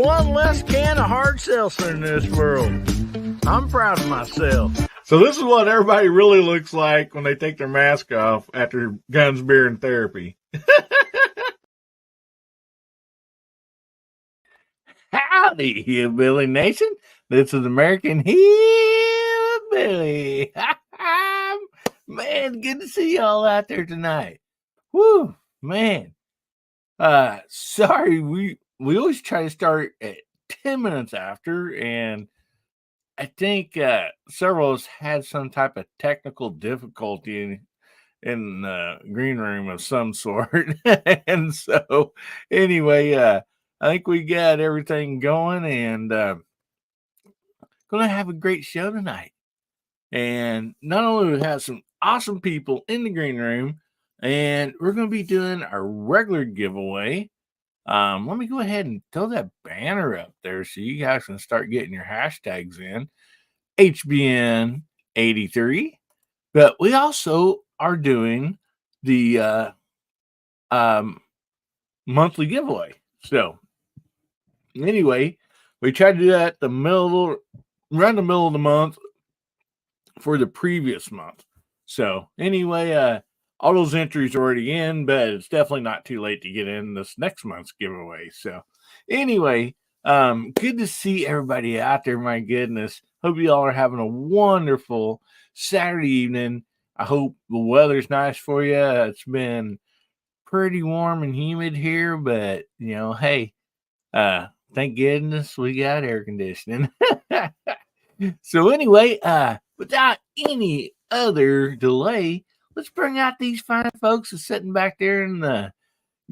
one less can of hard seltzer in this world. I'm proud of myself. So this is what everybody really looks like when they take their mask off after guns, beer, and therapy. Howdy, Hillbilly Nation. This is American Hillbilly. Man, good to see y'all out there tonight. Woo, man. Sorry, we always try to start at 10 minutes after, and I think several of us had some type of technical difficulty in the green room of some sort. And so anyway, I think we got everything going, and gonna have a great show tonight. And not only do we have some awesome people in the green room, and we're gonna be doing our regular giveaway. Let me go ahead and throw that banner up there so you guys can start getting your hashtags in. HBN 83. But we also are doing the monthly giveaway. So anyway, we tried to do that around the middle of the month for the previous month. So anyway, all those entries are already in, but it's definitely not too late to get in this next month's giveaway. So anyway, good to see everybody out there. My goodness. Hope you all are having a wonderful Saturday evening. I hope the weather's nice for you. It's been pretty warm and humid here, but hey, thank goodness we got air conditioning. So anyway, without any other delay, let's bring out these fine folks that's sitting back there in the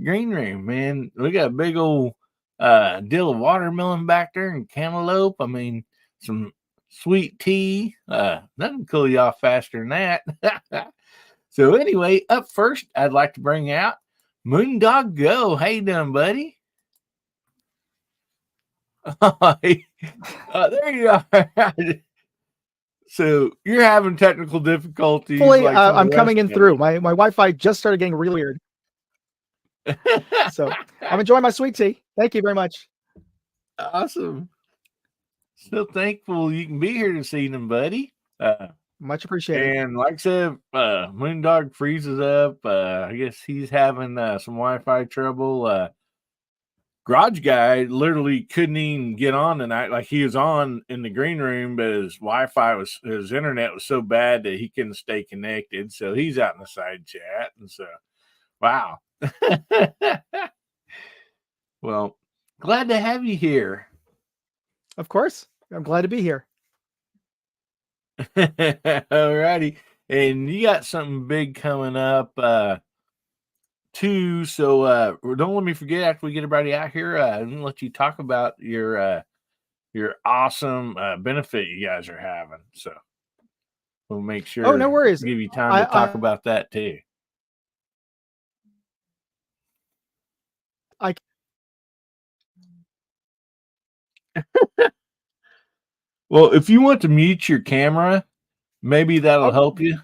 green room, man. We got a big old deal of watermelon back there and cantaloupe. I mean, some sweet tea. Nothing cool you off faster than that. So anyway, up first, I'd like to bring out Moondog Go. How you doing, buddy? There you are. So you're having technical difficulties. Hopefully, I'm coming in through. My Wi-Fi just started getting really weird. So I'm enjoying my sweet tea. Thank you very much. Awesome. So thankful you can be here this evening, buddy. Much appreciated. And like I said, Moondog freezes up. I guess he's having some Wi-Fi trouble. Garage guy literally couldn't even get on tonight. Like, he was on in the green room, but his his internet was so bad that he couldn't stay connected. So he's out in the side chat. And so, wow. Well, glad to have you here. Of course. I'm glad to be here. All righty. And you got something big coming up too. So don't let me forget, after we get everybody out here, I'm gonna let you talk about your awesome benefit you guys are having. So we'll make sure. Oh, no worries. Give you time to talk about that too. Well, if you want to mute your camera, maybe that'll help you.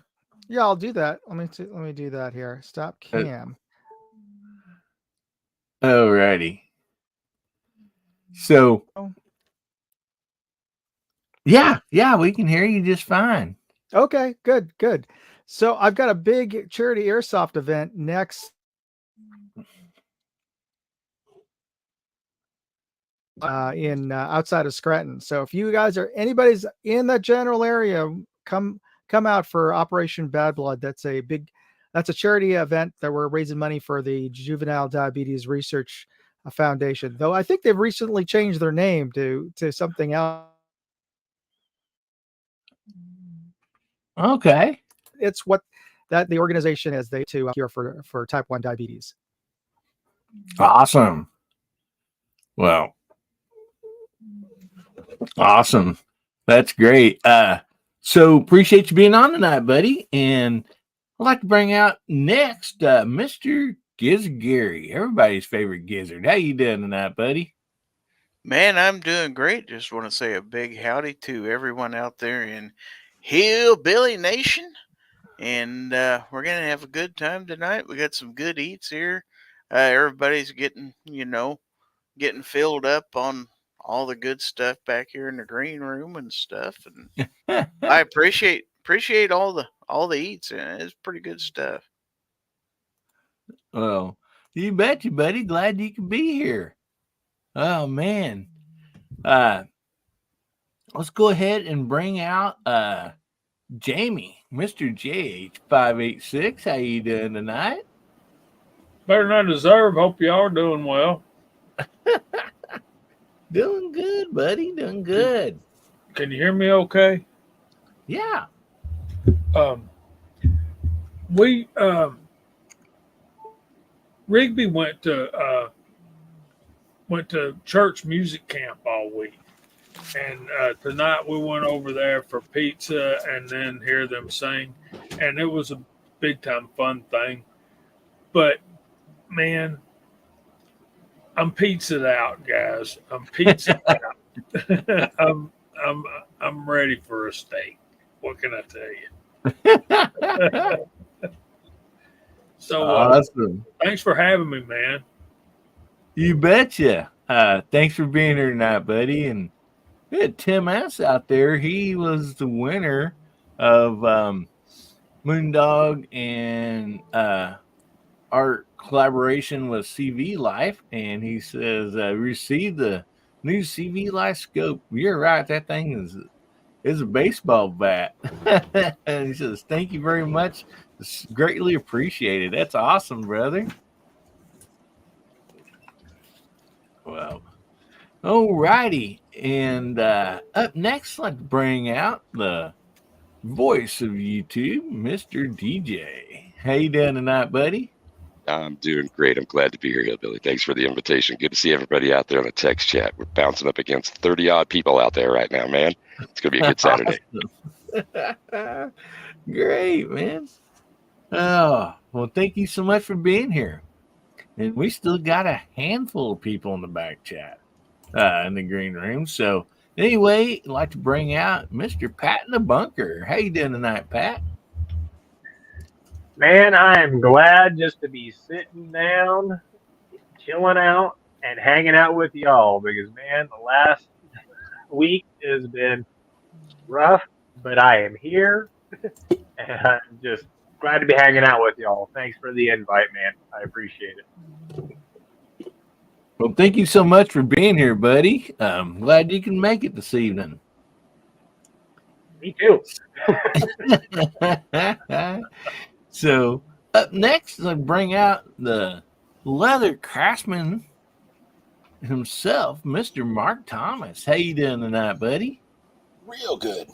Yeah, I'll do that. Let me do that here. Stop cam. Alrighty. So, yeah, we can hear you just fine. Okay, good. So I've got a big charity airsoft event next in outside of Scranton. So if you guys anybody's in that general area, come out for Operation Bad Blood. That's a charity event that we're raising money for the Juvenile Diabetes Research Foundation. Though I think they've recently changed their name to something else. Okay. It's what the organization is to cure for type 1 diabetes. Awesome. Well, awesome. That's great. So appreciate you being on tonight, buddy. And I'd like to bring out next Mr. Gizzard Gary, everybody's favorite gizzard. How you doing tonight, buddy? Man, I'm doing great. Just want to say a big howdy to everyone out there in Hillbilly Nation. And we're going to have a good time tonight. We got some good eats here. Everybody's getting filled up on all the good stuff back here in the green room and stuff. And I appreciate all the eats, and it's pretty good stuff. Well, you bet you, buddy. Glad you could be here. Oh man. Let's go ahead and bring out Jamie, Mr. JH586. How you doing tonight? Better than I deserve. Hope y'all are doing well. Doing good, buddy. Doing good. Can you hear me okay? Yeah. We Rigby went to church music camp all week, and tonight we went over there for pizza and then hear them sing, and it was a big time fun thing. But man, I'm pizzaed out, guys. I'm pizzaed out. I'm ready for a steak. What can I tell you? So awesome. Thanks for having me, man. You betcha. Thanks for being here tonight, buddy. And we had Tim S out there. He was the winner of Moondog and our collaboration with CV Life. And he says, received the new CV Life scope. You're right. That thing is a baseball bat. And he says, thank you very much. It's greatly appreciated. That's awesome, brother. Well, all righty. And up next, I'd like to bring out the voice of YouTube, Mr. DJ. How you doing tonight, buddy? I'm doing great. I'm glad to be here, Hillbilly. Thanks for the invitation. Good to see everybody out there on the text chat. We're bouncing up against 30-odd people out there right now, man. It's going to be a good Saturday. Great, man. Oh, well, thank you so much for being here. And we still got a handful of people in the back chat in the green room. So anyway, I'd like to bring out Mr. Pat in the bunker. How you doing tonight, Pat? Man, I am glad just to be sitting down, chilling out, and hanging out with y'all because, man, the last week has been rough, but I am here, and I'm just glad to be hanging out with y'all. Thanks for the invite, man. I appreciate it. Well, thank you so much for being here, buddy. I'm glad you can make it this evening. Me too. So up next, I bring out the leather craftsman himself, Mr. Mark Thomas. How you doing tonight, buddy? Real good.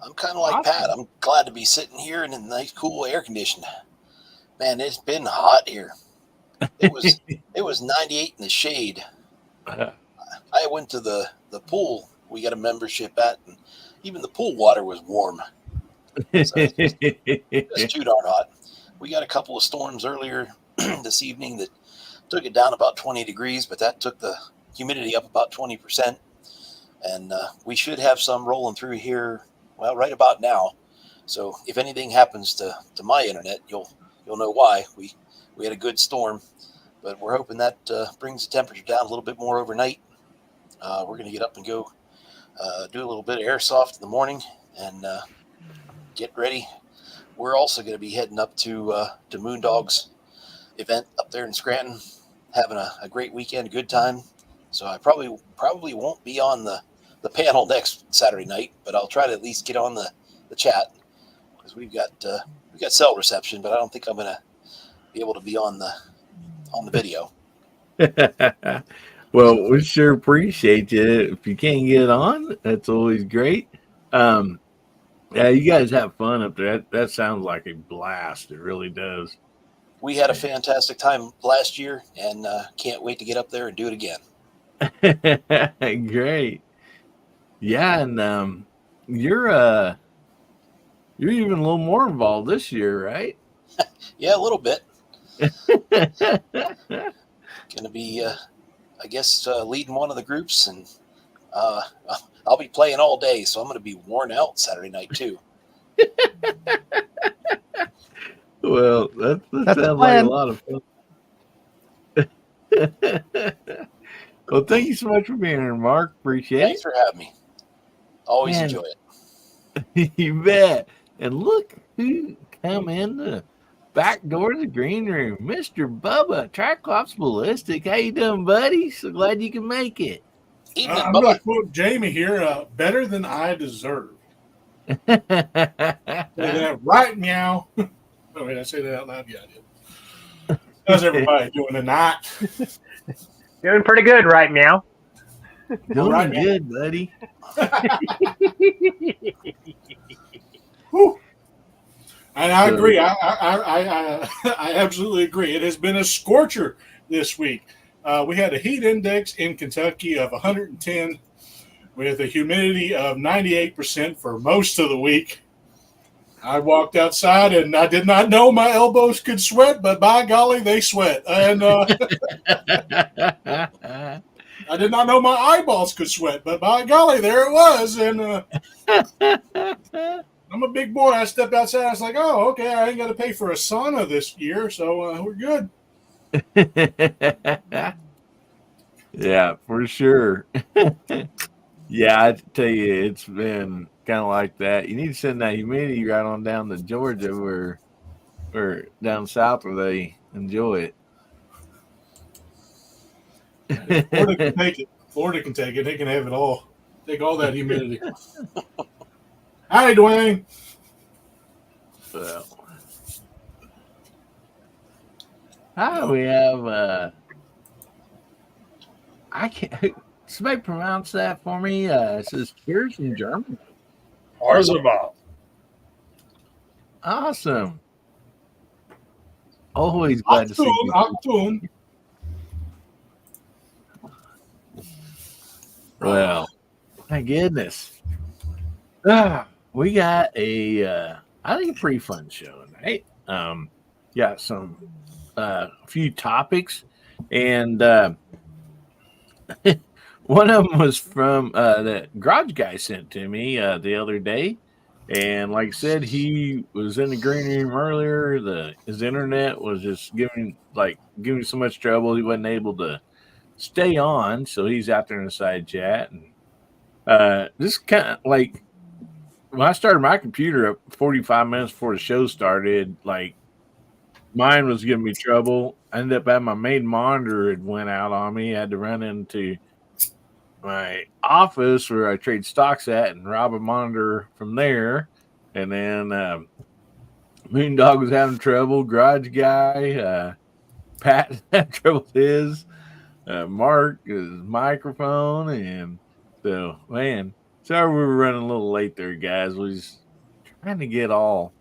I'm kind of like awesome. Pat. I'm glad to be sitting here in a nice, cool air conditioned. Man, it's been hot here. It was 98 in the shade. I went to the pool. We got a membership at, and even the pool water was warm. So it's just too darn hot. We got a couple of storms earlier this evening that took it down about 20 degrees, but that took the humidity up about 20%. And we should have some rolling through here, well, right about now. So if anything happens to my internet, you'll know why. We had a good storm, but we're hoping that brings the temperature down a little bit more overnight. We're going to get up and go do a little bit of airsoft in the morning and get ready. We're also going to be heading up to Moondog's event up there in Scranton, having a great weekend, a good time. So I probably won't be on the panel next Saturday night, but I'll try to at least get on the chat because we've got cell reception, but I don't think I'm going to be able to be on the video. Well, we sure appreciate you. If you can't get on, that's always great. Yeah, you guys have fun up there. That sounds like a blast. It really does. We had a fantastic time last year, and can't wait to get up there and do it again. Great. Yeah, and you're even a little more involved this year, right? Yeah, a little bit. Gonna be, I guess, leading one of the groups, and I'll be playing all day, so I'm gonna be worn out Saturday night too. Well, that sounds like a lot of fun. Well, thank you so much for being here, Mark. Appreciate Thanks for having me. Always Man. enjoy it. it. You bet. And look who come in the back door of the green room, Mr. Bubba, Triclops Ballistic. How you doing, buddy? So glad you can make it. Evening, I'm going Bubba. to quote Jamie here, better than I deserve. Say that right, meow. Oh, wait, I say that out loud? Yeah, I did. How's everybody doing tonight? Doing pretty good, right, meow? Doing Right. good, buddy. Whew. And I So- agree. I absolutely agree. It has been a scorcher this week. We had a heat index in Kentucky of 110 with a humidity of 98% for most of the week. I walked outside and I did not know my elbows could sweat, but by golly, they sweat. And I did not know my eyeballs could sweat, but by golly, there it was. And I'm a big boy. I stepped outside. I was like, oh, okay, I ain't got to pay for a sauna this year, so we're good. Yeah, for sure. Yeah, I tell you, it's been kind of like that. You need to send that humidity right on down to Georgia or down south where they enjoy it. Florida can take it. Florida can take it. They can have it all. Take all that humidity. Hi, Dwayne. Well, hi, we have I can't somebody pronounce that for me. It says cheers in German. Parzival. Awesome. Always glad to see you. Achtung. Well, my goodness. We got a I think a pretty fun show tonight. Got some a few topics, and one of them was from that garage guy sent to me the other day. And like I said, he was in the green room earlier. His internet was just giving so much trouble he wasn't able to stay on, so he's out there in the side chat. And this kind of like when I started my computer up 45 minutes before the show started, like mine was giving me trouble. I ended up having my main monitor had went out on me. I had to run into my office where I trade stocks at and rob a monitor from there. And then Moondog was having trouble. Garage guy, Pat had trouble with his. Mark, his microphone. And so, man, sorry we were running a little late there, guys. We was trying to get all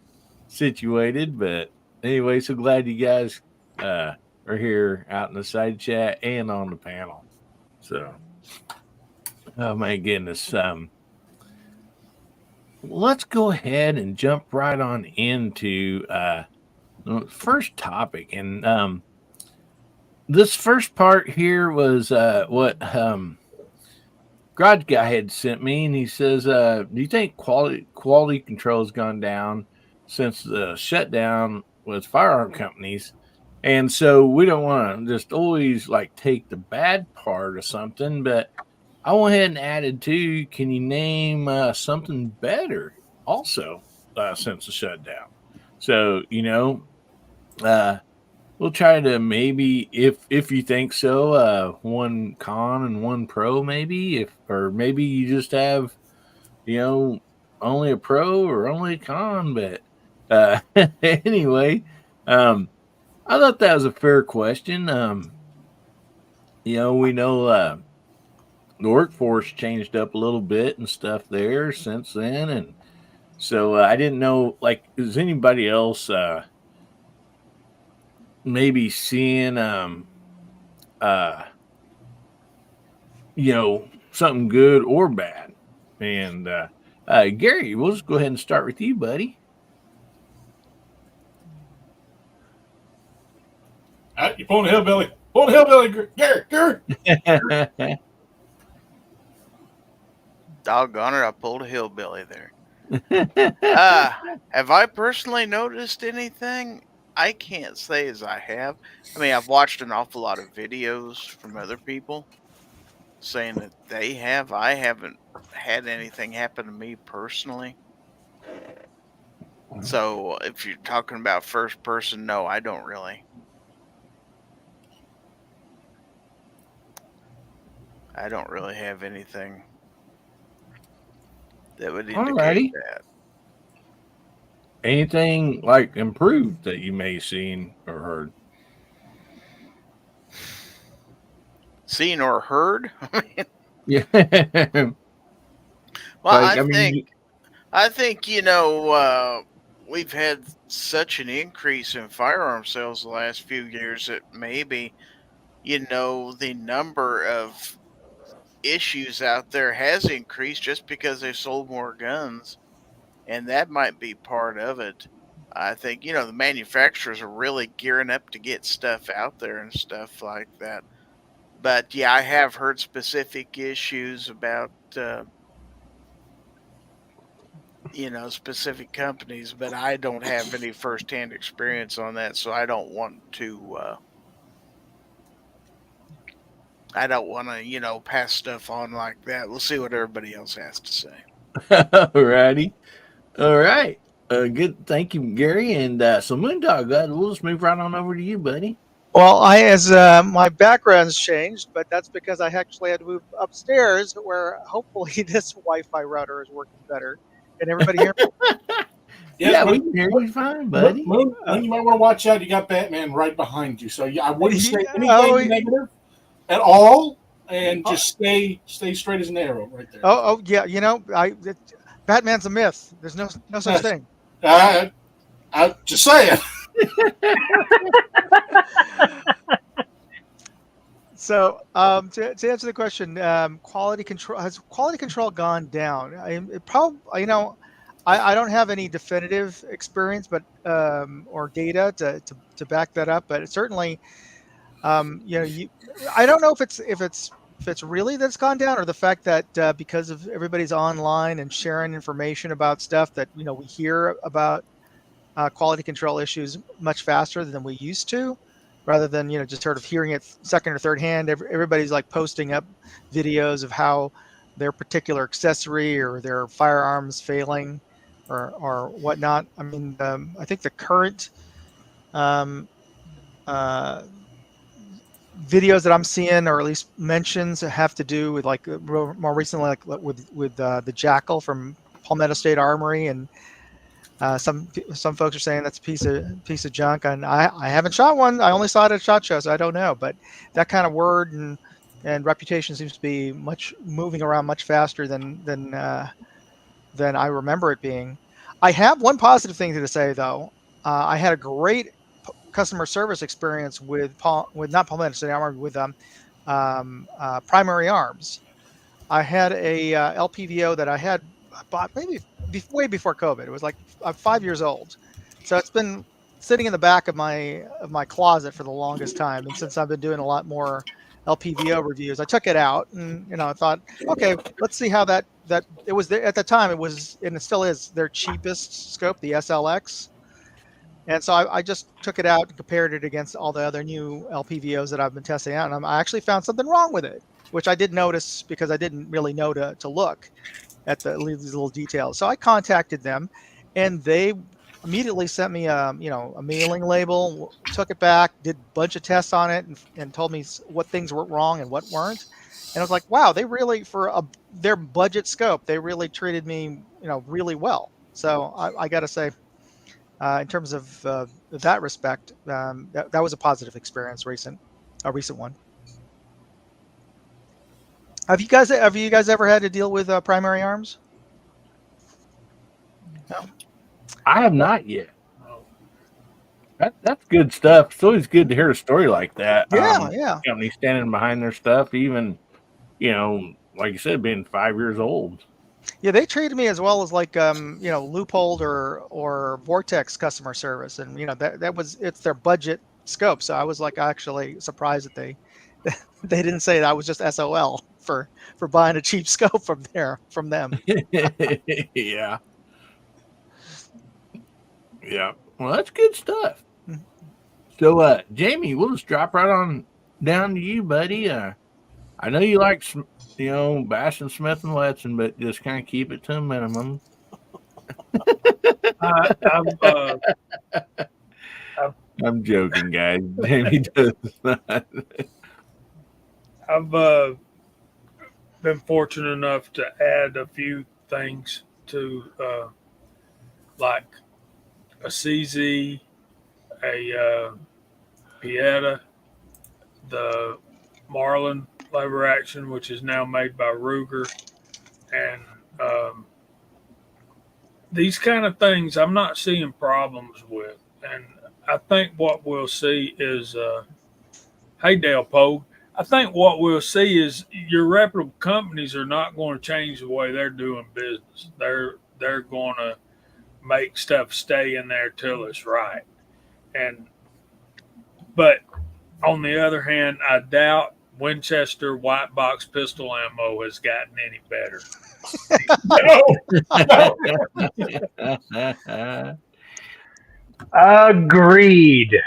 situated. But anyway, so glad you guys are here out in the side chat and on the panel. So, oh my goodness. Let's go ahead and jump right on into the first topic. And this first part here was what Garage Guy had sent me, and he says, do you think quality control has gone down since the shutdown with firearm companies? And so we don't want to just always like take the bad part of something, but I went ahead and added too. Can you name something better also since the shutdown? So, we'll try to maybe, if you think so, one con and one pro, maybe, or maybe you just have, only a pro or only a con. But anyway, I thought that was a fair question. We know the workforce changed up a little bit and stuff there since then, and so I didn't know, like, is anybody else maybe seeing something good or bad? And Gary, we'll just go ahead and start with you, buddy. You pulling a hillbilly. Pulling a hillbilly, Gary. Doggone it, I pulled a hillbilly there. Have I personally noticed anything? I can't say as I have. I mean, I've watched an awful lot of videos from other people, saying that they have. I haven't had anything happen to me personally. So if you're talking about first person, no, I don't really. I don't really have anything that would indicate Alrighty. that. Anything like improved that you may have seen or heard? Seen or heard? Yeah. Well, Like, I mean, I think we've had such an increase in firearm sales the last few years that maybe the number of issues out there has increased just because they sold more guns, and that might be part of it. I think the manufacturers are really gearing up to get stuff out there and stuff like that. But yeah, I have heard specific issues about specific companies, but I don't have any firsthand experience on that, so I don't want to. I don't want to, pass stuff on like that. We'll see what everybody else has to say. alrighty. All right. Good. Thank you, Gary. And so, Moondog, we'll just move right on over to you, buddy. Well, as my background's changed, but that's because I actually had to move upstairs where hopefully this Wi-Fi router is working better. Can everybody hear me? Yeah, we can hear you fine, buddy. Moon, you might want to watch out. You got Batman right behind you, so I wouldn't say anything negative at all, and just stay straight as an arrow right there. Oh yeah, Batman's a myth. There's no such thing. I'm just saying. So, to answer the question, quality control has quality control gone down? It probably, I don't have any definitive experience, but or data to back that up. But it certainly, I don't know if it's really that's gone down, or the fact that because of everybody's online and sharing information about stuff that we hear about quality control issues much faster than we used to, rather than just sort of hearing it second or third hand. Everybody's like posting up videos of how their particular accessory or their firearms failing or whatnot. I mean, I think the current videos that I'm seeing, or at least mentions, have to do with like more recently, like with the Jackal from Palmetto State Armory, and some folks are saying that's a piece of junk, and I haven't shot one. I only saw it at SHOT Show, so I don't know. But that kind of word and reputation seems to be moving around much faster than I remember it being. I have one positive thing to say though. I had a great customer service experience with not Palmetto State Armory, with Primary Arms. I had a LPVO that I had bought maybe way before COVID. It was like 5 years old, so it's been sitting in the back of my closet for the longest time. And since I've been doing a lot more LPVO reviews, I took it out and I thought, okay, let's see how that it was there at the time. It was, and it still is, their cheapest scope, the SLX. And so I just took it out and compared it against all the other new LPVOs that I've been testing out, and I actually found something wrong with it, which I did notice because I didn't really know to look at these little details. So I contacted them, and they immediately sent me a mailing label, took it back, did a bunch of tests on it, and told me what things were wrong and what weren't. And I was like, wow, they really, for their budget scope, they really treated me really well. So I got to say, in terms of that respect, that was a positive experience, a recent one. Have you guys ever had to deal with Primary Arms? No. I have not yet. That's good stuff. It's always good to hear a story like that. Yeah. Companies standing behind their stuff, even like you said, being 5 years old. Yeah, they treated me as well as like Loophole or Vortex customer service, and it's their budget scope. So I was like actually surprised that they didn't say that I was just SOL for buying a cheap scope from them. Yeah. Well, that's good stuff. So, Jamie, we'll just drop right on down to you, buddy. I I know you like, Bass and Smith and Wesson, but just kind of keep it to a minimum. I'm joking, guys. Jamie does not. I've been fortunate enough to add a few things to like a CZ, a Pieta, the Marlin lever action, which is now made by Ruger, and these kind of things I'm not seeing problems with. And I think what we'll see is, hey, Dale Pogue, I think what we'll see is your reputable companies are not going to change the way they're doing business. They're going to make stuff stay in there till it's right. But on the other hand, I doubt Winchester white box pistol ammo has gotten any better. No. Agreed.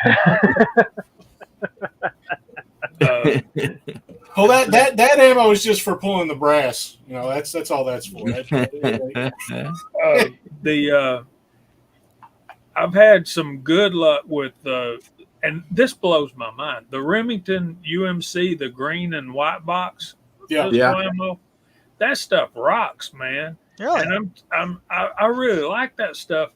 Well, that ammo is just for pulling the brass. That's all that's for. I've had some good luck with and this blows my mind. The Remington UMC, the green and white box pistol ammo, that stuff rocks, man. Really? And I really like that stuff.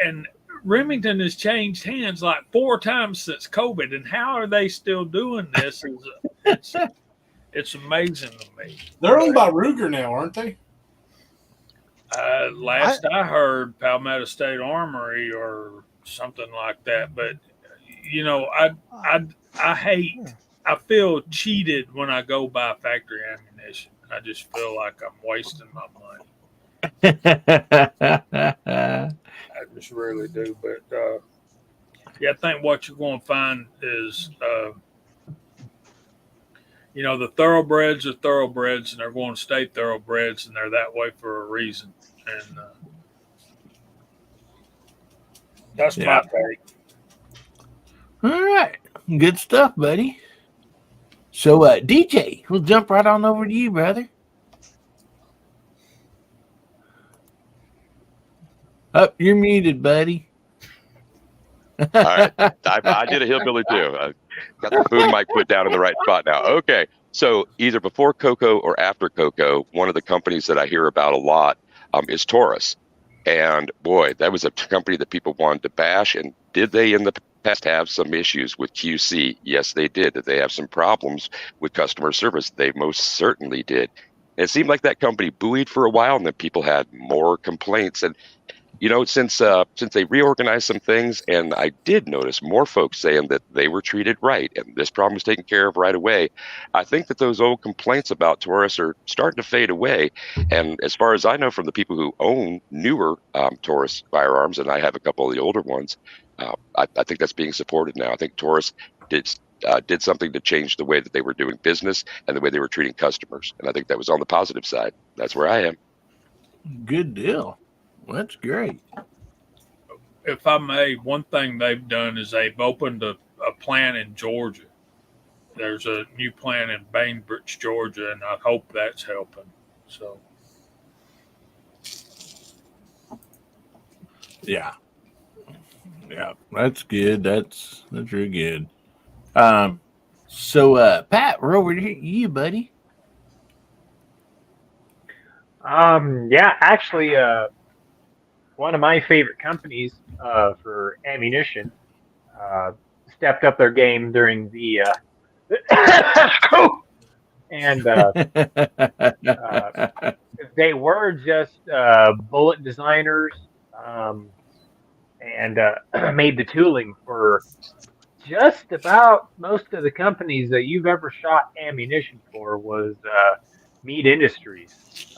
And Remington has changed hands like 4 times since COVID, and how are they still doing this? It's amazing to me. They're owned by Ruger now, aren't they? Last I heard, Palmetto State Armory or something like that. But I feel cheated when I go buy factory ammunition. I just feel like I'm wasting my money. I just really do. But I think what you're going to find is, the thoroughbreds are thoroughbreds, and they're going to stay thoroughbreds, and they're that way for a reason. And that's my take. All right. Good stuff, buddy. So, DJ, we'll jump right on over to you, brother. Oh, you're muted, buddy. All right. I did a hillbilly too. I got the boom mic put down in the right spot now. Okay. So either before Coco or after Coco, one of the companies that I hear about a lot is Taurus. And boy, that was a company that people wanted to bash. And did they in the past have some issues with QC? Yes, they did. Did they have some problems with customer service? They most certainly did. And it seemed like that company buoyed for a while, and then people had more complaints. And since they reorganized some things, and I did notice more folks saying that they were treated right and this problem was taken care of right away, I think that those old complaints about Taurus are starting to fade away. And as far as I know from the people who own newer Taurus firearms, and I have a couple of the older ones, I think that's being supported now. I think Taurus did something to change the way that they were doing business and the way they were treating customers. And I think that was on the positive side. That's where I am. Good deal. That's great. If I may, one thing they've done is they've opened a plant in Georgia. There's a new plant in Bainbridge, Georgia, and I hope that's helping. So, yeah, that's good. That's real good. So Pat, we're over to you, buddy. Actually, one of my favorite companies for ammunition stepped up their game during the and they were just bullet designers and made the tooling for just about most of the companies that you've ever shot ammunition for was Meat Industries.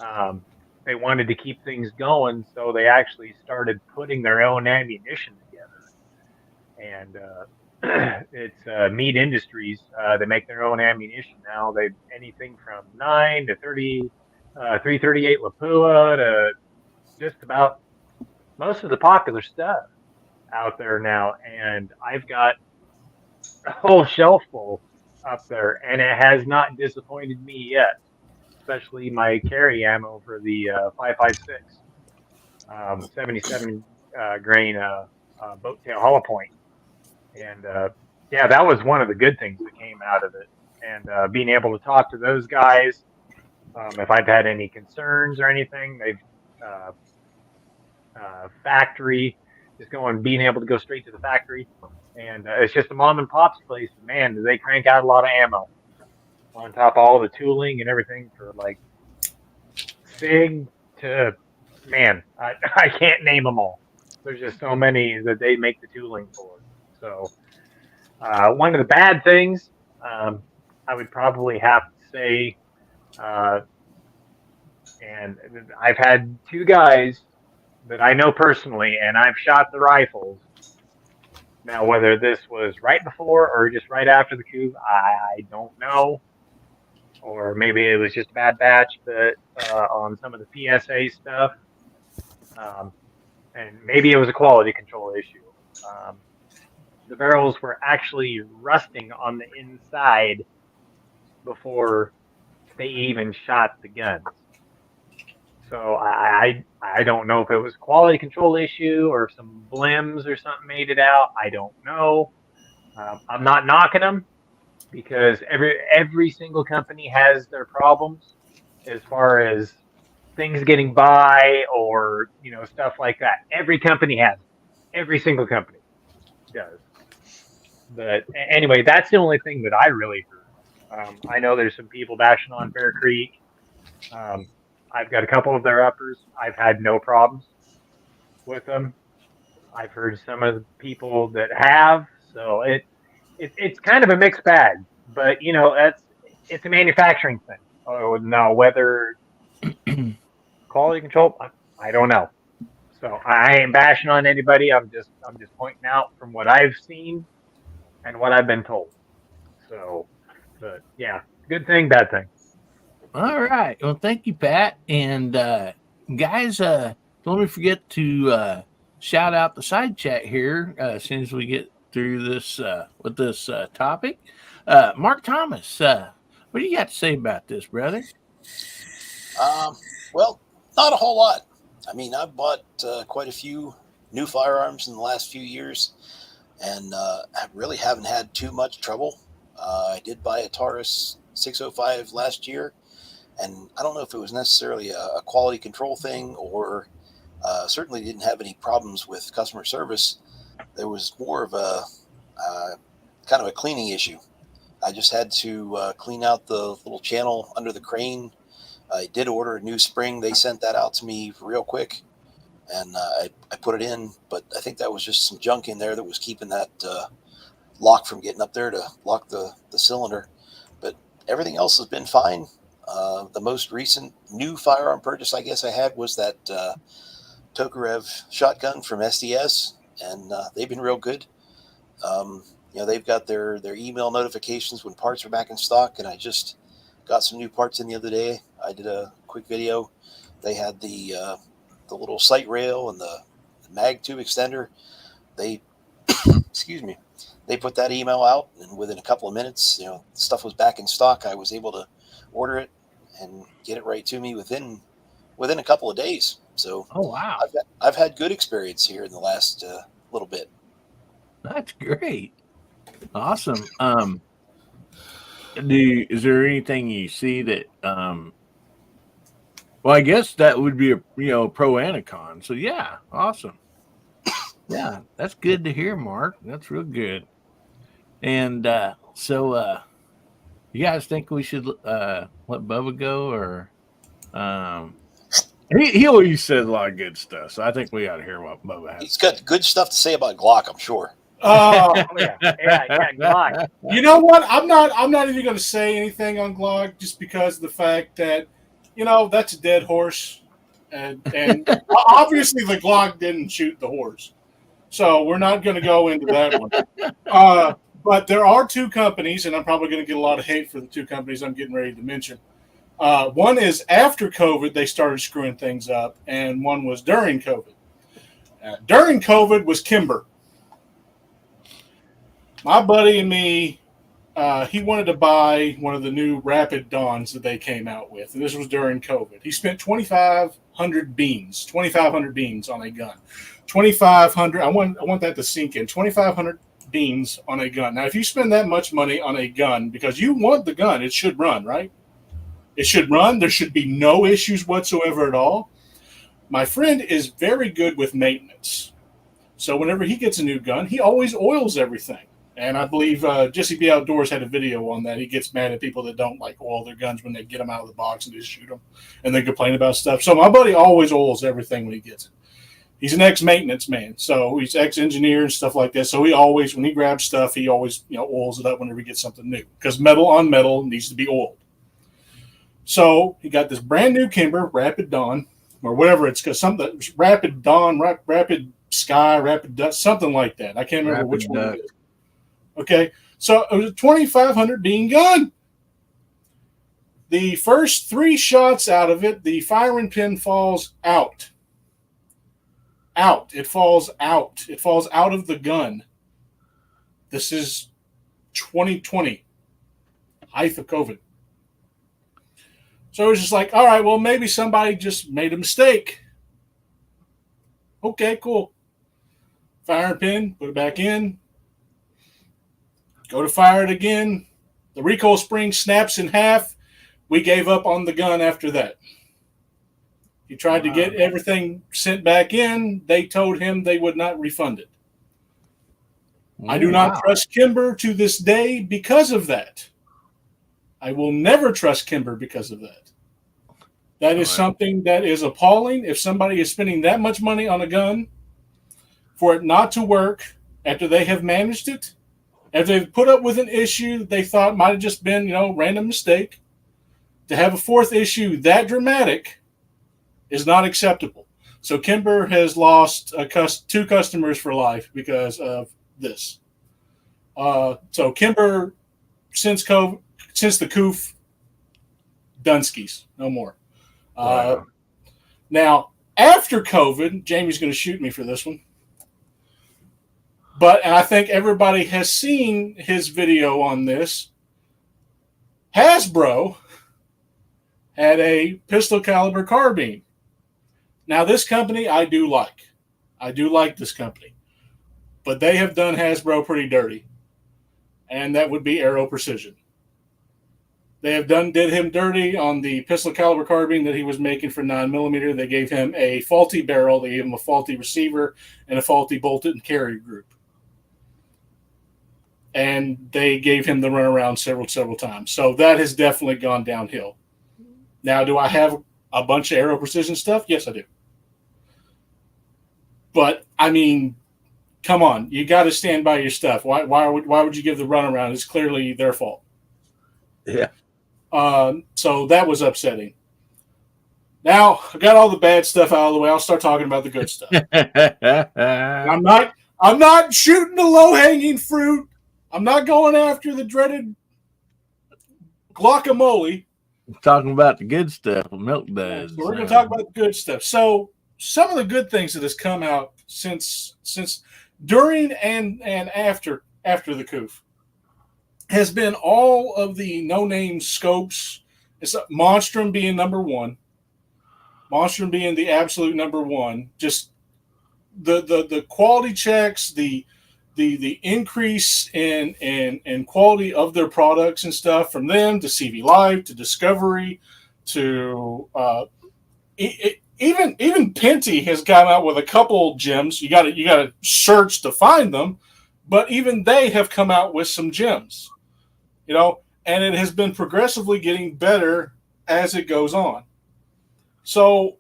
They wanted to keep things going, so they actually started putting their own ammunition together. And it's Meat Industries. They make their own ammunition now. They anything from 9 to 30, 338 Lapua to just about most of the popular stuff out there now. And I've got a whole shelf full up there, and it has not disappointed me yet. Especially my carry ammo for the 5.56, 77 grain boat tail hollow point, and yeah, that was one of the good things that came out of it. And being able to talk to those guys, if I've had any concerns or anything, they've uh, factory, just being able to go straight to the factory. And it's just a mom and pop's place. Man, do they crank out a lot of ammo on top of all the tooling and everything for like SIG to, man, I can't name them all. There's just so many that they make the tooling for. So one of the bad things, I would probably have to say, and I've had two guys that I know personally, and I've shot the rifles. Now, whether this was right before or just right after the coup, I don't know. Or maybe it was just a bad batch, but on some of the PSA stuff, and maybe it was a quality control issue. The barrels were actually rusting on the inside before they even shot the guns. So I don't know if it was a quality control issue or if some blims or something made it out. I don't know. I'm not knocking them because every single company has their problems as far as things getting by or stuff like that. Every company has it. Every single company does. But anyway, that's the only thing that I really heard. I know there's some people bashing on Bear Creek. I've got a couple of their uppers. I've had no problems with them. I've heard some of the people that have. So it's kind of a mixed bag. But it's a manufacturing thing. Oh, now whether quality control, I don't know. So I ain't bashing on anybody. I'm just pointing out from what I've seen and what I've been told. So, but yeah, good thing, bad thing. All right. Well, thank you, Pat. And guys, don't let me forget to shout out the side chat here as soon as we get through this with this topic. Mark Thomas, what do you got to say about this, brother? Well, not a whole lot. I mean, I've bought quite a few new firearms in the last few years, and I really haven't had too much trouble. I did buy a Taurus 605 last year, and I don't know if it was necessarily a quality control thing or certainly didn't have any problems with customer service. There was more of a kind of a cleaning issue. I just had to clean out the little channel under the crane. I did order a new spring. They sent that out to me real quick, and I put it in, but I think that was just some junk in there that was keeping that lock from getting up there to lock the cylinder. But everything else has been fine. The most recent new firearm purchase I guess I had was that Tokarev shotgun from SDS, and they've been real good. They've got their email notifications when parts are back in stock, and I just got some new parts in the other day. I did a quick video. They had the little sight rail and the mag tube extender. They excuse me, they put that email out, and within a couple of minutes, stuff was back in stock. I was able to order it and get it right to me within a couple of days. So, oh wow, I've had good experience here in the last little bit. That's great, awesome. Is there anything you see that? Well, I guess that would be a pro and a con. So yeah, awesome. Yeah, that's good to hear, Mark. That's real good. And so you guys think we should let Bubba go, or he always says a lot of good stuff, so I think we ought to hear what Bubba has. He's got good stuff to say about Glock, I'm sure. Oh yeah, Glock. You know what? I'm not even going to say anything on Glock just because of the fact that that's a dead horse, and obviously the Glock didn't shoot the horse, so we're not going to go into that one. But there are two companies, and I'm probably going to get a lot of hate for the two companies I'm getting ready to mention. One is after COVID, they started screwing things up, and one was during COVID. During COVID was Kimber. My buddy and me he wanted to buy one of the new Rapid Dawns that they came out with, and this was during COVID. He spent 2,500 beans on a gun. 2,500. I want that to sink in. 2,500 beans on a gun. Now, if you spend that much money on a gun because you want the gun, it should run, right? It should run. There should be no issues whatsoever at all. My friend is very good with maintenance. So whenever he gets a new gun, he always oils everything. And I believe Jesse B. Outdoors had a video on that. He gets mad at people that don't like oil their guns when they get them out of the box and just shoot them and then complain about stuff. So my buddy always oils everything when he gets it. He's an ex-maintenance man. So he's ex-engineer and stuff like that. So he always, when he grabs stuff, he always oils it up whenever he gets something new because metal on metal needs to be oiled. So he got this brand new Kimber Rapid Dawn or whatever it's called, something Rapid Dawn, Rapid Sky, Rapid Dust, something like that. I can't remember which one it is. Okay, so it was a 2,500 bean gun. The first 3 shots out of it, the firing pin falls out. It falls out. It falls out of the gun. This is 2020, height of COVID. So it was just like, all right, well, maybe somebody just made a mistake. Okay, cool. Firing pin, put it back in. Go to fire it again. The recoil spring snaps in half. We gave up on the gun after that. He tried to get everything sent back in. They told him they would not refund it. I do not trust Kimber to this day because of that. I will never trust Kimber because of that. That is something that is appalling. If somebody is spending that much money on a gun for it not to work after they have managed it, if they've put up with an issue that they thought might have just been, random mistake, to have a 4th issue that dramatic is not acceptable. So Kimber has lost 2 customers for life because of this. So Kimber, since the COOF, Dunskies, no more. Now, after COVID, Jamie's going to shoot me for this one. But I think everybody has seen his video on this. Hasbro had a pistol caliber carbine. Now, this company I do like. I do like this company. But they have done Hasbro pretty dirty. And that would be Aero Precision. They have did him dirty on the pistol caliber carbine that he was making for 9mm. They gave him a faulty barrel. They gave him a faulty receiver and a faulty bolted and carry group. And they gave him the runaround several times. So that has definitely gone downhill. Now, do I have a bunch of Aero Precision stuff? Yes, I do. But, I mean, come on. You got to stand by your stuff. Why would you give the runaround? It's clearly their fault. Yeah. So that was upsetting. Now, I got all the bad stuff out of the way. I'll start talking about the good stuff. I'm not shooting the low-hanging fruit. I'm not going after the dreaded guacamole. Talking about the good stuff, Milk does. So we're going to talk about the good stuff. So some of the good things that has come out since during and after the COOF has been all of the no-name scopes. It's Monstrum being number one. Monstrum being the absolute number one. Just the quality checks, the increase in quality of their products and stuff from them to CV Live to Discovery to even Penty has come out with a couple gems. You got to search to find them, but even they have come out with some gems, and it has been progressively getting better as it goes on. So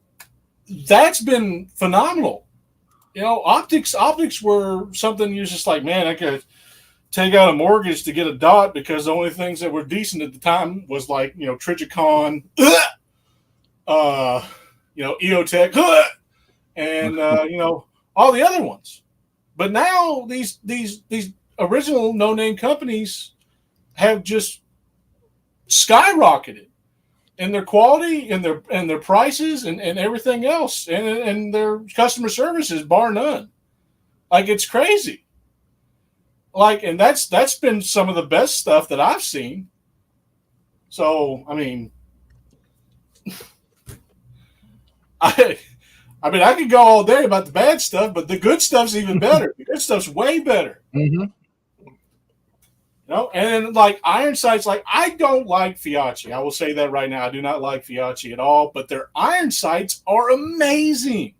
that's been phenomenal. Optics were something you're just like, man, I could take out a mortgage to get a dot because the only things that were decent at the time was like, Trijicon, EOTech, and all the other ones. But now these original no-name companies have just skyrocketed in their quality and their prices and everything else and their customer services, bar none. Like, it's crazy. Like, and that's been some of the best stuff that I've seen. So, I mean, I mean, I could go all day about the bad stuff, but the good stuff's even better. The good stuff's way better. Mm-hmm. You know, and then like iron sights, like I don't like Fiatchi. I will say that right now. I do not like Fiatchi at all, but their iron sights are amazing.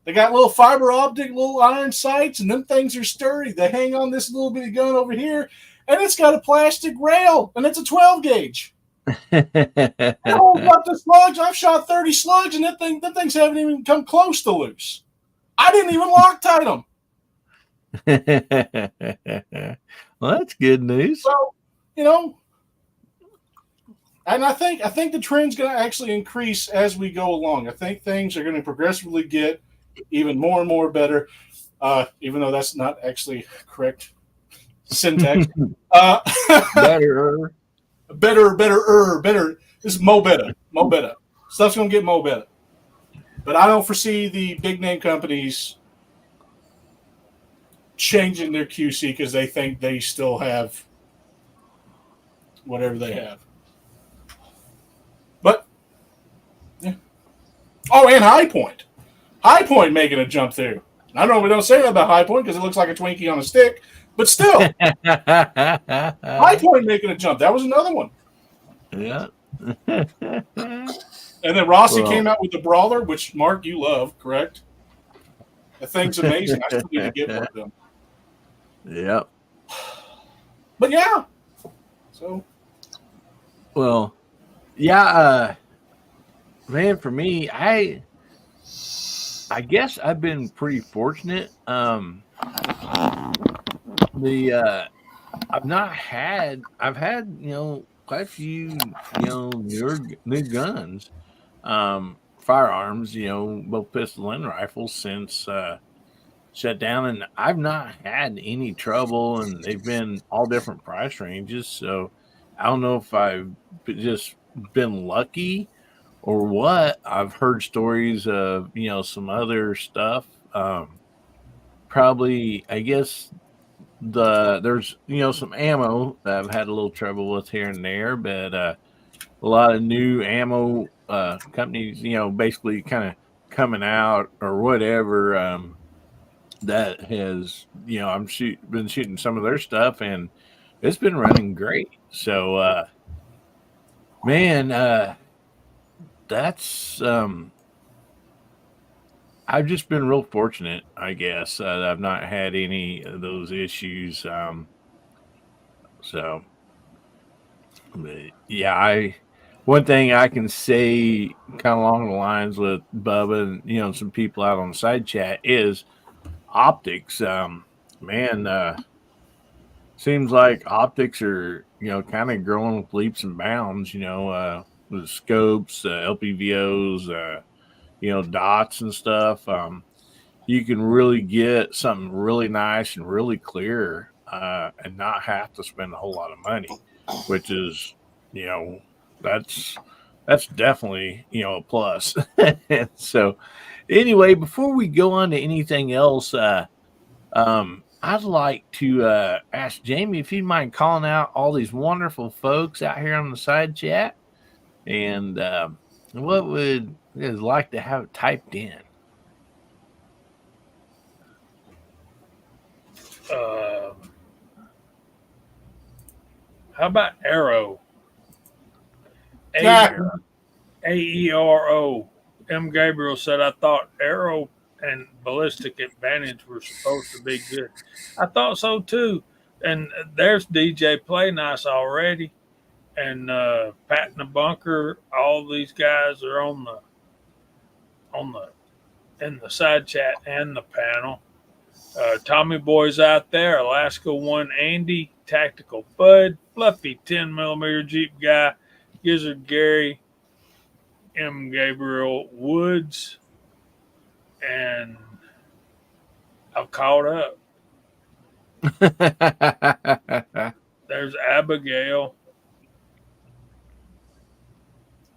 They got little fiber optic little iron sights, and them things are sturdy. They hang on this little bitty gun over here, and it's got a plastic rail, and it's a 12 gauge. It holds up the slugs. I've shot 30 slugs, and that things haven't even come close to loose. I didn't even Loctite them. Well, that's good news. So, you know, and I think the trend's going to actually increase as we go along. I think things are going to progressively get even more and more better, even though that's not actually correct syntax. Better. Better. This is mo better. Stuff's going to get mo better. But I don't foresee the big name companies changing their QC because they think they still have whatever they have. But, yeah. Oh, and High Point. High Point making a jump through. I know we don't say that about High Point because it looks like a Twinkie on a stick, but still, High Point making a jump. That was another one. Yeah. And then Rossi came out with the Brawler, which, Mark, you love, correct? That thing's amazing. I still need to get one of them. Yep. But yeah. So. Well, yeah, man, for me, I guess I've been pretty fortunate. I've had, quite a few, new guns, firearms, both pistol and rifles since shut down, and I've not had any trouble, and they've been all different price ranges. So I don't know if I've just been lucky or what. I've heard stories of, some other stuff. Probably, I guess there's, some ammo that I've had a little trouble with here and there, but a lot of new ammo companies, basically kind of coming out or whatever, that has, been shooting some of their stuff, and it's been running great. So, man, that's I've just been real fortunate, I guess. I've not had any of those issues. So, yeah, one thing I can say kind of along the lines with Bubba and, some people out on the side chat is optics. Man, seems like optics are, kind of growing with leaps and bounds, with scopes, LPVOs, dots and stuff. You can really get something really nice and really clear, and not have to spend a whole lot of money, which is, that's definitely, a plus. So anyway, before we go on to anything else, I'd like to ask Jamie if you'd mind calling out all these wonderful folks out here on the side chat, and what would you guys like to have it typed in? How about Arrow? AERO. M. Gabriel said, I thought Arrow and Ballistic Advantage were supposed to be good. I thought so too. And there's DJ Play Nice already. And Pat in the Bunker, all these guys are in the side chat and the panel. Tommy Boy's out there, Alaska One Andy, Tactical Bud, Fluffy 10mm Jeep Guy, Gizzard Gary, M. Gabriel Woods, and I've caught up. There's Abigail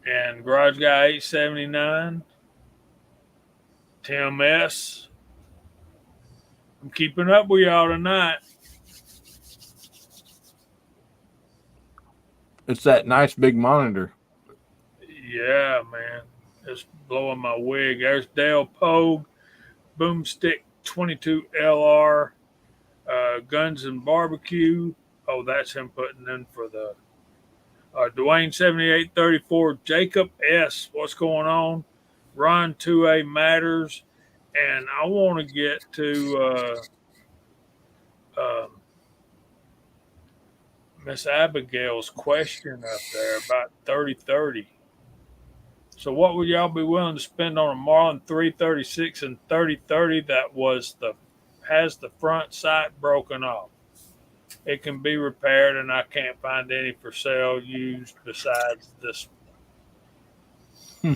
and Garage Guy 879, Tim S. I'm keeping up with y'all tonight. It's that nice big monitor. Yeah, man. It's blowing my wig. There's Dale Pogue, Boomstick 22 LR, Guns and Barbecue. Oh, that's him putting in for the Dwayne 7834, Jacob S. What's going on? Ron 2A Matters. And I want to get to Miss Abigail's question up there about 3030. So what would y'all be willing to spend on a Marlin 336 and 3030 that has the front sight broken off? It can be repaired, and I can't find any for sale used besides this.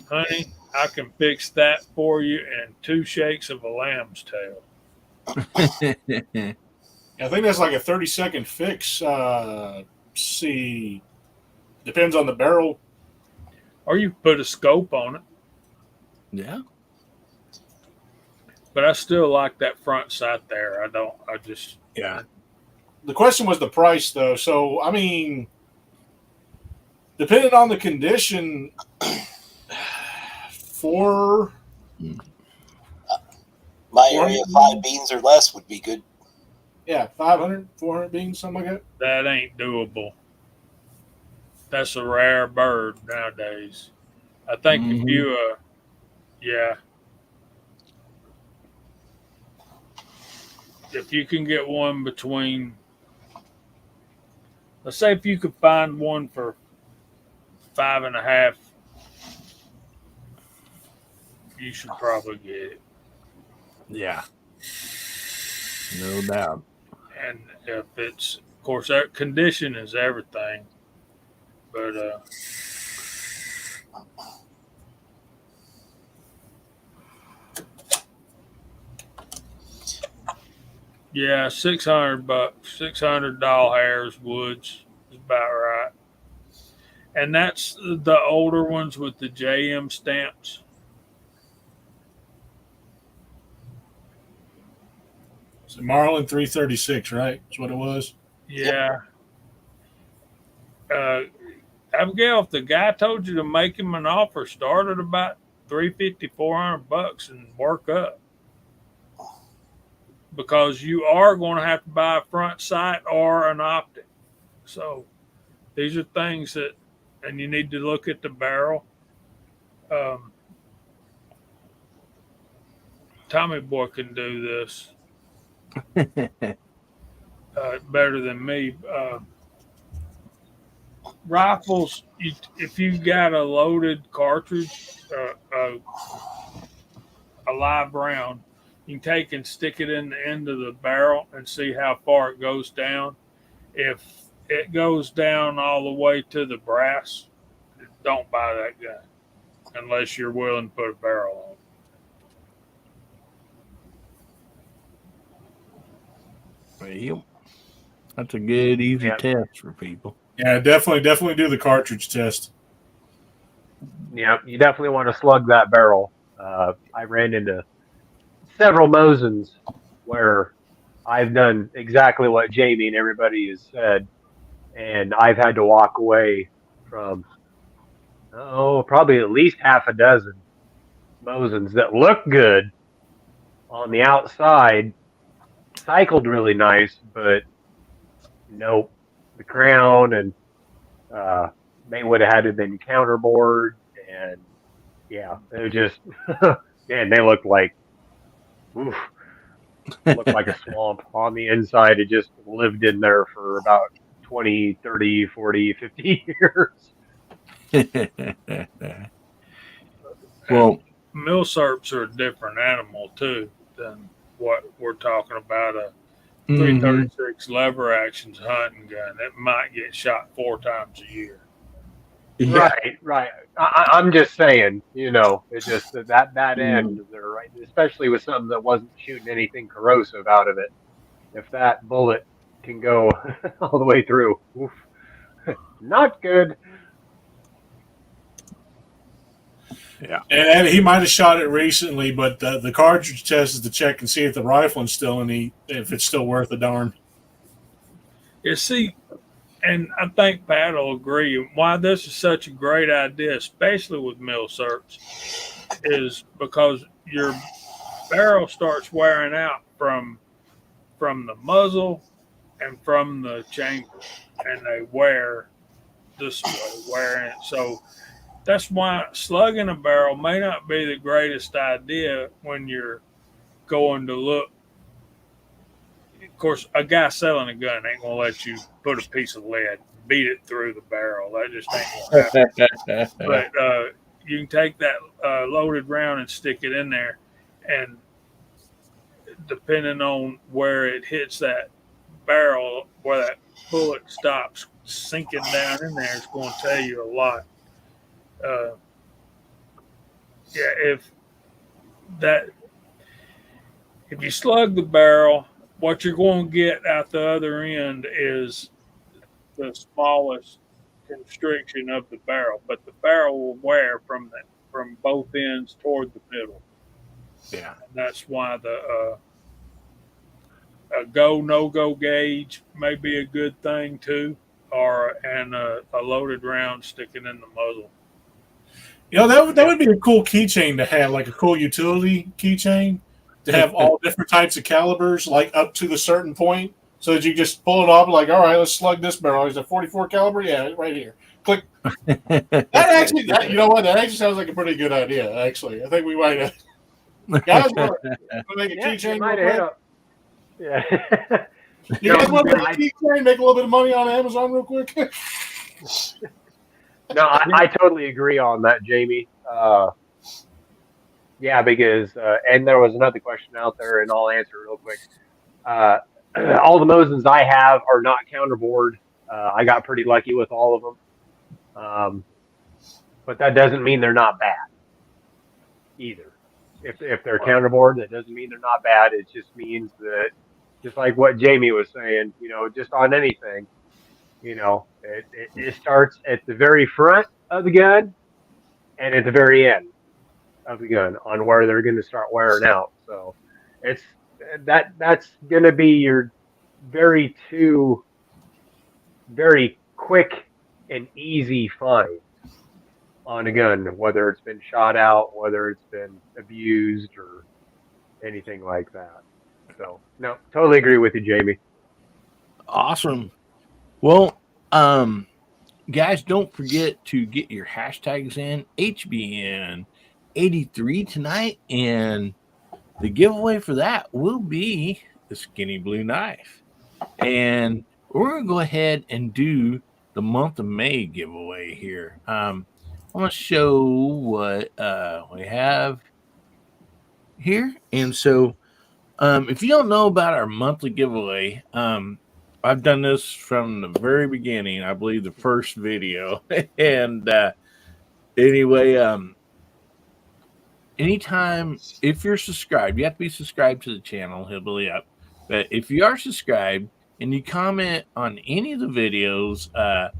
Honey, I can fix that for you in 2 shakes of a lamb's tail. I think that's like a 30-second fix. See, depends on the barrel. Or you put a scope on it. Yeah. But I still like that front sight there. Yeah. The question was the price, though. So, I mean, depending on the condition, for My area, 5 beans or less would be good. Yeah, 500, 400 beans, something like that. That ain't doable. That's a rare bird nowadays. I think if you, if you can get one between, let's say if you could find one for 5.5, you should probably get it. Yeah. No doubt. And if it's, of course, that condition is everything. But yeah, $600, 600 doll hairs woods is about right. And that's the older ones with the JM stamps. So Marlin 336, right? That's what it was. Yeah. Abigail, if the guy told you to make him an offer, start at about $350, $400 and work up. Because you are going to have to buy a front sight or an optic. So these are things that, and you need to look at the barrel. Tommy Boy can do this better than me. Rifles, if you got a loaded cartridge, a live round, you can take and stick it in the end of the barrel and see how far it goes down. If it goes down all the way to the brass, don't buy that gun unless you're willing to put a barrel on. Well, that's a good, easy test for people. Yeah, definitely do the cartridge test. Yeah, you definitely want to slug that barrel. I ran into several Mosins where I've done exactly what Jamie and everybody has said, and I've had to walk away from probably at least half a dozen Mosins that look good on the outside, cycled really nice, but nope, the crown and they would have had to have been counterboard, and yeah, they were just man, they looked like looked like a swamp on the inside. It just lived in there for about 20, 30, 40, 50 years. Well, Milsurps are a different animal too than what we're talking about. A 336 lever actions hunting gun. It might get shot 4 times a year. yeah. Right. I'm just saying, it's just that end there, right? Especially with something that wasn't shooting anything corrosive out of it. If that bullet can go all the way through, oof, not good. Yeah. And he might have shot it recently, but the cartridge test is to check and see if the rifling's still if it's still worth a darn. Yeah, see, and I think Pat will agree, why this is such a great idea, especially with mill certs, is because your barrel starts wearing out from the muzzle and from the chamber, and they wear this way, wearing it. So that's why slugging a barrel may not be the greatest idea when you're going to look. Of course, a guy selling a gun ain't gonna let you put a piece of lead, beat it through the barrel. That just ain't gonna happen. But you can take that loaded round and stick it in there, and depending on where it hits that barrel, where that bullet stops sinking down in there, it's going to tell you a lot. If you slug the barrel, what you're going to get out the other end is the smallest constriction of the barrel, but the barrel will wear from both ends toward the middle. Yeah, and that's why the a go no go gauge may be a good thing too, or a loaded round sticking in the muzzle. You know, that would be a cool keychain to have, like a cool utility keychain to have all different types of calibers, like up to the certain point, so that you just pull it off, like, all right, let's slug this barrel. Is it 44 caliber? Yeah, right here. Click. That actually, you know what? That actually sounds like a pretty good idea. Actually, I think we might have. Guys, want to make a keychain? Might hit up. Yeah. You guys want to make a keychain? Make a little bit of money on Amazon real quick. No, I totally agree on that, Jamie. Yeah, because and there was another question out there, and I'll answer real quick. All the Mosins I have are not counterboard. I got pretty lucky with all of them, but that doesn't mean they're not bad either. If they're counterboard, that doesn't mean they're not bad. It just means that, just like what Jamie was saying, you know, just on anything, you know, it starts at the very front of the gun and at the very end of the gun on where they're going to start wearing out. So that's going to be your very quick and easy find on a gun, whether it's been shot out, whether it's been abused or anything like that. So no, totally agree with you, Jamie. Awesome. Well, guys, don't forget to get your hashtags in HBN83 tonight, and the giveaway for that will be the skinny blue knife. And we're going to go ahead and do the month of May giveaway here. I'm going to show what we have here. And so if you don't know about our monthly giveaway, I've done this from the very beginning, I believe the first video. And anyway, anytime, if you're subscribed, you have to be subscribed to the channel, Hillbilly Up. But if you are subscribed and you comment on any of the videos, I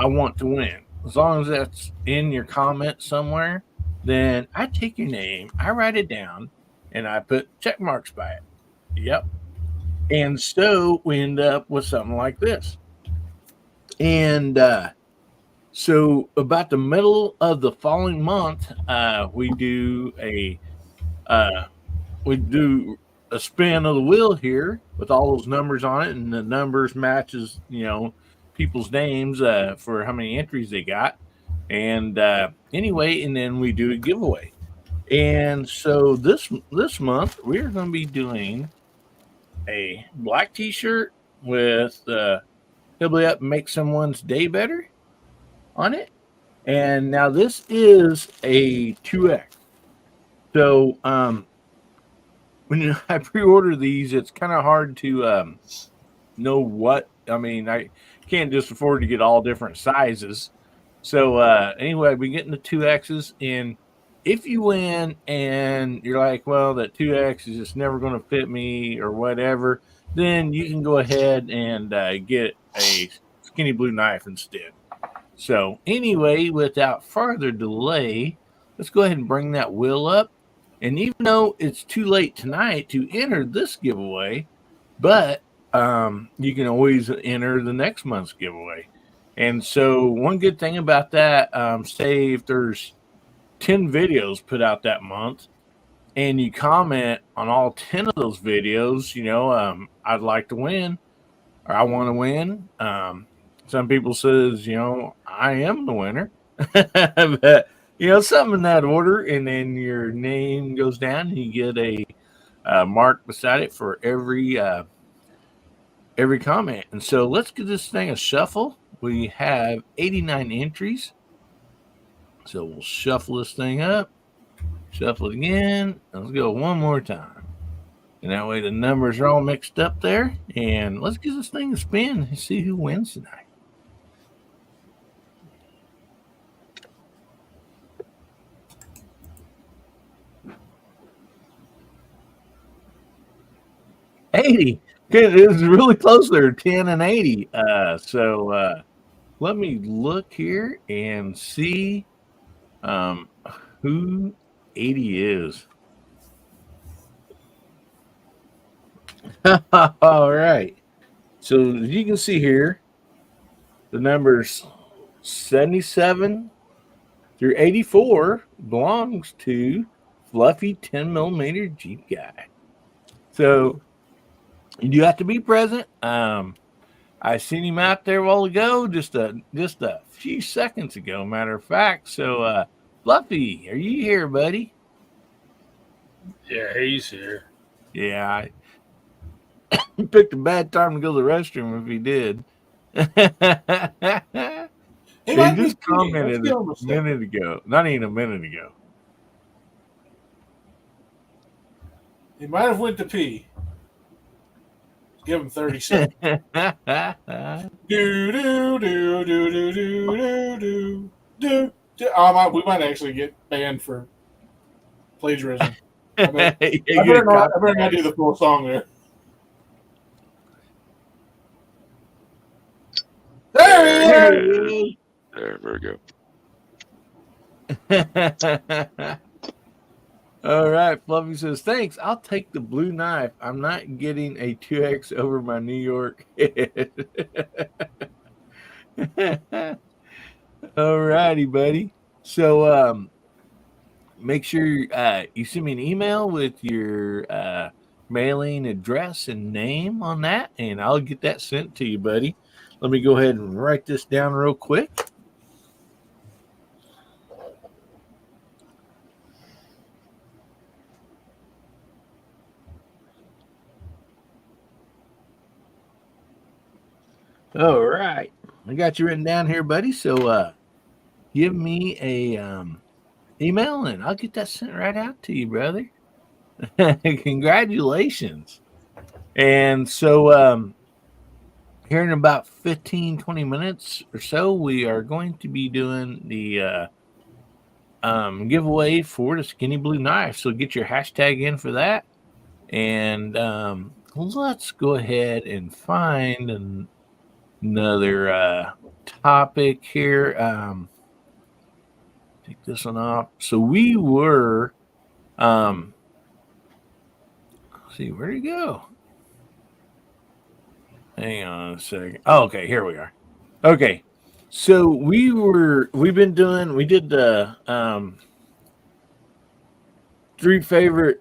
want to win. As long as that's in your comment somewhere, then I take your name, I write it down, and I put check marks by it. Yep. And so we end up with something like this. And so about the middle of the following month, we do a spin of the wheel here with all those numbers on it, and the numbers matches, you know, people's names for how many entries they got. And anyway, and then we do a giveaway. And so this month we're going to be doing a black t-shirt with Hillbilly Up Make Someone's Day Better on it. And now this is a 2X. So when I pre-order these, it's kind of hard to know what, I mean, I can't just afford to get all different sizes. So anyway, I've been getting the 2Xs, and if you win and you're like, well, that 2X is just never going to fit me or whatever, then you can go ahead and get a skinny blue knife instead. So anyway, without further delay, let's go ahead and bring that wheel up. And even though it's too late tonight to enter this giveaway, but you can always enter the next month's giveaway. And so one good thing about that, say if there's 10 videos put out that month and you comment on all 10 of those videos, I'd like to win or I want to win. Some people says, I am the winner, but something in that order. And then your name goes down and you get a mark beside it for every comment. And so let's give this thing a shuffle. We have 89 entries. So we'll shuffle this thing up, shuffle it again. Let's go one more time. And that way the numbers are all mixed up there. And let's give this thing a spin and see who wins tonight. $80. It was really close there, 10 and 80. So let me look here and see who 80 is. All right. So as you can see here, the numbers 77 through 84 belongs to Fluffy 10 millimeter Jeep guy. So you do have to be present. I seen him out there a while ago, just a few seconds ago, matter of fact. So Fluffy, are you here, buddy? Yeah, he's here. Yeah, I picked a bad time to go to the restroom if he did. He just commented a minute ago. Not even a minute ago. He might have went to pee. Give him 30 seconds. do do do do do do do do. We might actually get banned for plagiarism. I better not do the full song there. There he is. There we go. All right, Fluffy says, thanks. I'll take the blue knife. I'm not getting a 2X over my New York head. All righty, buddy. So make sure you send me an email with your mailing address and name on that, and I'll get that sent to you, buddy. Let me go ahead and write this down real quick. All right. I got you written down here, buddy. So give me a email and I'll get that sent right out to you, brother. Congratulations. And so here in about 15, 20 minutes or so, we are going to be doing the giveaway for the Skinny Blue Knife. So get your hashtag in for that. And let's go ahead and find another topic here. Take this one off. So we were, let's see, where'd it go? Hang on a second. Oh, okay, here we are. Okay, so we did the 3 favorite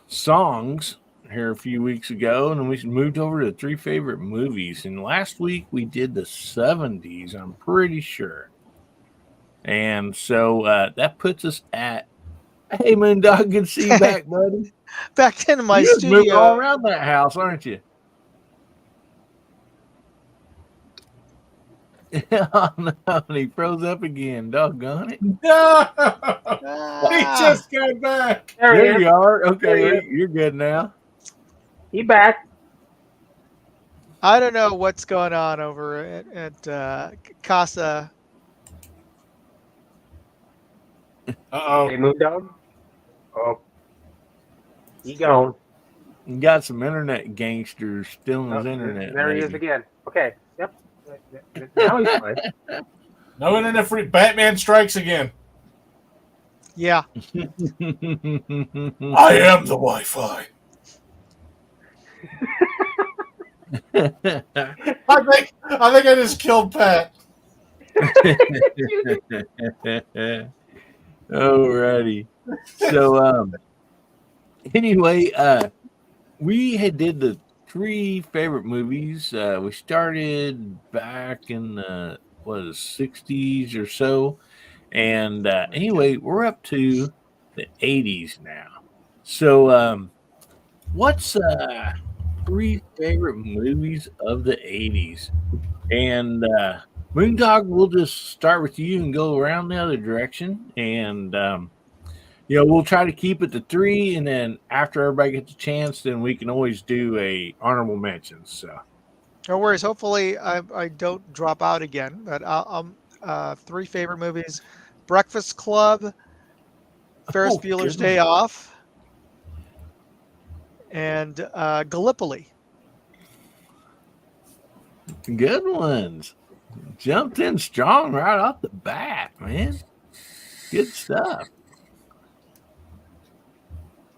songs here a few weeks ago, and then we moved over to 3 favorite movies. And last week we did the 70s, I'm pretty sure. And so that puts us at, hey, Moondog, good to see you back, buddy. Back into my You're moving studio. all around that house, aren't you? Oh, no, he froze up again. Doggone it. No! Ah. He just got back. There you are. Okay, There he you're good now. He back. I don't know what's going on over at Casa. Uh-oh. Hey, Moondog. Oh. He gone. You got some internet gangsters stealing his Oh, internet. There he is maybe. again. Okay. Yep. Now he's fine. No internet free. Batman strikes again. Yeah. I am the Wi-Fi. I think I just killed Pat. Alrighty. So anyway, we had did the 3 favorite movies. We started back in the 60s or so. And anyway, we're up to the 80s now. So what's 3 favorite movies of the 80s? And Moondog, we'll just start with you and go around the other direction. And we'll try to keep it to 3, and then after everybody gets a chance, then we can always do a honorable mentions. So No worries. Hopefully, I don't drop out again. But 3 favorite movies: Breakfast Club, Ferris Bueller's good Day one. Off, and Gallipoli. Good ones. Jumped in strong right off the bat, man. Good stuff.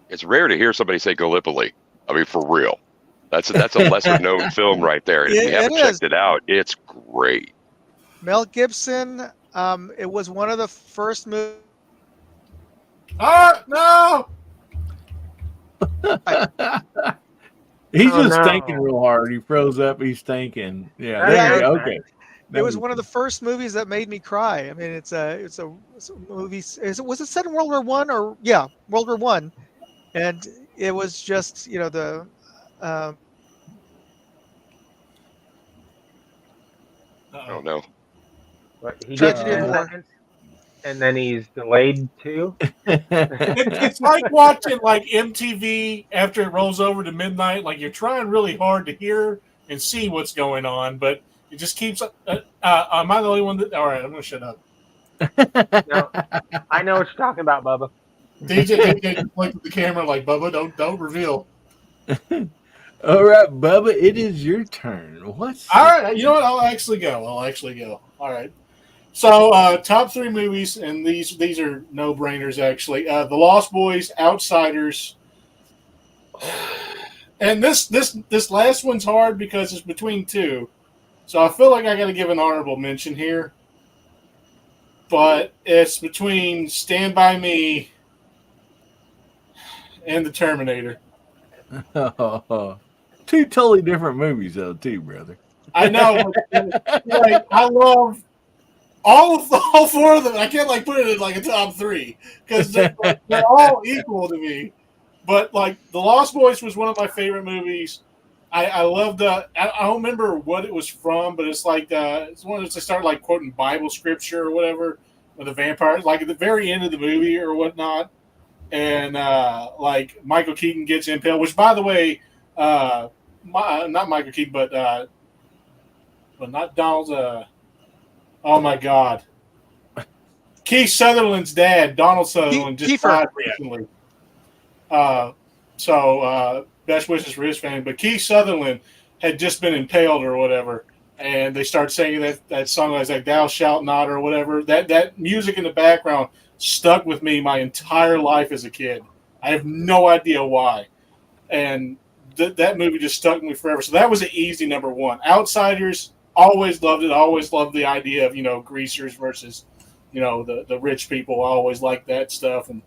It's rare to hear somebody say Gallipoli. I mean, for real. That's a lesser known film right there. And if you haven't checked it out, it's great. Mel Gibson. It was one of the first movies. No. He's Oh, just no. thinking real hard. He froze up. He's thinking. Yeah. That's There you go. good, Okay. It was one of the first movies that made me cry. I mean, it's a movie. Was it set in World War One or World War One? And it was just the Oh no. What, he gets Tragedy of 10 War. seconds, and then he's delayed 2. It's like watching like MTV after it rolls over to midnight. Like you're trying really hard to hear and see what's going on, but it just keeps. Am I the only one that? All right, I'm gonna shut up. No, I know what you're talking about, Bubba. DJ just looked at the camera like, Bubba, don't reveal. All right, Bubba, it is your turn. What's All right, you know what? I'll actually go. All right. So, top 3 movies, and these are no brainers. Actually, The Lost Boys, Outsiders, and this last one's hard because it's between 2. So I feel like I got to give an honorable mention here, but it's between Stand By Me and The Terminator. 2 totally different movies, though, too, brother. I know, but, like, I love all 4 of them. I can't put it in a top 3 because they're all equal to me. But The Lost Boys was one of my favorite movies. I loved I don't remember what it was from, but it's it's one that they start quoting Bible scripture or whatever with the vampires, at the very end of the movie or whatnot. And Michael Keaton gets impaled, which, by the way, not Michael Keaton, but not Donald. Oh my God, Keith Sutherland's dad, Donald Sutherland, just died recently. So best wishes for his family. But Keith Sutherland had just been impaled or whatever, and they start singing that song. I was like, "Thou shalt not" or whatever. That music in the background stuck with me my entire life as a kid. I have no idea why, and that movie just stuck with me forever. So that was an easy number 1. Outsiders, always loved it. Always loved the idea of greasers versus the rich people. I always liked that stuff. And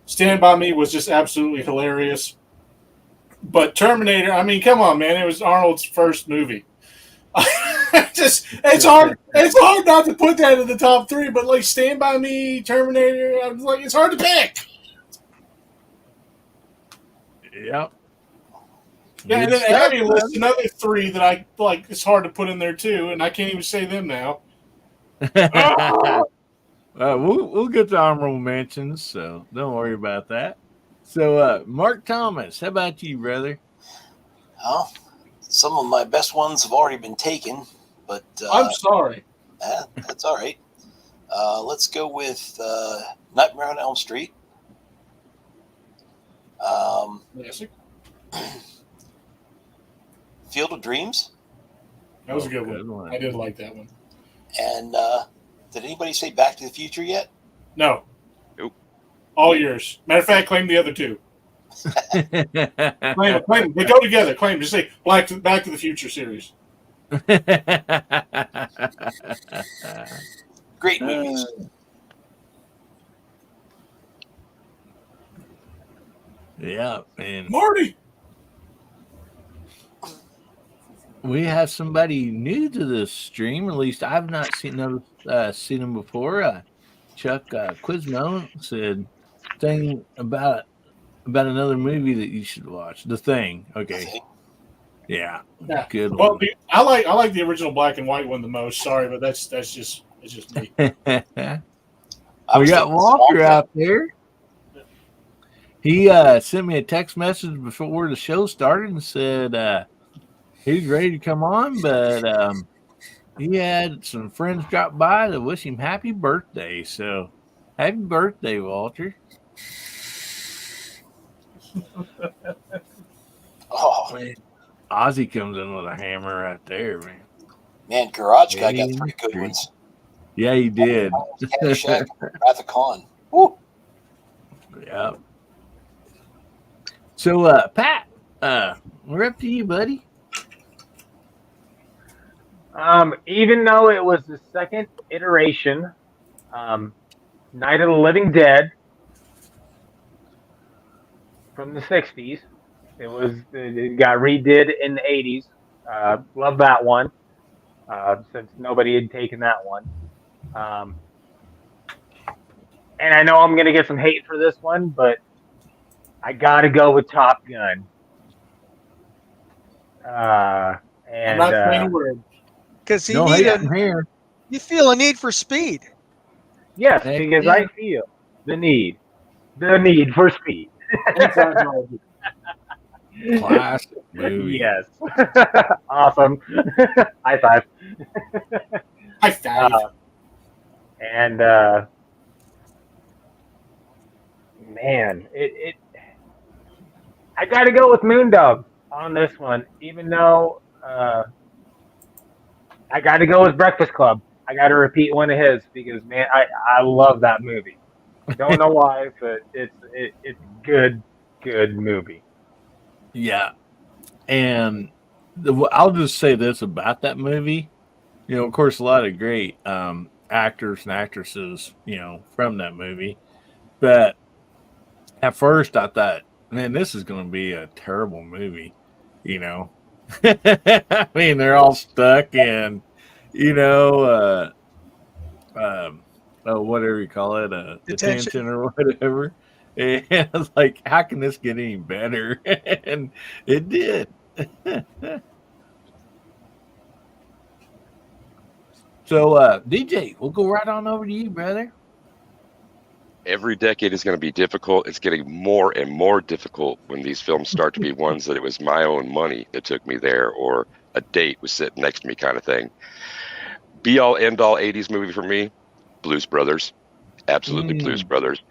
Stand By Me was just absolutely hilarious. But Terminator, I mean, come on, man! It was Arnold's first movie. It's hard not to put that in the top 3. But Stand By Me, Terminator, I was it's hard to pick. Yep. Yeah, and then Abby lists another 3 that I it's hard to put in there too, and I can't even say them now. We'll get to honorable mentions, so don't worry about that. So, Mark Thomas, how about you, brother? Well, some of my best ones have already been taken, but I'm sorry. That's all right. Let's go with Nightmare on Elm Street. Field of Dreams. That was a good one. I did like that one. And did anybody say Back to the Future yet? No. Nope. All yours. Matter of fact, claim the other 2. Claim it. They go together. Claim. Just say Back to the Future series. Great movies. Yeah, and Marty. we have somebody new to this stream. At least I've not seen him before. Chuck Quizmo said thing about another movie that you should watch. The Thing. Okay. Yeah. Yeah. Good Well, one. I like the original black and white one the most. Sorry, but it's just me. We was got thinking Walter Swamp out there. He sent me a text message before the show started and said he's ready to come on, but he had some friends drop by to wish him happy birthday. So happy birthday, Walter. Oh Man, Ozzy comes in with a hammer right there, man. man, Garage Guy got 3 good ones. Yeah, he did. Caddyshack, Wrath of Khan. Woo. Yeah. So, Pat, we're up to you, buddy. Even though it was the second iteration, Night of the Living Dead from the 60s. It got redid in the 80s. Love that one. Since nobody had taken that one. And I know I'm going to get some hate for this one, but I got to go with Top Gun. I'm not saying a word. Because No hate in here. you feel a need for speed. Yes, Heck because yeah. I feel the need for speed. Classic movie. Yes. Awesome. High five. High five. And man, I got to go with Moondog on this one, even though I got to go with Breakfast Club. I got to repeat one of his because man, I love that movie. Don't know why, but it's good movie. Yeah. And I'll just say this about that movie. You know, of course, a lot of great actors and actresses, from that movie. But at first I thought, man, this is going to be a terrible movie, I mean, they're all stuck in, whatever you call it, detention or whatever. And I was like, how can this get any better? And it did. So, DJ, we'll go right on over to you, brother. Every decade is going to be difficult. It's getting more and more difficult when these films start to be ones that it was my own money that took me there, or a date was sitting next to me kind of thing. Be all end all 80s movie for me, Blues Brothers. Absolutely Blues Brothers.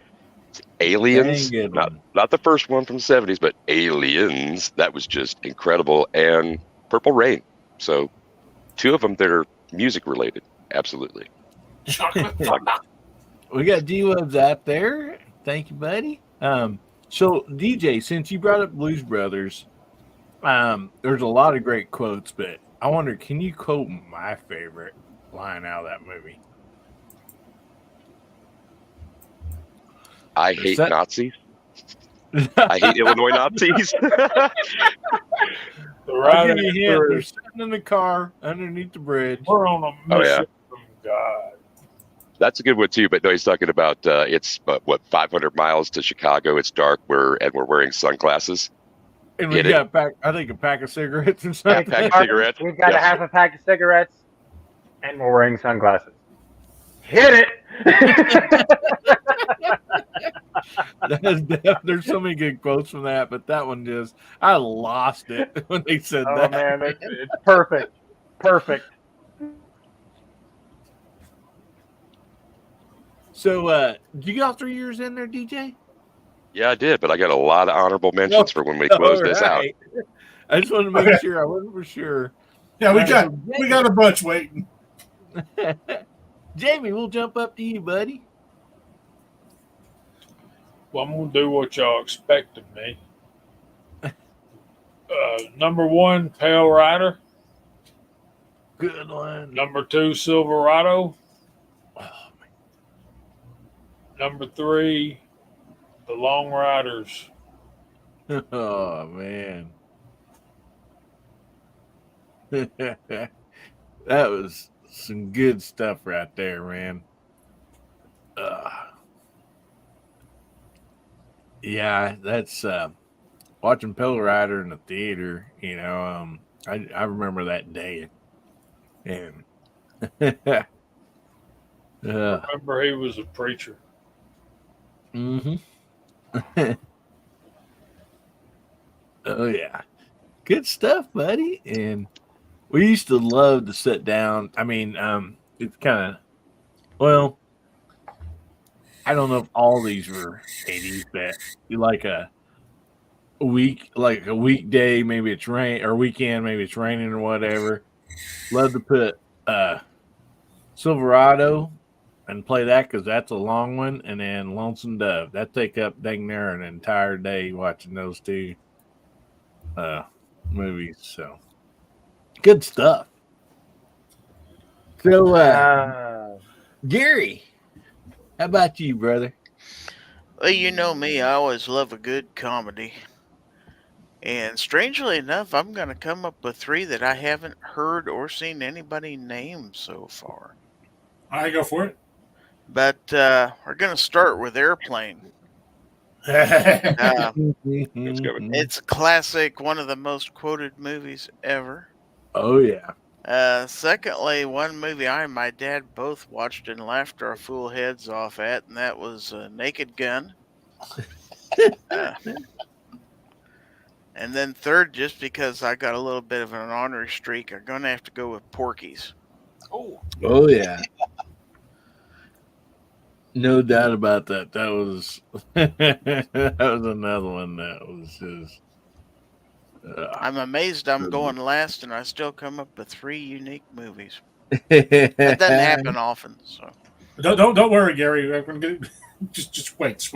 Aliens, not the first one from the 70s, but Aliens. That was just incredible. And Purple Rain. So 2 of them that are music related. Absolutely. We got D-Webs out there. Thank you, buddy. So DJ, since you brought up Blues Brothers, there's a lot of great quotes, but I wonder, can you quote my favorite line out of that movie? I hate Nazis. I hate Illinois Nazis. I'll give you a hint. They're sitting in the car underneath the bridge. We're on a mission from God. That's a good one too. But no, he's talking about it's 500 miles to Chicago. It's dark. We're wearing sunglasses. And we got a pack of cigarettes or something. Yeah, pack of cigarettes. We've got a half a pack of cigarettes, and we're wearing sunglasses. Hit it! There's so many good quotes from that, but that one I lost it when they said that. Oh man, it's perfect. Perfect. So, you got 3 years in there, DJ? Yeah, I did, but I got a lot of honorable mentions for when we close this out. I just wanted to make sure. I wasn't for sure. Yeah, we got a bunch waiting. Jamie, we'll jump up to you, buddy. Well, I'm going to do what y'all expect of me. Number 1, Pale Rider. Good one. Number 2, Silverado. Oh, Number 3, The Long Riders. oh man. That was some good stuff right there, man. Yeah, that's watching Pale Rider in the theater, I remember that day. And Remember, he was a preacher. mm-hmm. Oh yeah. Good stuff, buddy. And we used to love to sit down. I mean, it's kind of, well, I don't know if all these were 80s, but you like a weekday, maybe it's rain, or weekend, maybe it's raining or whatever. Love to put Silverado and play that because that's a long one, and then Lonesome Dove. That take up dang near an entire day watching those two movies. So good stuff. So Gary, how about you, brother? Well, you know me, I always love a good comedy. And strangely enough, I'm going to come up with 3 that I haven't heard or seen anybody name so far. All right, go for it. But we're going to start with Airplane. It's a classic, one of the most quoted movies ever. Oh, yeah. Secondly, one movie I and my dad both watched and laughed our fool heads off at, and that was Naked Gun. And then third, just because I got a little bit of an ornery streak, I'm going to have to go with Porky's. Oh, Yeah. No doubt about that. That was that was another one that was just. I'm amazed I'm going last, and I still come up with 3 unique movies. That doesn't happen often. So Don't worry, Gary. I'm gonna get, just wait.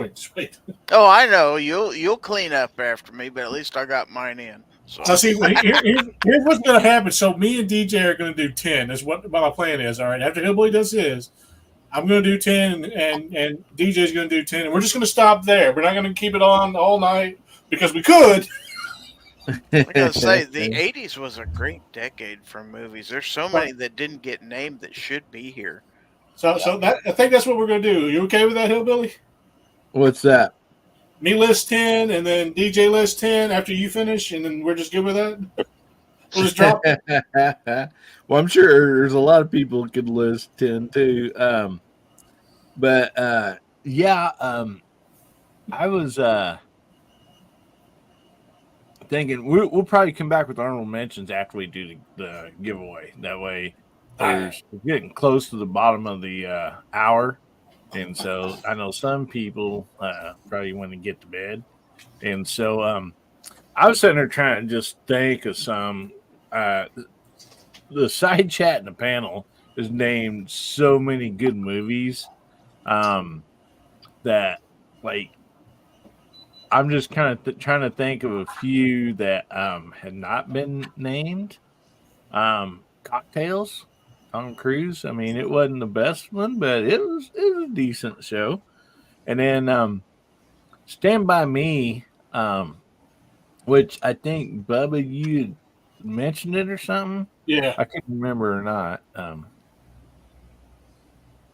Oh, I know you'll clean up after me, but at least I got mine in. So see, here's what's gonna happen. So me and DJ are gonna do 10. That's what my plan is. All right. After Hillbilly does his, I'm gonna do 10, and DJ's gonna do 10, and we're just gonna stop there. We're not gonna keep it on all night because we could. I gotta say, the '80s was a great decade for movies. There's so many that didn't get named that should be here. So that I think that's what we're gonna do. You okay with that, Hillbilly? What's that? Me list 10, and then DJ list 10 after you finish, and then we're just good with that. We'll just drop it. Well, I'm sure there's a lot of people who could list 10 too. I was thinking we'll probably come back with honorable mentions after we do the giveaway. That way, we're getting close to the bottom of the hour, and so I know some people probably want to get to bed, and so I was sitting there trying to just think of some. The side chat in the panel has named so many good movies that, like, I'm just kind of trying to think of a few that had not been named. Cocktails, Tom Cruise. I mean, it wasn't the best one, but it was a decent show. And then Stand By Me, which I think Bubba, you mentioned it or something. Yeah, I can't remember or not.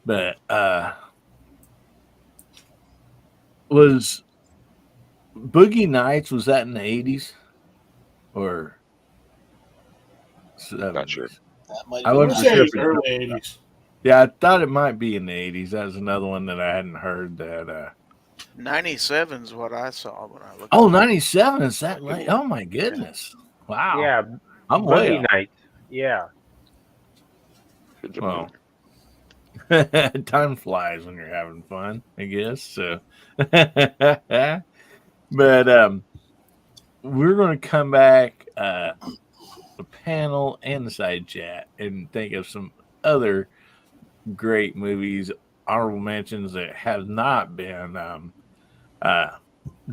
But was Boogie Nights, was that in the 80s or 70s? Not sure. that might I have wasn't say sure it's if it- early 80s. Yeah, I thought it might be in the 80s. That was another one that I hadn't heard that. 97's what I saw when I looked. Oh, 97, is that late? Oh my goodness. Wow. Yeah, I'm way Boogie off. Nights. Yeah. Well, time flies when you're having fun, I guess. So, but we're going to come back, the panel and the side chat, and think of some other great movies, honorable mentions that have not been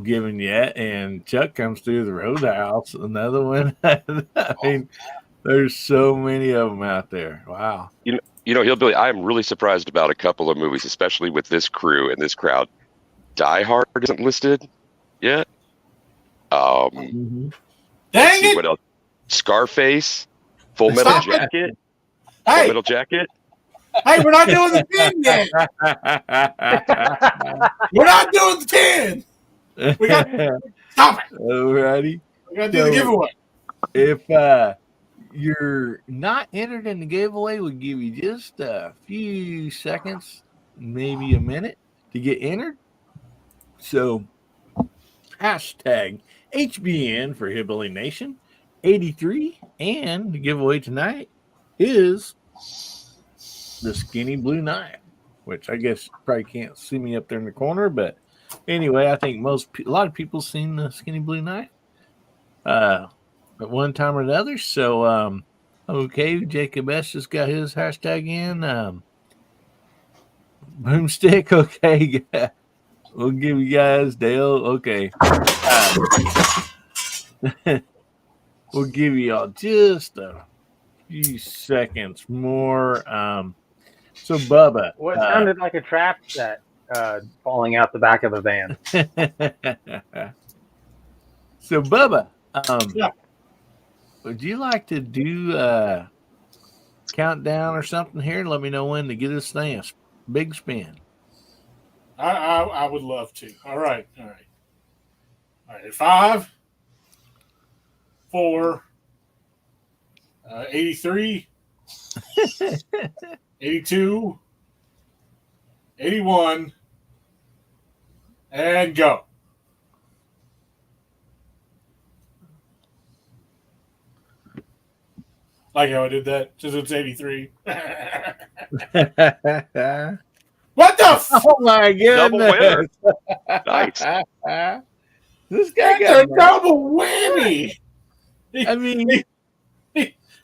given yet, and Chuck comes through the Roadhouse, another one. I mean, there's so many of them out there. Wow. You know, Hillbilly, I am really surprised about a couple of movies, especially with this crew and this crowd. Die Hard isn't listed yet. Mhm. Let's Dang see it! what else. Scarface, Full Metal Stop it! Jacket, Full Hey, Metal Jacket. hey, we're not doing the 10 yet. We're not doing the 10. We got stop it. Alrighty. We got to do the So- giveaway. If you're not entered in the giveaway, we'll give you just a few seconds, maybe a minute, to get entered. So, hashtag HBN for Hillbilly Nation 83, and the giveaway tonight is the Skinny Blue Knife, which I guess you probably can't see me up there in the corner, but anyway, I think a lot of people seen the Skinny Blue Knife at one time or another. So, okay, Jacob S just got his hashtag in. Boomstick, okay. We'll give you guys Dale. Okay. We'll give you all just a few seconds more. So Bubba. What sounded like a trap set falling out the back of a van. So Bubba, Yeah. would you like to do countdown or something here? Let me know when to get this thing a big spin. I would love to. All right. 5, 4, 83, 82, 81, and go. Like how I did that, since it's 83. What the f? Oh my Double winner. goodness! Nice. This guy That's a got. double whammy. I mean,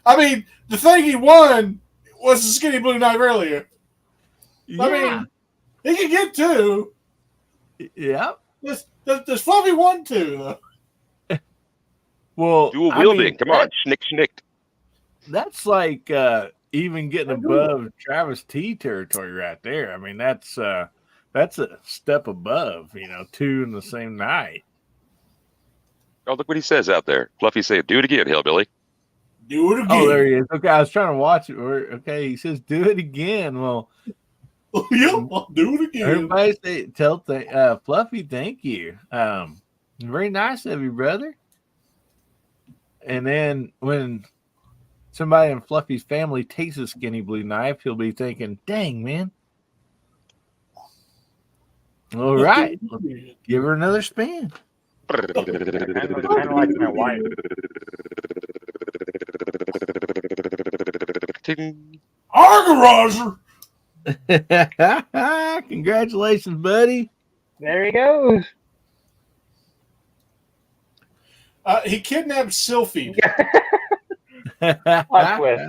I mean, the thing he won was the Skinny Blue Knife earlier. yeah, I mean, he can get 2. yeah. Does Fluffy won 2 though? Well, Dual I wielding. mean, Come on, schnicked. that's like even getting above Travis T territory right there. I mean, that's a step above, 2 in the same night. Oh, look what he says out there. Fluffy say, "Do it again, Hillbilly." Do it again. Oh, there he is. Okay, I was trying to watch it. Okay, he says, "Do it again." Well, Yeah, I'll do it again. everybody tell Fluffy, thank you. Very nice of you, brother. And then when somebody in Fluffy's family takes a Skinny Blue Knife, he'll be thinking, "Dang, man." All right, give her another spin. Kind of like my wife. Ting. Argarager. Congratulations, buddy. There he goes. He kidnapped Sylphie. Plot twist.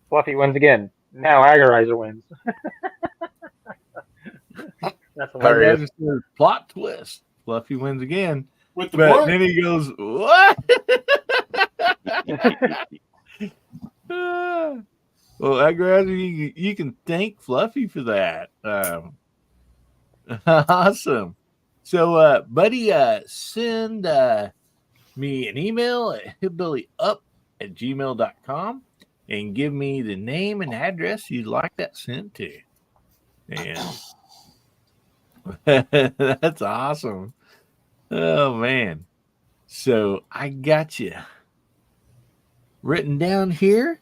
Fluffy wins again. Now Agorizer wins. That's hilarious. Plot twist. Fluffy wins again. With the But what? then he goes, "What?" Well, Agarazi, you can thank Fluffy for that. Awesome. So, buddy, send me an email at hillbillyup@gmail.com and give me the name and address you'd like that sent to. And that's awesome. Oh, man. So I got you written down here.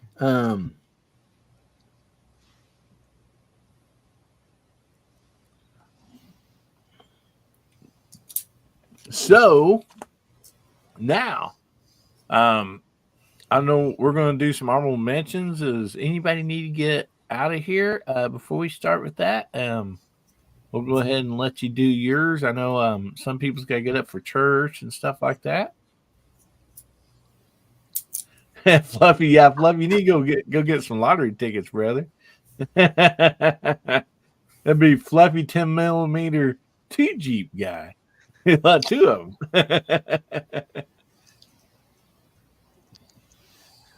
So now, I know we're going to do some honorable mentions. Does anybody need to get out of here before we start with that? We'll go ahead and let you do yours. I know some people's got to get up for church and stuff like that. Fluffy, yeah, Fluffy, you need to go get some lottery tickets, brother. That'd be Fluffy 10mm 2 Jeep guy. Two of them.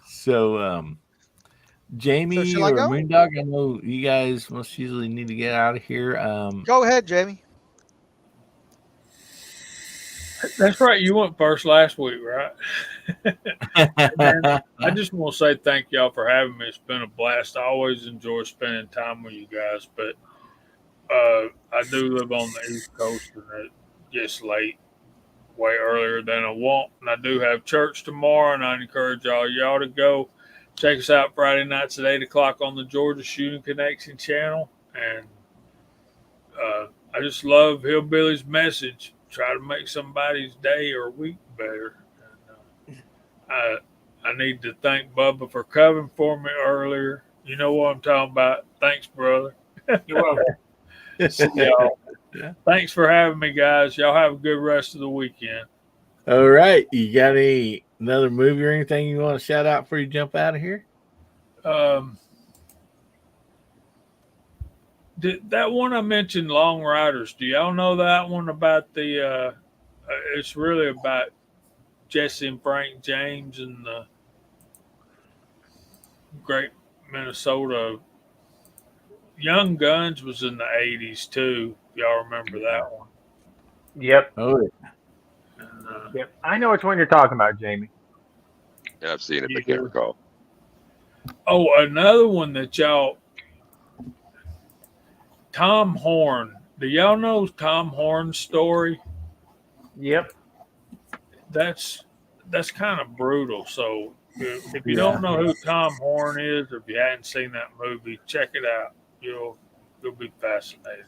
So, Jamie shall I or go? Moondog, I know you guys most usually need to get out of here. Go ahead, Jamie. That's right. You went first last week, right? Man, I just want to say thank y'all for having me. It's been a blast. I always enjoy spending time with you guys, but I do live on the East Coast and it gets late way earlier than I want. And I do have church tomorrow, and I encourage y'all to go check us out Friday nights at 8 o'clock on the Georgia Shooting Connection channel. And I just love Hillbilly's message. Try to make somebody's day or week better. And, I need to thank Bubba for covering for me earlier. You know what I'm talking about. Thanks, brother. You're welcome. See y'all. Thanks for having me, guys. Y'all have a good rest of the weekend. All right. You got another movie or anything you want to shout out before you jump out of here? That one I mentioned, Long Riders. Do y'all know that one about the? It's really about Jesse and Frank James and the great Minnesota. Young Guns was in the '80s too. Y'all remember that one? Yep. Oh, And, Yep. I know which one you're talking about, Jamie. Yeah, I've seen it, You but can't do? recall. Oh, another one that y'all. Tom Horn. Do y'all know Tom Horn's story? Yep. That's kind of brutal. So if you yeah. don't know who Tom Horn is, or if you hadn't seen that movie, check it out. You'll be fascinated.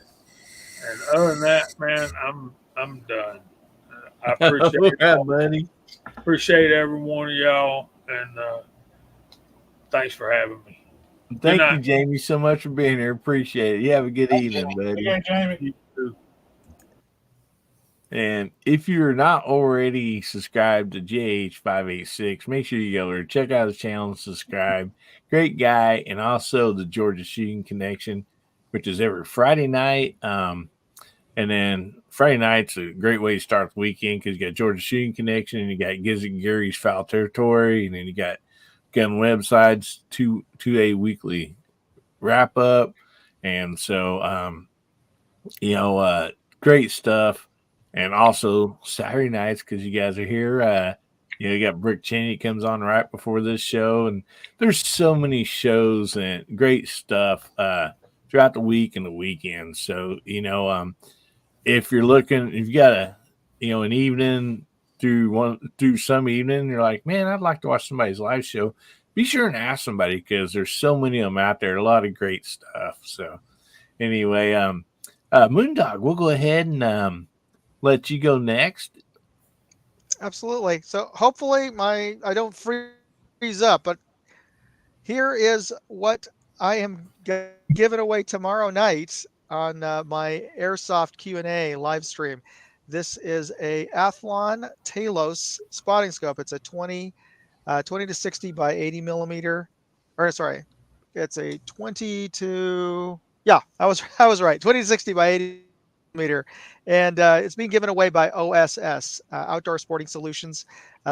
And other than that, man, I'm done. I appreciate every one of y'all, and thanks for having me. Thank night. you, Jamie, so much for being here. Appreciate it. You have a good evening, buddy. Okay, Jamie. You too. And if you're not already subscribed to JH586, make sure you go there, check out his channel and subscribe. Great guy. And also the Georgia Shooting Connection, which is every Friday night. And then Friday night's a great way to start the weekend because you got Georgia Shooting Connection and you got Gizzard Gary's Foul Territory, and then you got Gun Websites, two-a weekly wrap up. And so, great stuff. And also Saturday nights, because you guys are here. You got Brick Cheney comes on right before this show, and there's so many shows and great stuff throughout the week and the weekend. So if you're looking, if you got an evening through some evening, you're like, man, I'd like to watch somebody's live show. Be sure and ask somebody because there's so many of them out there. A lot of great stuff. So anyway, Moondog, we'll go ahead and let you go next. Absolutely. So hopefully I don't freeze up, but here is what I am giving away tomorrow night on my Airsoft Q&A live stream. This is a Athlon Talos spotting scope. It's a 20 to 60 by 80 millimeter, or sorry, it's a 20 to, yeah, I was right, 20 to 60 by 80 millimeter, and it's being given away by OSS, Outdoor Sporting Solutions.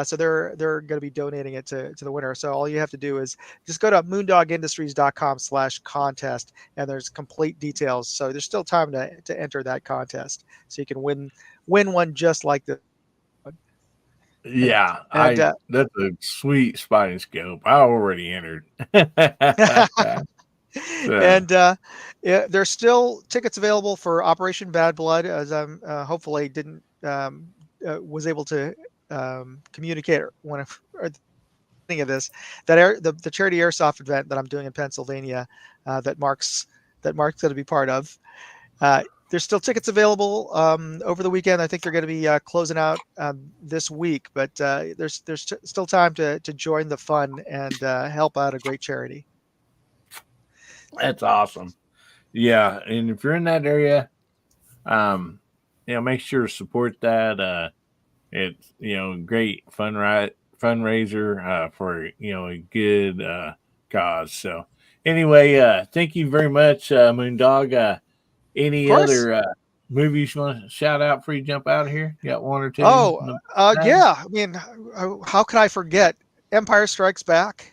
So they're going to be donating it to the winner. So all you have to do is just go to moondogindustries.com/contest, and there's complete details. So there's still time to enter that contest, so you can win one just like this. Yeah, And that's a sweet spotting scope. I already entered. and yeah, there's still tickets available for Operation Bad Blood, as I'm hopefully didn't was able to communicate when I think of this, that the charity airsoft event that I'm doing in Pennsylvania, that Mark's going to be part of. There's still tickets available over the weekend. I think they're going to be closing out this week, but there's still time to join the fun and help out a great charity. That's awesome. Yeah, and if you're in that area, make sure to support that. It's great fundraiser for a good cause. So anyway, thank you very much, Moondog. Any other movies you want to shout out before you jump out of here? You got one or two? Yeah. I mean, how could I forget? Empire Strikes Back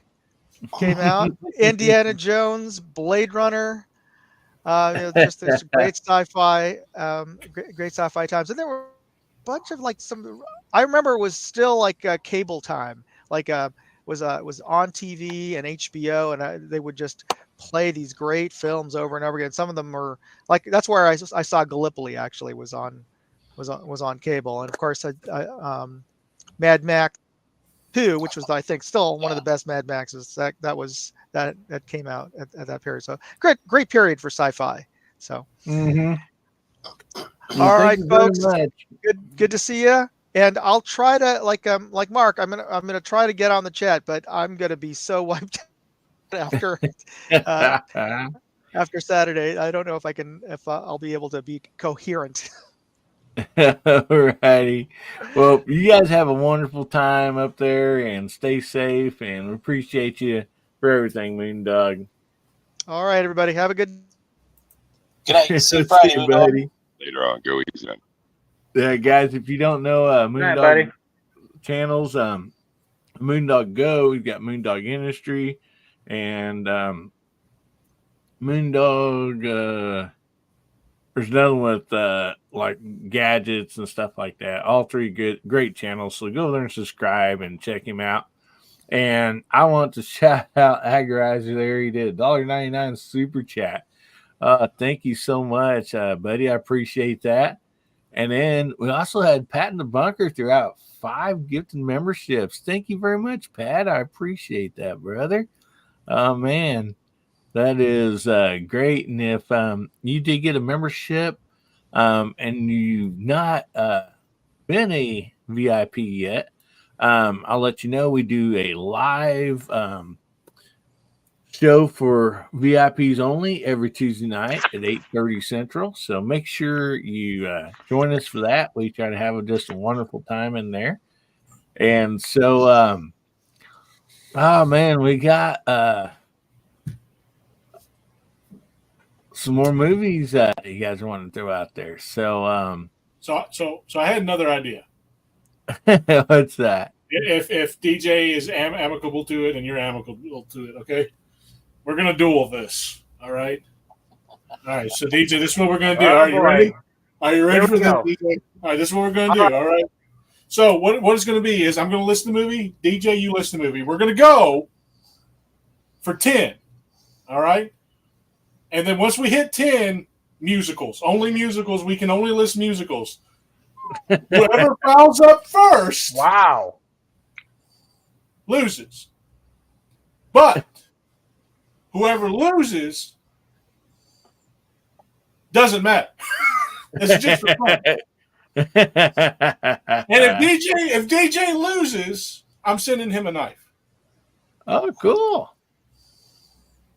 came out. Indiana Jones, Blade Runner. Just there's great sci-fi, great sci-fi times, and there were a bunch of like some. I remember it was still like cable time, like was on TV and HBO, and they would just play these great films over and over again. Some of them were like that's where I saw Gallipoli actually was on cable, and of course Mad Max 2, which was I think still one of the best Mad Maxes that came out at that period. So great period for sci-fi. So all right, folks, good to see you. And I'll try to like Mark. I'm gonna try to get on the chat, but I'm gonna be so wiped after after Saturday. I don't know if I'll be able to be coherent. Alrighty. Well, you guys have a wonderful time up there and stay safe, and we appreciate you for everything, Moondog. All right, everybody. Have a good night. See you Friday, See you, buddy. Later on. Go easy on. Guys, if you don't know Moondog channels, Moondog Go, we've got Moondog Industry and Moondog there's another one with like gadgets and stuff like that. All three great channels. So go there and subscribe and check him out. And I want to shout out Agorizer there. He did $1.99 super chat. Thank you so much, buddy. I appreciate that. And then we also had Pat in the Bunker throughout 5 gifted memberships. Thank you very much, Pat. I appreciate that, brother. Oh, man. That is great. And if you did get a membership and you've not been a VIP yet, I'll let you know we do a live show for VIPs only every Tuesday night at 8:30 Central. So make sure you join us for that. We try to have just a wonderful time in there. And so, oh, man, we got some more movies you guys want to throw out there. So So I had another idea. What's that? If DJ is amicable to it and you're amicable to it, okay? We're gonna duel this. All right. So DJ, this is what we're gonna do. Are you ready? Are you ready for this, DJ? All right, this is what we're gonna do. All right. So what it's gonna be is I'm gonna list the movie. DJ, you list the movie. We're gonna go for 10. All right. And then once we hit 10, musicals. Only musicals. We can only list musicals. Whoever fouls up first loses. But whoever loses doesn't matter. It's just for fun. And if DJ loses, I'm sending him a knife. Oh, cool.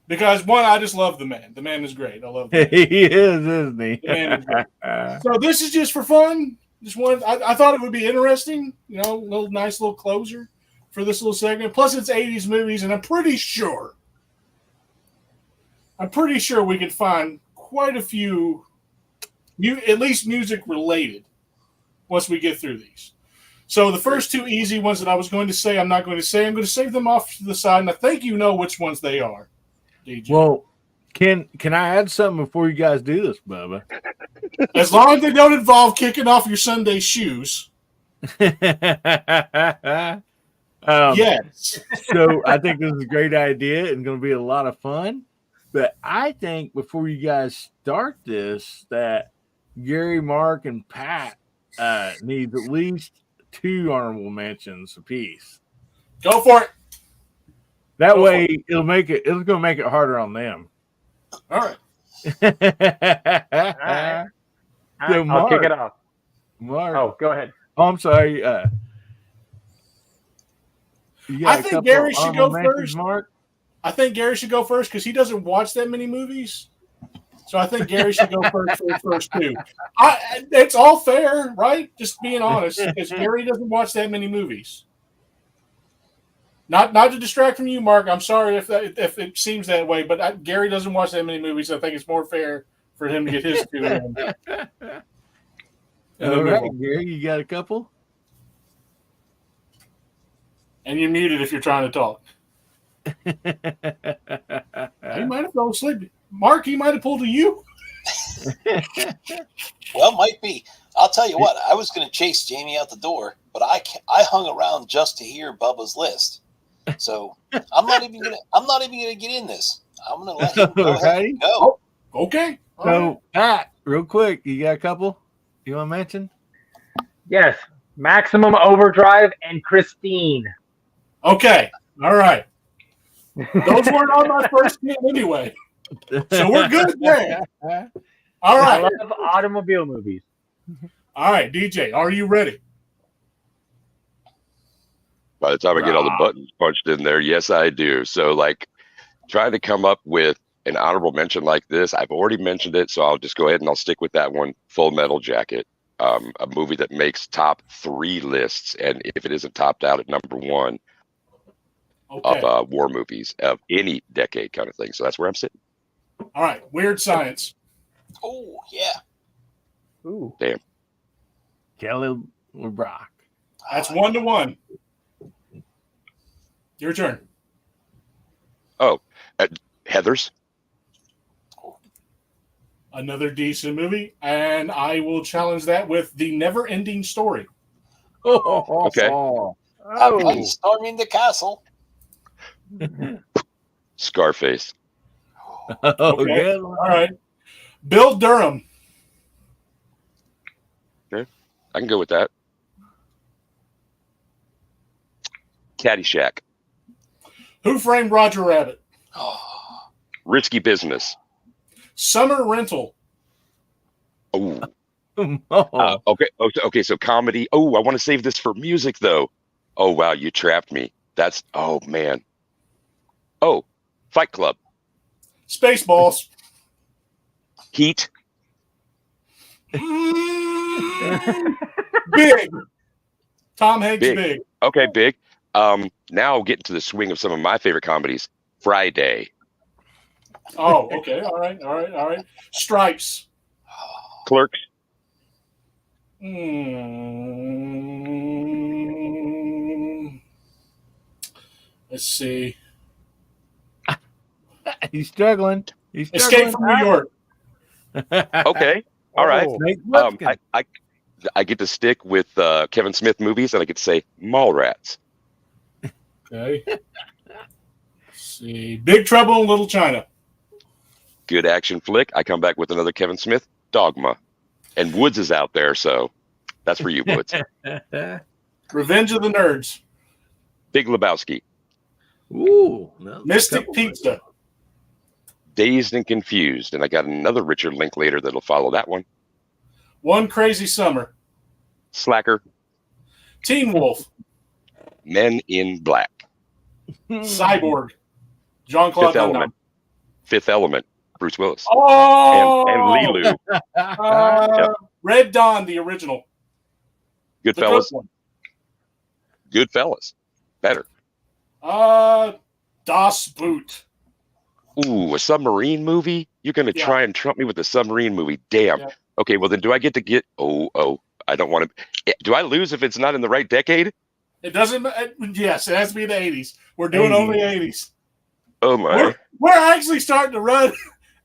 Because one, I just love the man. The man is great. I love the man. He is, isn't he? The man is great. So this is just for fun. Just one. I thought it would be interesting. You know, nice little closer for this little segment. Plus, it's 80s movies, and I'm pretty sure we could find quite a few, at least music related, once we get through these. So the first 2 easy ones that I was going to say, I'm not going to say. I'm going to save them off to the side, and I think you know which ones they are. DJ. Well, can I add something before you guys do this, Bubba? As long as they don't involve kicking off your Sunday shoes. Yes. So I think this is a great idea and going to be a lot of fun. But I think before you guys start this, that Gary, Mark, and Pat needs at least 2 honorable mentions apiece. Go for it. That way, it's going to make it harder on them. All right. So I'll kick it off. Mark. Oh, go ahead. Oh, I'm sorry. I think Gary should go first. Mark? I think Gary should go first because he doesn't watch that many movies. So I think Gary should go first for the first 2. It's all fair, right? Just being honest, because Gary doesn't watch that many movies. Not to distract from you, Mark. I'm sorry if it seems that way, but Gary doesn't watch that many movies. I think it's more fair for him to get his 2 in. And All then move right, on. Gary, you got a couple? And you're muted if you're trying to talk. He might have fell asleep. Mark, he might have pulled a you. Well, might be. I'll tell you what. I was going to chase Jamie out the door, but I hung around just to hear Bubba's list. So I'm not even gonna get in this. I'm gonna let him go ahead and go. Okay. All So, right. Pat, real quick, you got a couple you want to mention? Yes. Maximum Overdrive and Christine. Okay. All right. Those weren't on my first team anyway. So we're good there. All I right. love automobile movies. All right, DJ, are you ready? By the time I get all the buttons punched in there, yes, I do. So, like, trying to come up with an honorable mention like this, I've already mentioned it, so I'll just go ahead and I'll stick with that one. Full Metal Jacket, a movie that makes top 3 lists, and if it isn't topped out at number 1 Okay. of war movies of any decade, kind of thing. So that's where I'm sitting. All right. Weird Science. Oh yeah. Ooh. Damn. Kelly LeBrock. That's 1-1. Your turn. Oh, Heathers. Another decent movie, and I will challenge that with The Never Ending Story. Okay. I'm storming the castle. Scarface. Okay. Good. All right. Bill Durham. I can go with that. Caddyshack. Who Framed Roger Rabbit? Oh, Risky Business. Summer Rental. Oh. Oh. Okay. So comedy. Oh, I want to save this for music though. Oh wow, you trapped me. That's oh man. Oh, Fight Club. Spaceballs. Heat. Big. Tom Hanks. Big. Big. Okay, big. Now getting to the swing of some of my favorite comedies. Friday. Oh, okay. All right. Stripes. Clerks. Let's see. He's struggling. Escape from New York. Okay. All right. Snake Plissken. I get to stick with Kevin Smith movies, and I get to say Mallrats. Okay. Let's see. Big Trouble in Little China. Good action flick. I come back with another Kevin Smith, Dogma. And Woods is out there, so that's for you, Woods. Revenge of the Nerds. Big Lebowski. Ooh. No, Mystic couple. Pizza. Dazed and Confused. And I got another Richard Linklater that'll follow that one. One Crazy Summer. Slacker. Teen Wolf. Men in Black. Cyborg. Jean-Claude Fifth Van Element. Damme. Fifth Element. Bruce Willis. Oh! And Lilu. Yep. Red Dawn, the original. The Goodfellas. good one. Goodfellas. Better. Das Boot. Ooh, a submarine movie? You're going to Yeah. try and trump me with a submarine movie. Damn. Yeah. Okay, well then do I get to get... Oh, I don't want to... Do I lose if it's not in the right decade? It doesn't. Yes, it has to be the 80s. We're doing only 80s. Oh my. We're actually starting to run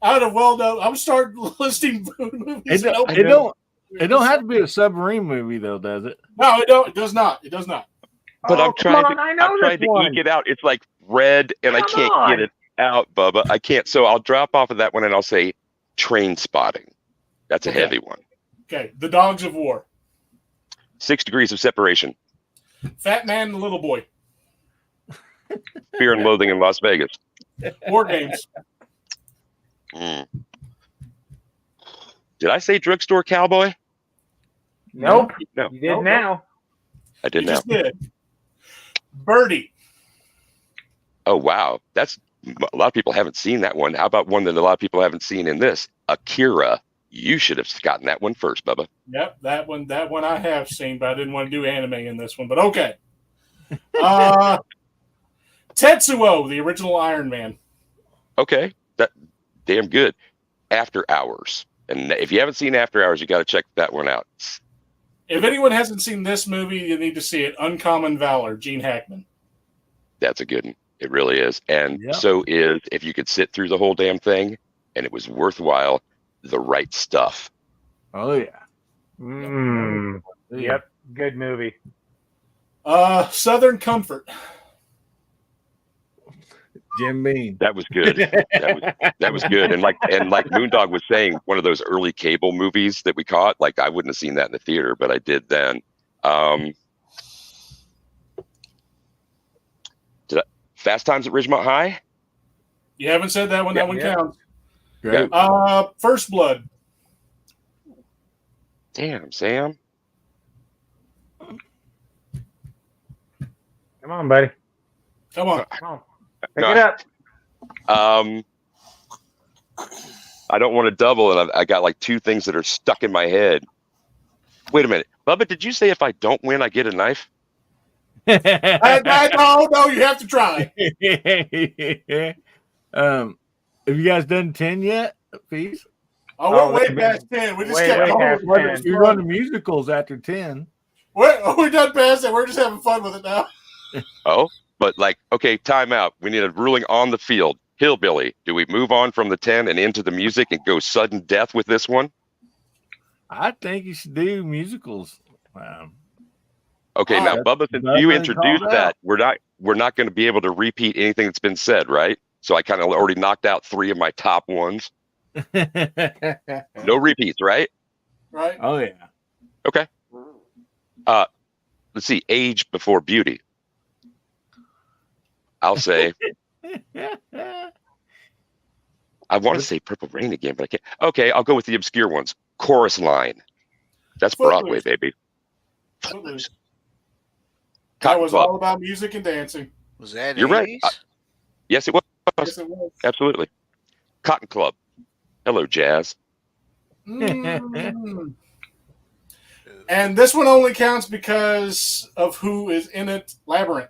out of well-known. I'm starting listing movies. It don't have to be a submarine movie though, does it? No, it don't. It does not. It does not. But I'm trying I know I'm trying this to one. eke it out. It's like red, and I Come can't on. get it out, Bubba. I can't. So I'll drop off of that one, and I'll say Train Spotting. That's a Okay. heavy one. Okay, The Dogs of War. 6 Degrees of Separation. Fat Man and Little Boy. Fear and Loathing in Las Vegas. War Games. Did I say Drugstore Cowboy? Nope. No. You did now. I did You now. just did. Birdie. Oh, wow. That's a lot of people haven't seen that one. How about one that a lot of people haven't seen in this? Akira. You should have gotten that one first, Bubba. Yep, that one I have seen, but I didn't want to do anime in this one. But okay. Tetsuo, the original Iron Man. Okay. That damn good. After Hours. And if you haven't seen After Hours, you got to check that one out. If anyone hasn't seen this movie, you need to see it. Uncommon Valor, Gene Hackman. That's a good one. It really is. And Yep. so is, if you could sit through the whole damn thing and it was worthwhile, The Right Stuff. Oh yeah. Yep, good movie. Southern Comfort. Jim Beam. That was good. That was good. And like Moondog was saying, one of those early cable movies that we caught, like I wouldn't have seen that in the theater, but I did then. Fast Times at Ridgemont High? You haven't said that one. That one counts. Great. First Blood. Damn, Sam. Come on, buddy. Come on. Come on. Pick it up. I don't want to double, and I got like two things that are stuck in my head. Wait a minute. Bubba, did you say if I don't win, I get a knife? No, you have to try. Have you guys done 10 yet? Please. Oh, we're way past 10. We just kept past going. 10. You're running musicals after 10. We're done past it. We're just having fun with it now. Oh, but like, okay, time out. We need a ruling on the field. Hillbilly, do we move on from the 10 and into the music and go sudden death with this one? I think you should do musicals. Okay, now Bubba, since you introduced called that, out. we're not going to be able to repeat anything that's been said, right? So I kind of already knocked out 3 of my top ones. No repeats, right? Right. Oh yeah. Okay. Let's see. Age before beauty. I'll say. I want to say Purple Rain again, but I can't. Okay, I'll go with the obscure ones. Chorus Line. That's Broadway, baby. Footloose. That Cotton was Club. all about music and dancing. Was that You're right. 80s? Yes, it was. Yes, it was. Absolutely. Cotton Club. Hello, Jazz. Mm. And this one only counts because of who is in it. Labyrinth.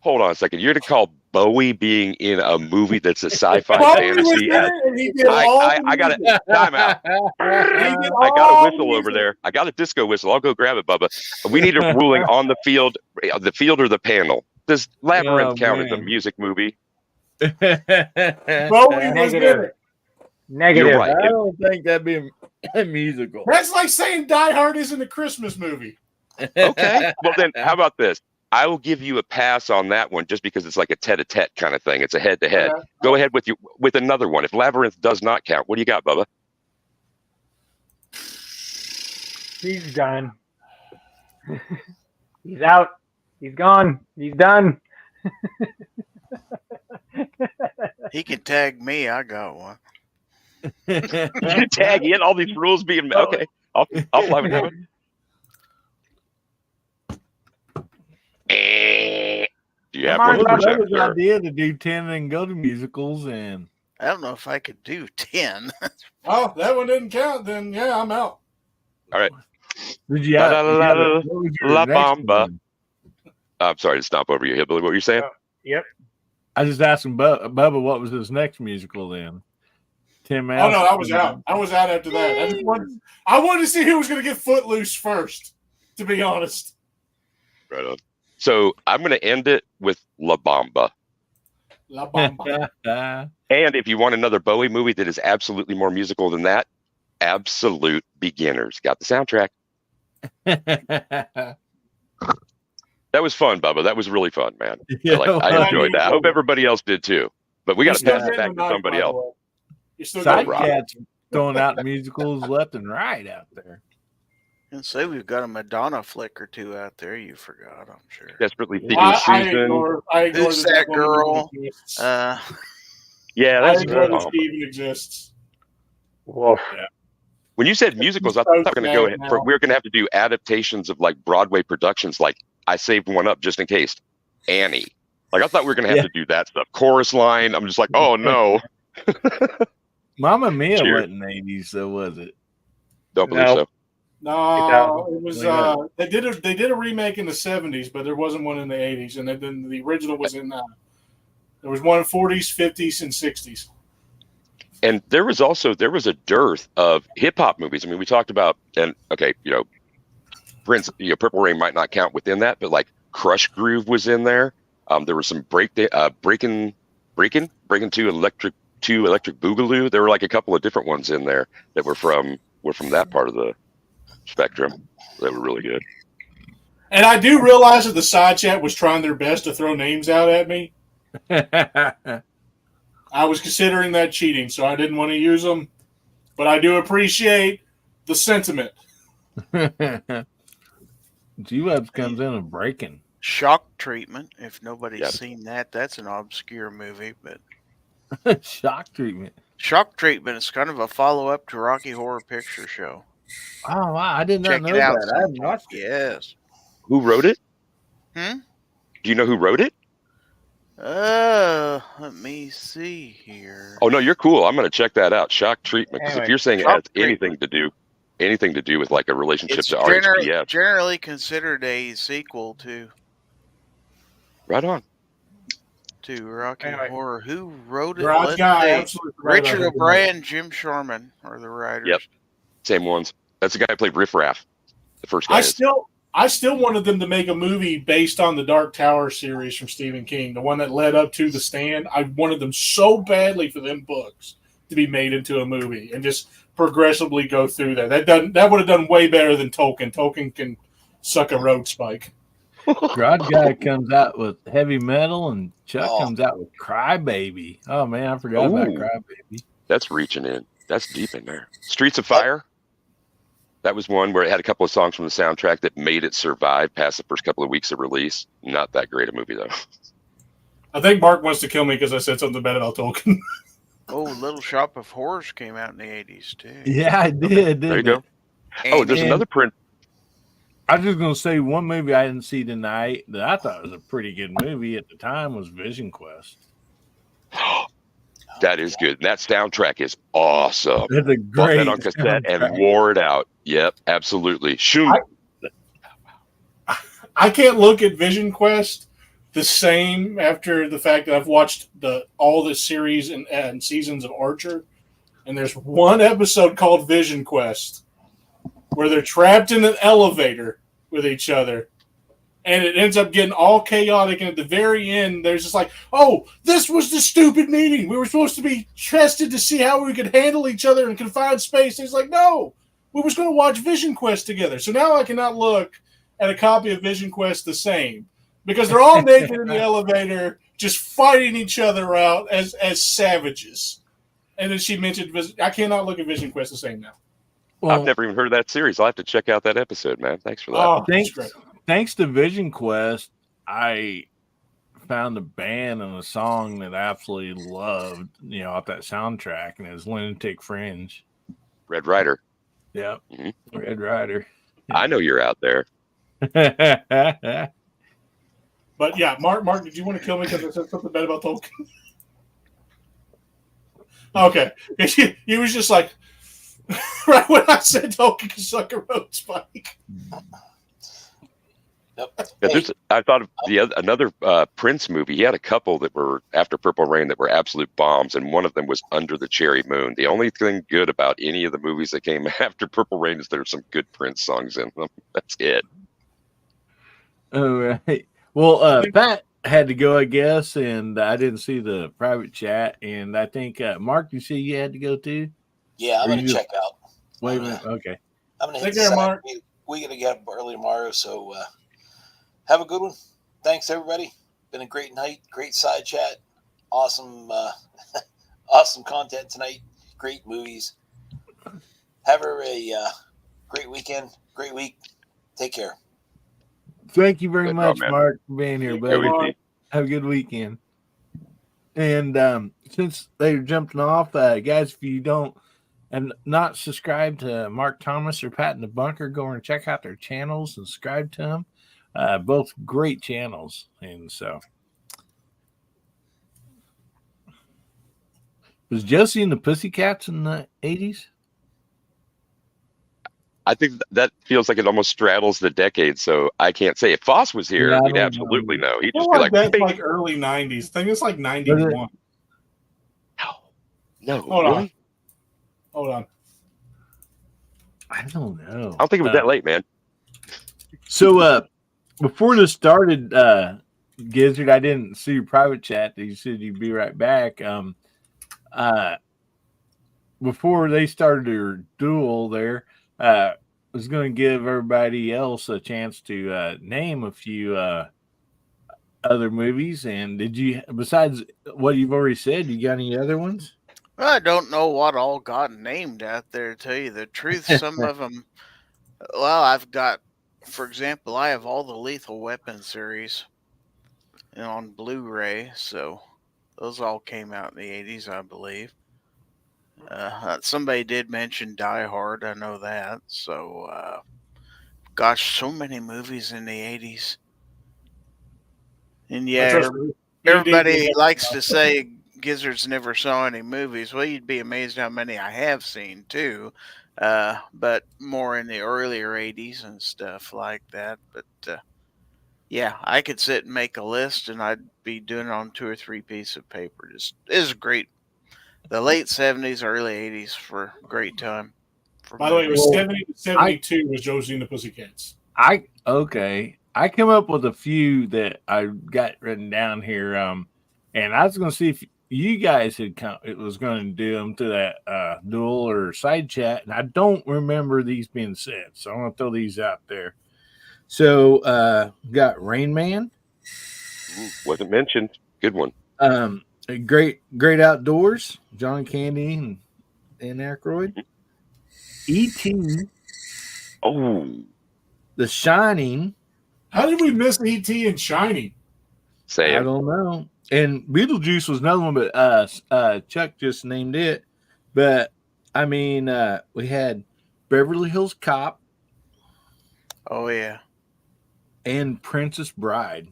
Hold on a second. You're to call Bowie being in a movie that's a sci-fi Bowie was fantasy. in it, and he did all I the got it. music. Time out. I got a whistle over there. I got a disco whistle. I'll go grab it, Bubba. We need a ruling on the field or the panel. Does Labyrinth count as a music movie? Bowie was in it. Negative. You're right. I don't think that'd be a musical. That's like saying Die Hard isn't a Christmas movie. Okay. Well, then, how about this? I will give you a pass on that one just because it's like a tete-a-tete kind of thing. It's a head-to-head. Yeah. Go ahead with another one. If Labyrinth does not count, what do you got, Bubba? He's done. He's out. He's gone. He's done. He can tag me. I got one. You tag in all these rules being okay. I'll fly with that one. Do you have Come one on, for That Jeff, was the sir? idea to do 10 and go to musicals and I don't know if I could do 10. Oh, that one didn't count. Then yeah, I'm out. did you La, have, la, you la, have la, what was your la next bamba. one? I'm sorry to stomp over you, Hillbilly. What were you saying? Yep. I just asked him, Bubba, what was his next musical then? Tim Oh Allen? no, I was out. I was out after that. I wanted to see who was going to get Footloose first. To be honest. Right on. So I'm going to end it with La Bamba. La Bamba. And if you want another Bowie movie that is absolutely more musical than that, Absolute Beginners. Got the soundtrack. That was fun, Bubba. That was really fun, man. I enjoyed that. I hope everybody else did too. But we got to pass it back to somebody else. You're still Side getting Cats throwing out musicals left and right out there. And say we've got a Madonna flick or two out there. You forgot, I'm sure. Desperately seeking I Susan. ignore Who's that woman girl? even exists. Yeah, I that's ignore that she even exists. Woof. when you said musicals. I thought we were going to go ahead. We were going to have to do adaptations of like Broadway productions. Like I saved one up just in case. Annie. Like I thought we were going to have to do that stuff. Chorus Line. I'm just like, oh no. Mamma Mia Cheers. wasn't 80s, so was it? Don't believe so. No, it was. They did a remake in the 70s, but there wasn't one in the 80s, and then the original was in. There was one in 40s, 50s, and 60s. And there was a dearth of hip hop movies. I mean, we talked about, and okay, Prince, Purple Rain might not count within that, but like Crush Groove was in there. There was some Breaking Two Electric Boogaloo. There were like a couple of different ones in there that were from that part of the spectrum. That were really good. And I do realize that the side chat was trying their best to throw names out at me. I was considering that cheating, so I didn't want to use them. But I do appreciate the sentiment. G-Webs comes in and breaking. Shock Treatment. If nobody's Yep. seen that, that's an obscure movie. But Shock Treatment. Shock Treatment is kind of a follow-up to Rocky Horror Picture Show. Oh, wow. I did not Check know it out. that. I haven't watched it. Yes. Who wrote it? Hmm? Do you know who wrote it? Let me see here. Oh no, you're cool. I'm gonna check that out. Shock Treatment. Because if Anyway, you're saying it Shock has anything to do with like a relationship It's to RHPF, generally considered a sequel to right on. Rocky Anyway. Horror. Who wrote it? Garage Let's guy, see. absolutely right Richard about it. O'Brien, Jim Sharman are the writers. Yep. Same ones. That's the guy who played Riff Raff. The first guy. I still wanted them to make a movie based on the Dark Tower series from Stephen King, the one that led up to The Stand. I wanted them so badly for them books to be made into a movie and just progressively go through that. That would have done way better than Tolkien. Tolkien can suck a road spike. Garage Guy comes out with Heavy Metal, and Chuck Oh. comes out with Crybaby. Oh, man, I forgot about Ooh. Crybaby. That's reaching in. That's deep in there. Streets of Fire. That was one where it had a couple of songs from the soundtrack that made it survive past the first couple of weeks of release. Not that great a movie though. I think Mark wants to kill me because I said something bad about Tolkien. Oh, Little Shop of Horrors came out in the 80s, too. Yeah, I did. There you didn't go. it? Oh, there's And- another print. I was just going to say one movie I didn't see tonight that I thought was a pretty good movie at the time was Vision Quest. That is good. That soundtrack is awesome. It's a Bought great that on cassette and soundtrack. wore it out. Yep, absolutely. Shoot. I can't look at Vision Quest the same after the fact that I've watched all the series and seasons of Archer. And there's one episode called Vision Quest where they're trapped in an elevator with each other. And it ends up getting all chaotic. And at the very end, there's just like, oh, this was the stupid meeting. We were supposed to be tested to see how we could handle each other in confined space. And it's like, no, we was going to watch Vision Quest together. So now I cannot look at a copy of Vision Quest the same because they're all naked in the elevator, just fighting each other out as savages. And then she mentioned, I cannot look at Vision Quest the same now. Well, I've never even heard of that series. I'll have to check out that episode, man. Thanks for that. Oh, thanks, that's great. thanks to Vision Quest, I found a band and a song that I absolutely loved, off that soundtrack, and it was Lunatic Fringe. Red Rider. Yep. Mhm. Red Rider. I know you're out there. But yeah, Mark, did you want to kill me because I said something bad about Tolkien? Okay. He was just like, right when I said Tolkien can suck a road spike. Nope. Yeah, Hey, I thought of another Prince movie. He had a couple that were after Purple Rain that were absolute bombs, and one of them was Under the Cherry Moon. The only thing good about any of the movies that came after Purple Rain is there's some good Prince songs in them. That's it. All right. Well, Pat had to go, I guess, and I didn't see the private chat. And I think, Mark, you see you had to go too? yeah, I'm Or going you to just- check out. Wait a minute. Okay. I'm going to Take hit care, the Mark. We got to get up early tomorrow, so have a good one. Thanks, everybody. Been a great night, great side chat, awesome, awesome content tonight. Great movies. Have a great weekend, great week. Take care. Thank you very Good much, job, man. Mark, for being here, Take buddy. care, Mark. Have a good weekend. And since they're jumping off, guys, if you don't and not subscribe to Mark Thomas or Pat in the Bunker, go and check out their channels and subscribe to them. Both great channels. And so, was Josie and the Pussycats in the 80s? I think that feels like it almost straddles the decade, so I can't say. If Foss was here, Yeah, I we'd don't absolutely know. He'd I just feel be like like, that's "Bing." like early 90s. I think it's like 91. No, Hold on. really? I don't know. I don't think it was that late, man. So before this started, Gizzard, I didn't see your private chat. You said you'd be right back. Before they started their duel there, I was going to give everybody else a chance to name a few other movies. And did you, besides what you've already said, you got any other ones? I don't know what all got named out there, to tell you the truth. Some of them, well, I've got, for example, I have all the Lethal Weapon series on Blu-ray, so those all came out in the 80s, I believe. Somebody did mention Die Hard, I know that. So, gosh, so many movies in the 80s. And yeah, Trust me, everybody likes to say Gizzards never saw any movies. Well, you'd be amazed how many I have seen too, but more in the earlier 80s and stuff like that. But yeah, I could sit and make a list, and I'd be doing it on 2 or 3 pieces of paper. Just is great. The late 70s, early 80s for a great time. By the way, it was Well, 70 to 72 was Josie and the Pussycats. Okay. I came up with a few that I got written down here. And I was going to see if you guys had it was going to do them to that duel or side chat, and I don't remember these being said, so I'm going to throw these out there. So, got Rain Man. Wasn't mentioned. Good one. Great Outdoors, John Candy and Dan Aykroyd. E.T. Oh, The Shining. How did we miss E.T. and Shining? I Sam. don't know. And Beetlejuice was another one, but Chuck just named it. But I mean, we had Beverly Hills Cop Oh yeah. and Princess Bride.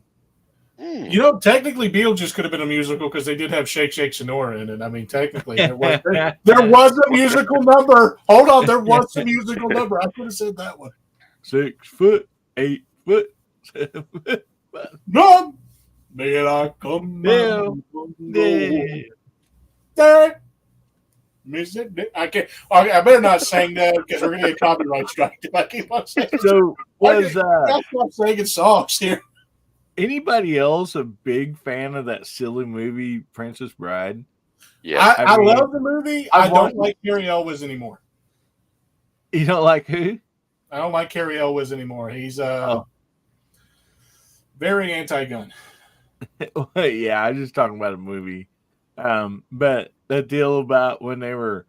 You know, technically, Beetlejuice could have been a musical because they did have Shake, Shake, Sonora in it. I mean, technically, there was a musical number. Hold on, there was a musical number. I could have said that one. 6 foot, 8 foot, 7 foot. Run! May I come Yeah. there? I can't. I better not sing that because we're going to get copyright strike if I keep on saying. So was Stop singing songs here. anybody else a big fan of that silly movie Princess Bride? Yeah. I mean, love the movie. I don't like Carrie Elwes anymore. You don't like who? I don't like Carrie Elwes anymore. He's very anti-gun. Yeah, I was just talking about a movie. But the deal about when they were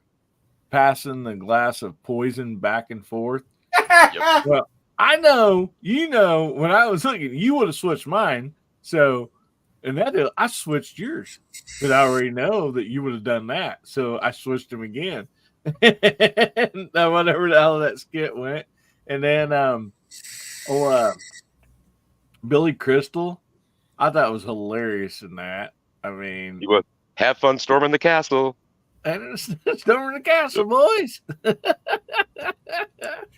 passing the glass of poison back and forth. Yep. Well, I know, when I was looking, you would have switched mine. So, and that deal, I switched yours, but I already know that you would have done that. So I switched them again. And whatever the hell that skit went. And then, Billy Crystal, I thought it was hilarious in that. I mean, You would have fun storming the castle. and it's storming the castle, boys.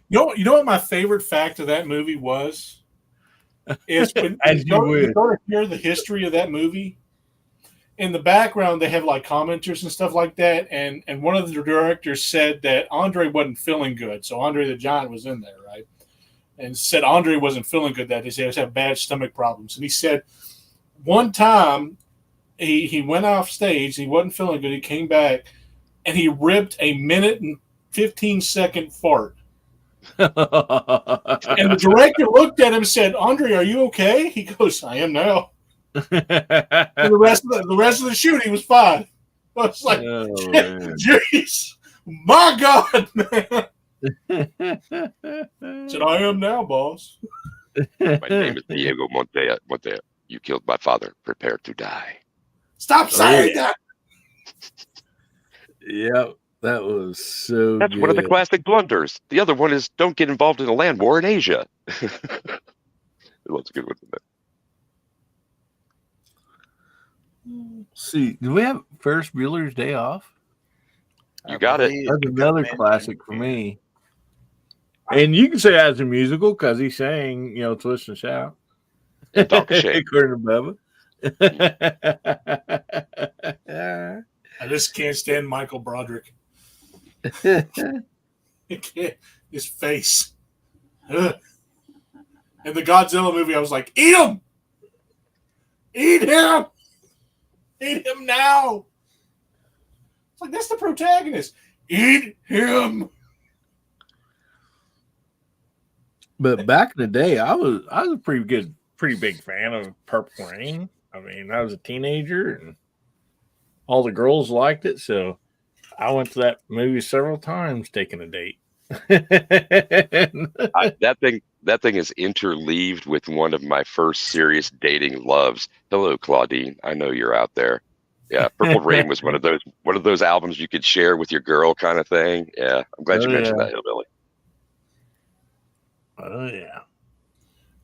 You know what my favorite fact of that movie was? Is when As you would. you go to hear the history of that movie. In the background, they have like commenters and stuff like that, and one of the directors said that Andre wasn't feeling good, so Andre the Giant was in there, right? And said Andre wasn't feeling good that day. He was having bad stomach problems, and he said one time he went off stage, he wasn't feeling good, he came back, and he ripped a 1:15 fart. And the director looked at him and said, "Andre, are you okay?" He goes, "I am now." And the rest of the shoot, he was fine. I was like, "Jeez, my God, man!" Said, "I am now, boss." My name is Diego Montea. You killed my father. Prepare to die. Stop saying that. Yep, that was so That's good. one of the classic blunders. The other one is don't get involved in a land war in Asia. Lots of good ones in there. See, do we have Ferris Bueller's Day Off? You got it. That's another classic for me. And you can say that's a musical because he sang, Twist and Shout. Talk a shame. According to Bubba. I just can't stand Michael Broderick. His face. Ugh. In the Godzilla movie, I was like, eat him! Eat him! Eat him now! It's like, that's the protagonist. Eat him! But back in the day, I was a pretty big fan of Purple Rain. I mean, I was a teenager and all the girls liked it, so I went to that movie several times taking a date. That thing is interleaved with one of my first serious dating loves. Hello, Claudine. I know you're out there. Yeah, Purple Rain was one of those albums you could share with your girl, kind of thing. Yeah, I'm glad you mentioned that, Hillbilly. Oh yeah.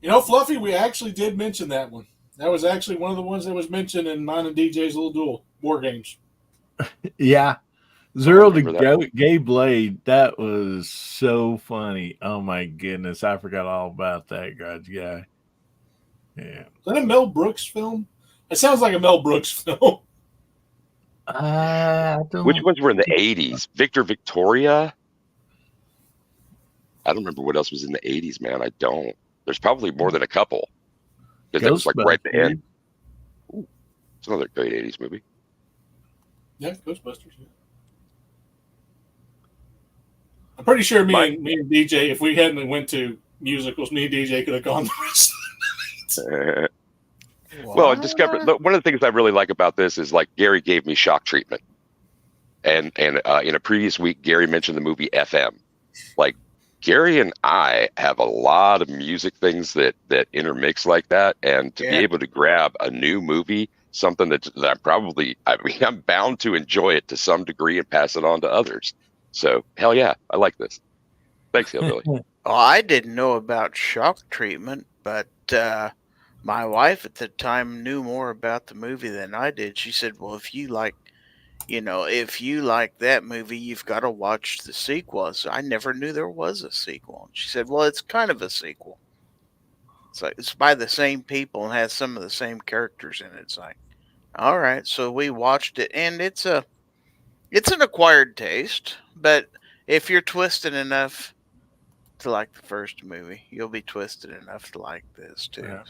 You know, Fluffy, we actually did mention that one. That was actually one of the ones that was mentioned in mine and DJ's little duel war games. Yeah. Zero to remember Gay Blade. That was so funny. Oh my goodness. I forgot all about that grudge guy. Yeah. Is that a Mel Brooks film? It sounds like a Mel Brooks film. Which ones were in the 80s? Victoria? I don't remember what else was in the 80s, man. I don't. There's probably more than a couple. Because it was like right at the end. Ooh, it's another great 80s movie. Yeah, Ghostbusters. Yeah. I'm pretty sure me and DJ, if we hadn't went to musicals, me and DJ could have gone the rest of the night. Well, I discovered one of the things I really like about this is like Gary gave me shock treatment, and in a previous week, Gary mentioned the movie FM. Like Gary and I have a lot of music things that intermix like that, and to be able to grab a new movie, something that I'm bound to enjoy it to some degree and pass it on to others. So hell yeah, I like this. Thanks, Hillbilly. Well, I didn't know about shock treatment, but my wife at the time knew more about the movie than I did. She said, well, if you like that movie, you've got to watch the sequel. So I never knew there was a sequel. She said, well, it's kind of a sequel. It's like it's by the same people and has some of the same characters in it. It's like, all right. So we watched it, and it's an acquired taste, but if you're twisted enough to like the first movie, you'll be twisted enough to like this too. Yeah.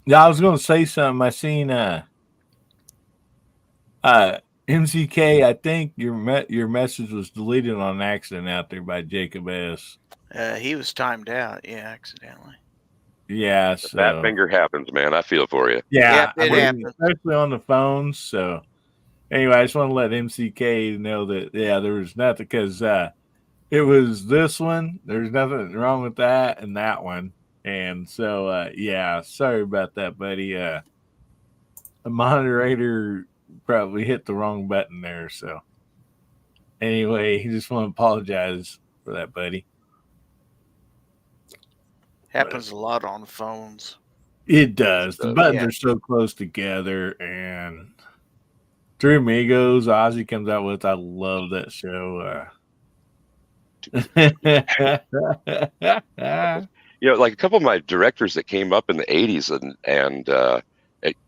Yeah, I was going to say something. I seen MCK. I think your message was deleted on accident out there by Jacob S. He was timed out, accidentally. Yeah, so that finger happens, man. I feel for you. Yeah, it happens, especially on the phones. So anyway, I just want to let MCK know that there was nothing because it was this one. There's nothing wrong with that and that one. And so, sorry about that, buddy. The moderator probably hit the wrong button there. So, anyway, he just want to apologize for that, buddy. Happens a lot on phones. It does. The buttons are so close together. And Three Amigos, Ozzy comes out with. I love that show. Like a couple of my directors that came up in the 80s and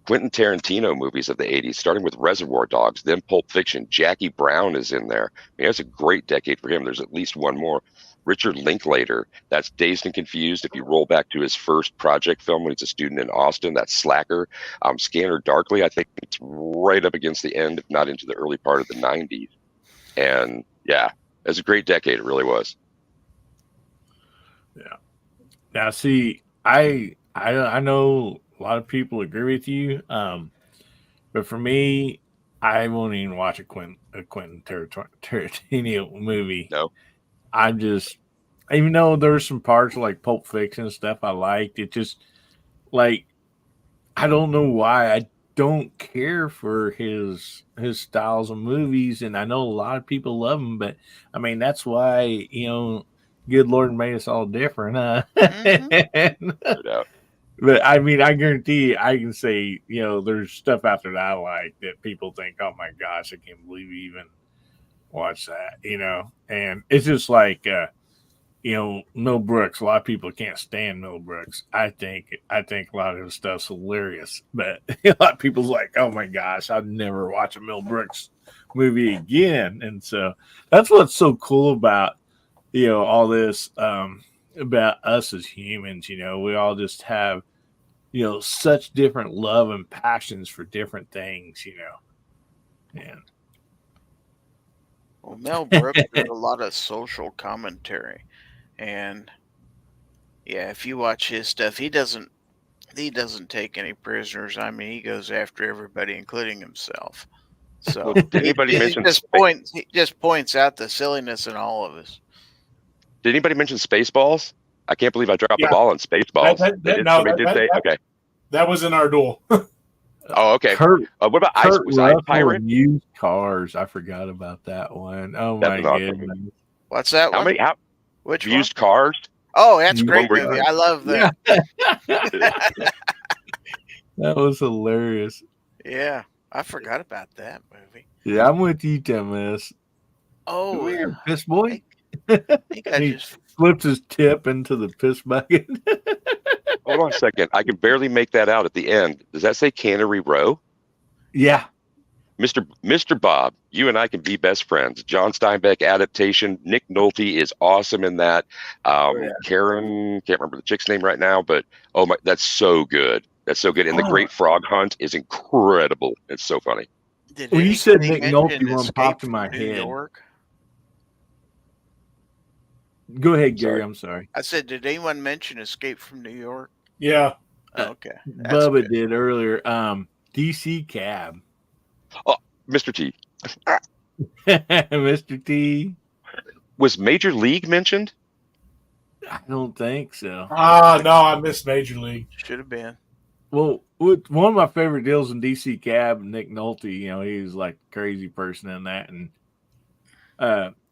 Quentin Tarantino movies of the 80s, starting with Reservoir Dogs, then Pulp Fiction. Jackie Brown is in there. I mean, that's a great decade for him. There's at least one more. Richard Linklater, that's Dazed and Confused. If you roll back to his first project film when he's a student in Austin, that's Slacker. Scanner Darkly, I think it's right up against the end, if not into the early part of the 90s. And yeah, it's a great decade. It really was. Yeah. Now, see, I know a lot of people agree with you, but for me, I won't even watch a Quentin Tarantino movie. No, I'm just, even though there's some parts like Pulp Fiction and stuff I liked, it just like I don't know why I don't care for his styles of movies, and I know a lot of people love him, but I mean that's why good Lord made us all different, huh? Mm-hmm. No doubt. But I mean, I guarantee I can say, there's stuff out there that I like that people think, oh my gosh, I can't believe you even watch that, and it's just like, Mel Brooks. A lot of people can't stand Mel Brooks. I think a lot of his stuff's hilarious, but a lot of people's like, oh my gosh, I'd never watch a Mel Brooks movie again. And so that's what's so cool about, all this. about us as humans. We all just have, such different love and passions for different things. And Well, Mel Brooks did a lot of social commentary, and yeah, if you watch his stuff, he doesn't take any prisoners. I mean, he goes after everybody, including himself. So Well, did anybody mention he just points out the silliness in all of us. Did anybody mention Spaceballs? I can't believe I dropped the Yeah. ball on Spaceballs. Somebody did say okay. That was in our duel. Oh, okay. Kurt, What about Ice? Kurt Was Ice Russell Pirate? used cars. I forgot about that one. Oh That's my an awesome goodness. What's that How one? many? Which one? Used cars? Oh, that's a Used great One movie. where- I love that. That was hilarious. Yeah, I forgot about that movie. Yeah, I'm with you, Thomas. Oh, Weird piss boy. I think I He just flips his tip into the piss bucket. Hold on a second. I can barely make that out at the end. Does that say Cannery Row? Yeah. Mr. Bob, you and I can be best friends. John Steinbeck adaptation. Nick Nolte is awesome in that. Karen, can't remember the chick's name right now, but oh my, that's so good. That's so good. And the Great Frog Hunt is incredible. It's so funny. did. When you said anybody Nick Nolte, mention one Escape popped in from my New head. York? Go ahead, Gary. Sorry. I'm sorry. I said, did anyone mention Escape from New York? Yeah. Oh, okay, that's Bubba good. did earlier. DC Cab. Mr. T. Mr. T. Was Major League mentioned? I don't think so. No, I missed Major League. Should have been. Well, one of my favorite deals in DC Cab, Nick Nolte, he was like a crazy person in that. And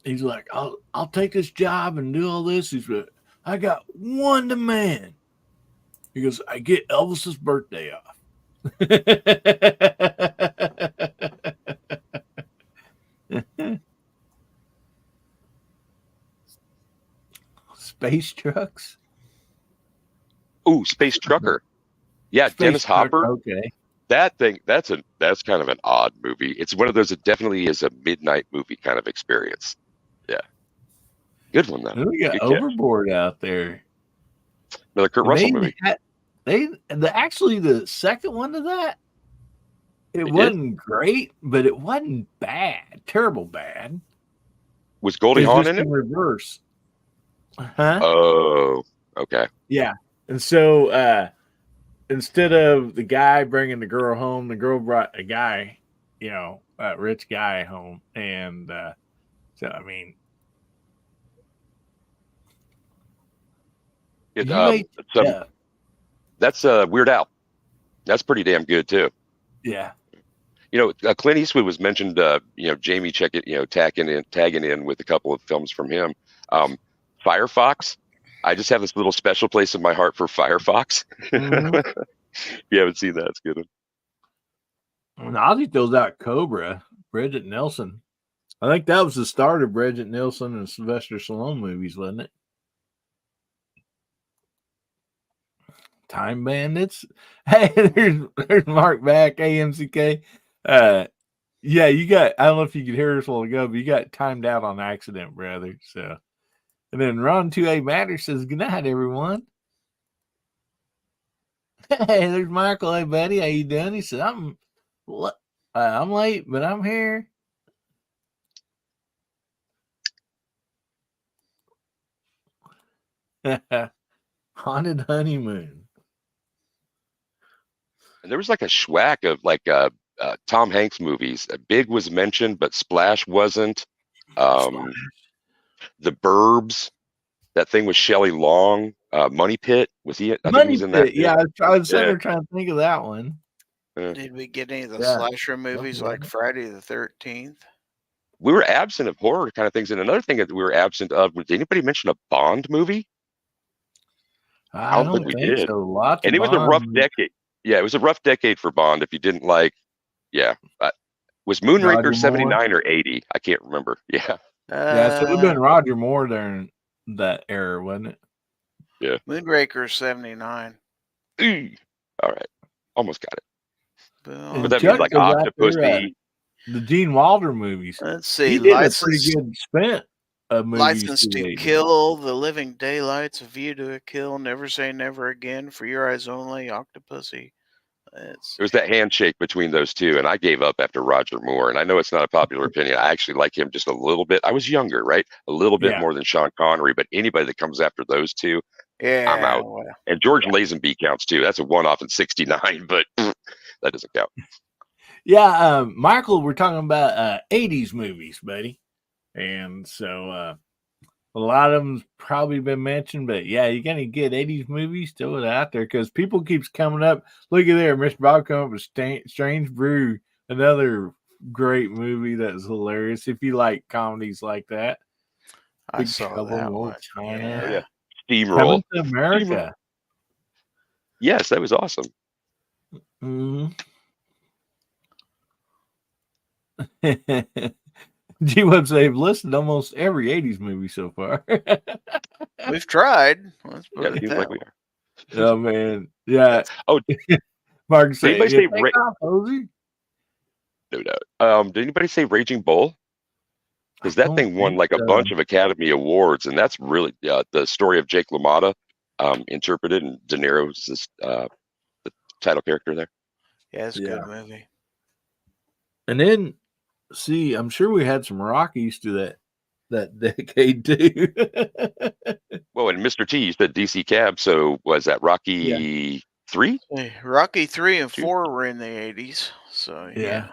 he's like, I'll take this job and do all this. He's like, I got one demand. He goes, I get Elvis's birthday off. Space trucks? Ooh, Space Trucker. Yeah, Space Dennis truck, Hopper. Okay. That thing, that's kind of an odd movie. It's one of those that definitely is a midnight movie kind of experience. Yeah. Good one, though. And we got Good catch. Overboard out there. Another Kurt Russell movie. Actually, the second one to that, it wasn't great, but it wasn't bad. Terrible bad. Was Goldie It's Hawn just in it? reverse. Huh? Oh, okay. Yeah. And so instead of the guy bringing the girl home, the girl brought a guy, a rich guy home. And so, I mean, That's Weird Al. That's pretty damn good, too. Yeah. Clint Eastwood was mentioned, Jamie tagging in with a couple of films from him. Firefox. I just have this little special place in my heart for Firefox. Mm-hmm. If you haven't seen that, it's good. And Ozzy throws out Cobra, Bridget Nelson. I think that was the start of Bridget Nelson and Sylvester Stallone movies, wasn't it? Time Bandits. Hey, there's Mark back, AMCK. Yeah, you got, I don't know if you could hear us a while ago, but you got timed out on accident, brother. So, and then Ron 2A Matter says, good night, everyone. Hey, there's Michael. Hey, buddy, how you doing? He said, I'm late, but I'm here. Haunted Honeymoon. And there was like a schwack of Tom Hanks movies. Big was mentioned, but Splash wasn't. The Burbs. That thing with Shelley Long. Money Pit. Was he? I think he was in that. Yeah, I was sitting there trying to think of that one. Did we get any of the slasher movies like Friday the 13th? We were absent of horror kind of things. And another thing that we were absent of, did anybody mention a Bond movie? I don't think we did. So. And it was a rough decade. Yeah, it was a rough decade for Bond. If you didn't like, was Moonraker 79 or 80? I can't remember. Yeah. So it would have been Roger Moore during that era, wasn't it? Yeah. Moonraker 79. All right. Almost got it. But that means like Octopussy. The Gene Wilder movies. Let's see. He did a pretty good spin. movies. License to to the 80s. Kill, The Living Daylights, A View to a Kill, Never Say Never Again, For Your Eyes Only, Octopussy. It's It was that handshake between those two, and I gave up after Roger Moore. And I know it's not a popular opinion. I actually like him just a little bit. I was younger, right? A little bit Yeah. more than Sean Connery, but anybody that comes after those two, I'm yeah, out. well, And George Lazenby counts too. That's a one-off in '69, but that doesn't count. Yeah, Michael, we're talking about 80s movies, buddy. And so a lot of them's probably been mentioned, but yeah, you're going to get 80s movies, throw it out there because people keeps coming up. Look at there, Mr. Bob coming up with Strange Brew, another great movie that was hilarious if you like comedies like that. I Big saw Trouble in that Little one. China. Oh, yeah. Coming Steamroll. to America. Yes, that was awesome. Mm-hmm. G-Web say, I've listed almost every 80s movie so far. We've tried. Let's put Yeah, it it seems that like way. we are. Oh, man. Yeah. Oh, Mark did say, anybody "Yeah, say take off, Posey." no doubt. Did anybody say Raging Bull? Because I that don't thing won think like a so. bunch of Academy Awards, and that's really the story of Jake LaMotta, interpreted, and De Niro's the title character there. Yeah, it's a Yeah. good movie. And then, see, I'm sure we had some Rockies to that decade too. Well, and Mr. T, you said DC Cab, so was that Rocky 3? Hey, Rocky 3 and Two. 4 were in the 80s. So, yeah.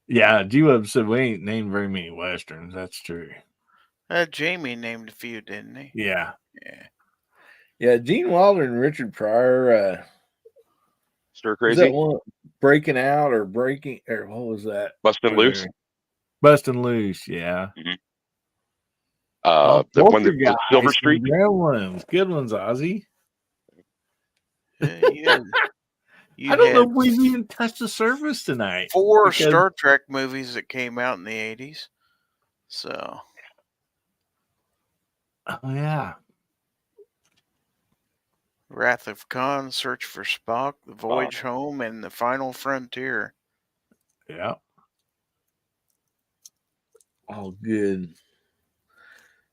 Yeah, G-Web said we ain't named very many Westerns. That's true. Jamie named a few, didn't he? Yeah. Yeah. Yeah, Gene Wilder and Richard Pryor. Stir Was that Crazy? one Breaking Out or Breaking, or what was that? Bustin' Loose? Bustin' Loose, yeah. Mm-hmm. The one that Poltergeist Silver and Street? Gremlins. Good ones, Ozzy. You I don't know had if we've even touched the surface tonight. 4 because- Star Trek movies that came out in the 80s. So, Oh, yeah. Wrath of Khan, Search for Spock, The Voyage Home, and The Final Frontier. Yeah. All good.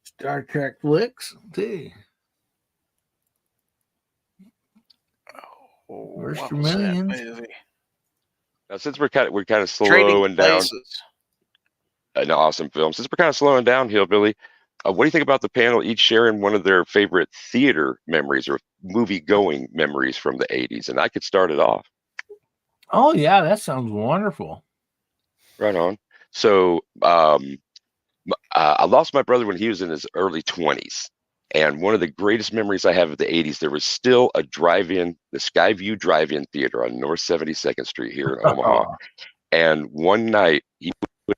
Star Trek flicks, too. Oh, First what for was that millions. movie? Now, since we're kind of Trading slowing down, Places. an awesome film. Since we're kind of slowing down, Hillbilly, what do you think about the panel each sharing one of their favorite theater memories or movie-going memories from the 80s? And I could start it off. Oh, yeah, that sounds wonderful. Right on. So I lost my brother when he was in his early 20s. And one of the greatest memories I have of the 80s, there was still a drive-in, the Skyview Drive-In Theater on North 72nd Street here in Omaha. And one night, he would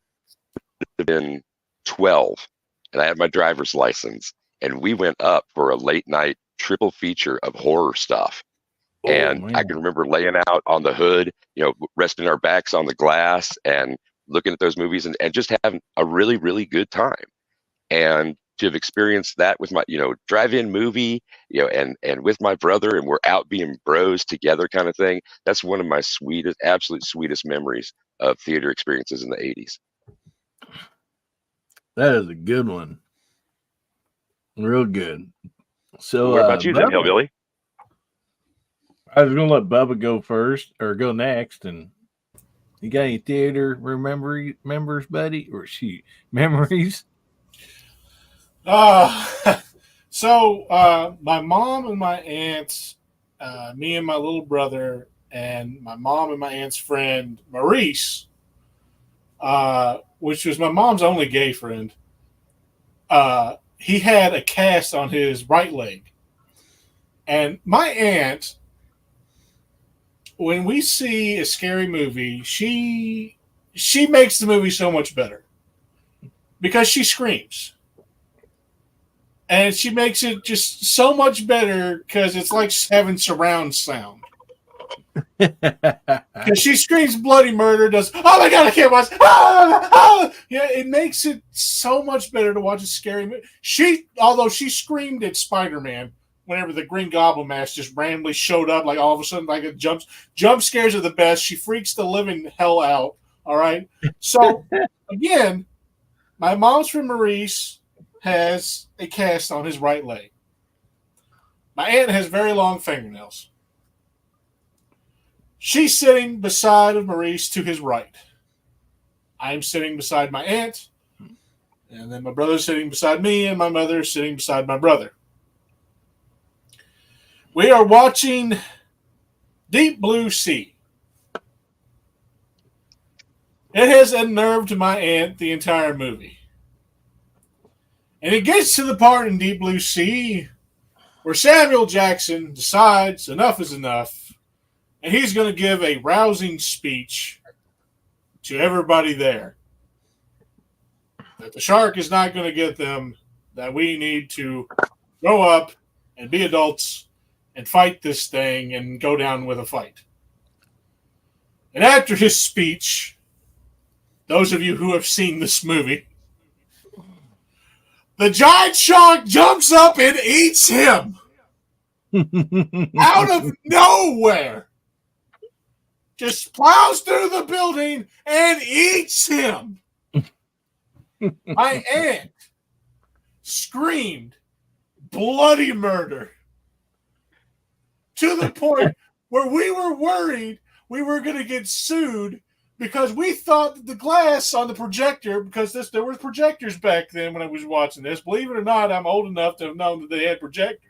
have been 12, and I had my driver's license. And we went up for a late-night triple feature of horror stuff. And I can remember laying out on the hood, resting our backs on the glass and looking at those movies and just having a really, really good time. And to have experienced that with my, drive-in movie, and with my brother, and we're out being bros together kind of thing. That's one of my absolute sweetest memories of theater experiences in the 80s. That is a good one. Real good. So what about you then, Bubba, Hillbilly? I was going to let Bubba go first or go next. And you got any theater members, buddy? Or shoot, memories? So my mom and my aunts, me and my little brother, and my mom and my aunt's friend Maurice, which was my mom's only gay friend. He had a cast on his right leg, and my aunt, when we see a scary movie, she makes the movie so much better because she screams. And she makes it just so much better because it's like having surround sound. Because she screams bloody murder, does, oh my God, I can't watch. Yeah, it makes it so much better to watch a scary movie. Although she screamed at Spider-Man whenever the Green Goblin mask just randomly showed up, like all of a sudden, like jump scares are the best. She freaks the living hell out All right. So again, my mom's friend Maurice has a cast on his right leg. My aunt has very long fingernails. She's sitting beside of Maurice to his right. I'm sitting beside my aunt, and then my brother's sitting beside me, and my mother is sitting beside my brother. We are watching Deep Blue Sea. It has unnerved my aunt the entire movie. And it gets to the part in Deep Blue Sea where Samuel Jackson decides enough is enough, and he's going to give a rousing speech to everybody there. That the shark is not going to get them, that we need to grow up and be adults and fight this thing and go down with a fight. And after his speech, those of you who have seen this movie, the giant shark jumps up and eats him out of nowhere. Just plows through the building and eats him. My aunt screamed bloody murder to the point where we were worried we were going to get sued because we thought that the glass on the projector, because there were projectors back then when I was watching this. Believe it or not, I'm old enough to have known that they had projectors.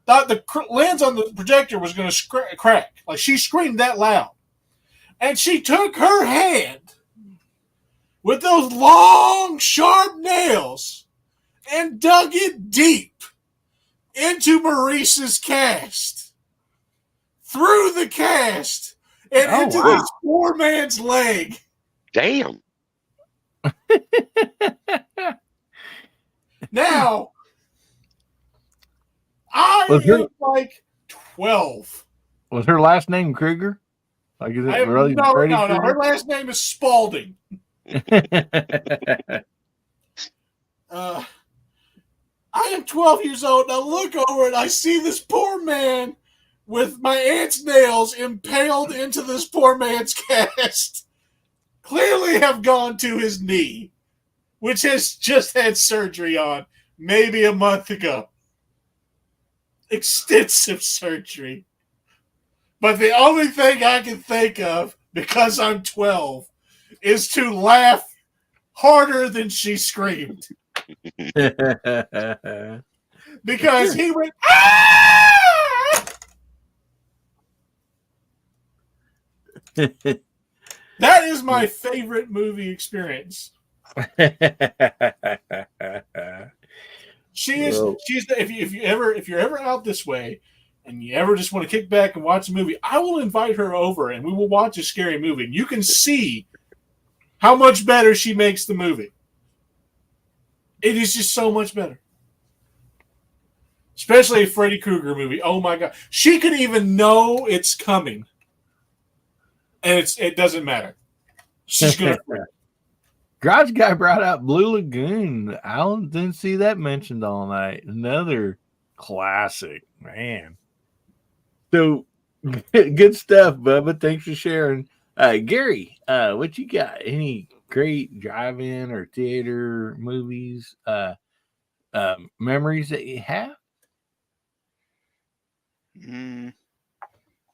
Thought the lens on the projector was going to crack. Like, she screamed that loud. And she took her hand with those long, sharp nails and dug it deep into Maurice's cast, through the cast, and into this poor man's leg. Damn. Now, I am like 12. Was her last name Kruger? Like, is it really no. Kruger? Her last name is Spalding. I am 12 years old, and I look over and I see this poor man with my aunt's nails impaled into this poor man's cast, clearly have gone to his knee, which has just had surgery on maybe a month ago. Extensive surgery. But the only thing I can think of, because I'm 12, is to laugh harder than she screamed. Because he went, ah! That is my favorite movie experience. She's if you're ever out this way and you ever just want to kick back and watch a movie, I will invite her over and we will watch a scary movie. And you can see how much better she makes the movie. It is just so much better. Especially a Freddy Krueger movie. Oh my God. She could even know it's coming. And it doesn't matter. She's going to. Garage Guy brought out Blue Lagoon. Alan didn't see that mentioned all night. Another classic, man. So good stuff, Bubba. Thanks for sharing. Gary, what you got? Any great drive-in or theater movies, memories that you have?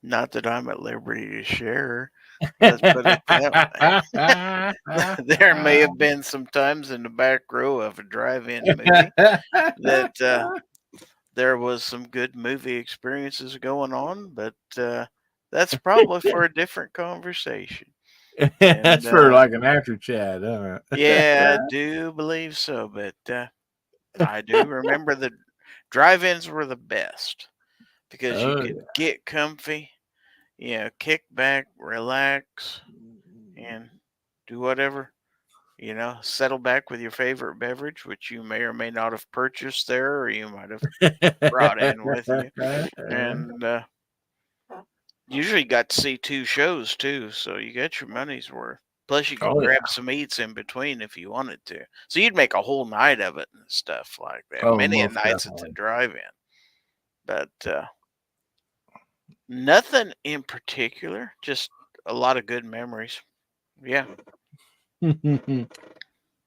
Not that I'm at liberty to share. Let's put it that way. There may have been some times in the back row of a drive-in movie that there was some good movie experiences going on, but that's probably for a different conversation. That's for like an after chat, huh? Yeah, I do believe so, but I do remember the drive-ins were the best because you could get comfy, kick back, relax, and do whatever. Settle back with your favorite beverage, which you may or may not have purchased there, or you might have brought in with you. And usually got to see 2 shows too, so you got your money's worth. Plus, you could grab some eats in between if you wanted to. So you'd make a whole night of it and stuff like that. Many nights at the drive-in. But nothing in particular, just a lot of good memories. Yeah.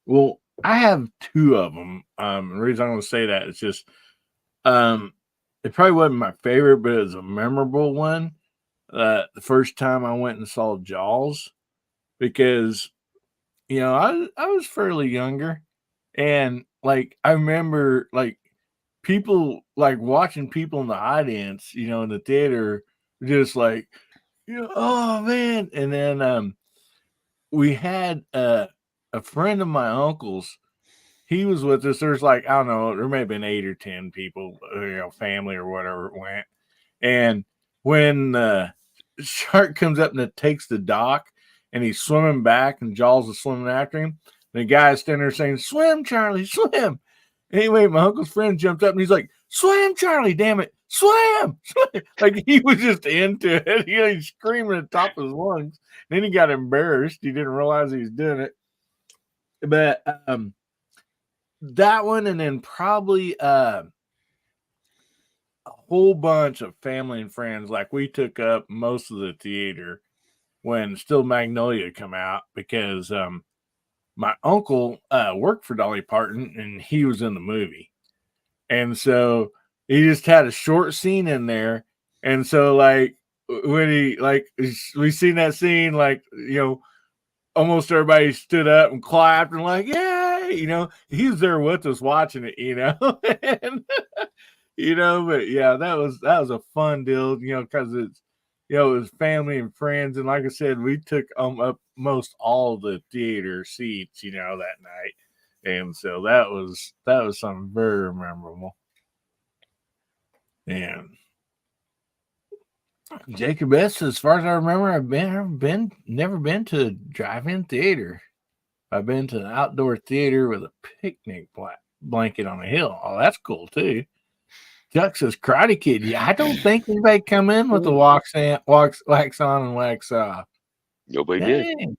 Well, I have two of them. The reason I'm going to say that is just, it probably wasn't my favorite, but it was a memorable one. The first time I went and saw Jaws, because I was fairly younger, and like I remember like people like watching people in the audience, in the theater, just like, oh man, and then we had a friend of my uncle's. He was with us. There's like, I don't know, there may have been 8 or 10 people, family or whatever went. And when shark comes up and it takes the dock, and he's swimming back, and Jaws is swimming after him, the guy's standing there saying, "Swim, Charlie, swim." Anyway, my uncle's friend jumped up and he's like, "Swim, Charlie, damn it, swim, swim." Like he was just into it. He's screaming at the top of his lungs. Then he got embarrassed. He didn't realize he was doing it. But that one, and then probably a whole bunch of family and friends. Like we took up most of the theater when Still Magnolia come out, because my uncle worked for Dolly Parton, and he was in the movie. And so he just had a short scene in there. And so like when we seen that scene, like, almost everybody stood up and clapped and like, yay, he was there with us watching it, and, but yeah, that was a fun deal, because it's, it was family and friends. And like I said, we took up most all the theater seats, that night. And so that was something very memorable. And Jacob S., as far as I remember, I've never been to a drive-in theater. I've been to an outdoor theater with a picnic blanket on a hill. Oh, that's cool too. Chuck says, "Karate Kid." Yeah, I don't think anybody come in with the wax on and wax off. Nobody did.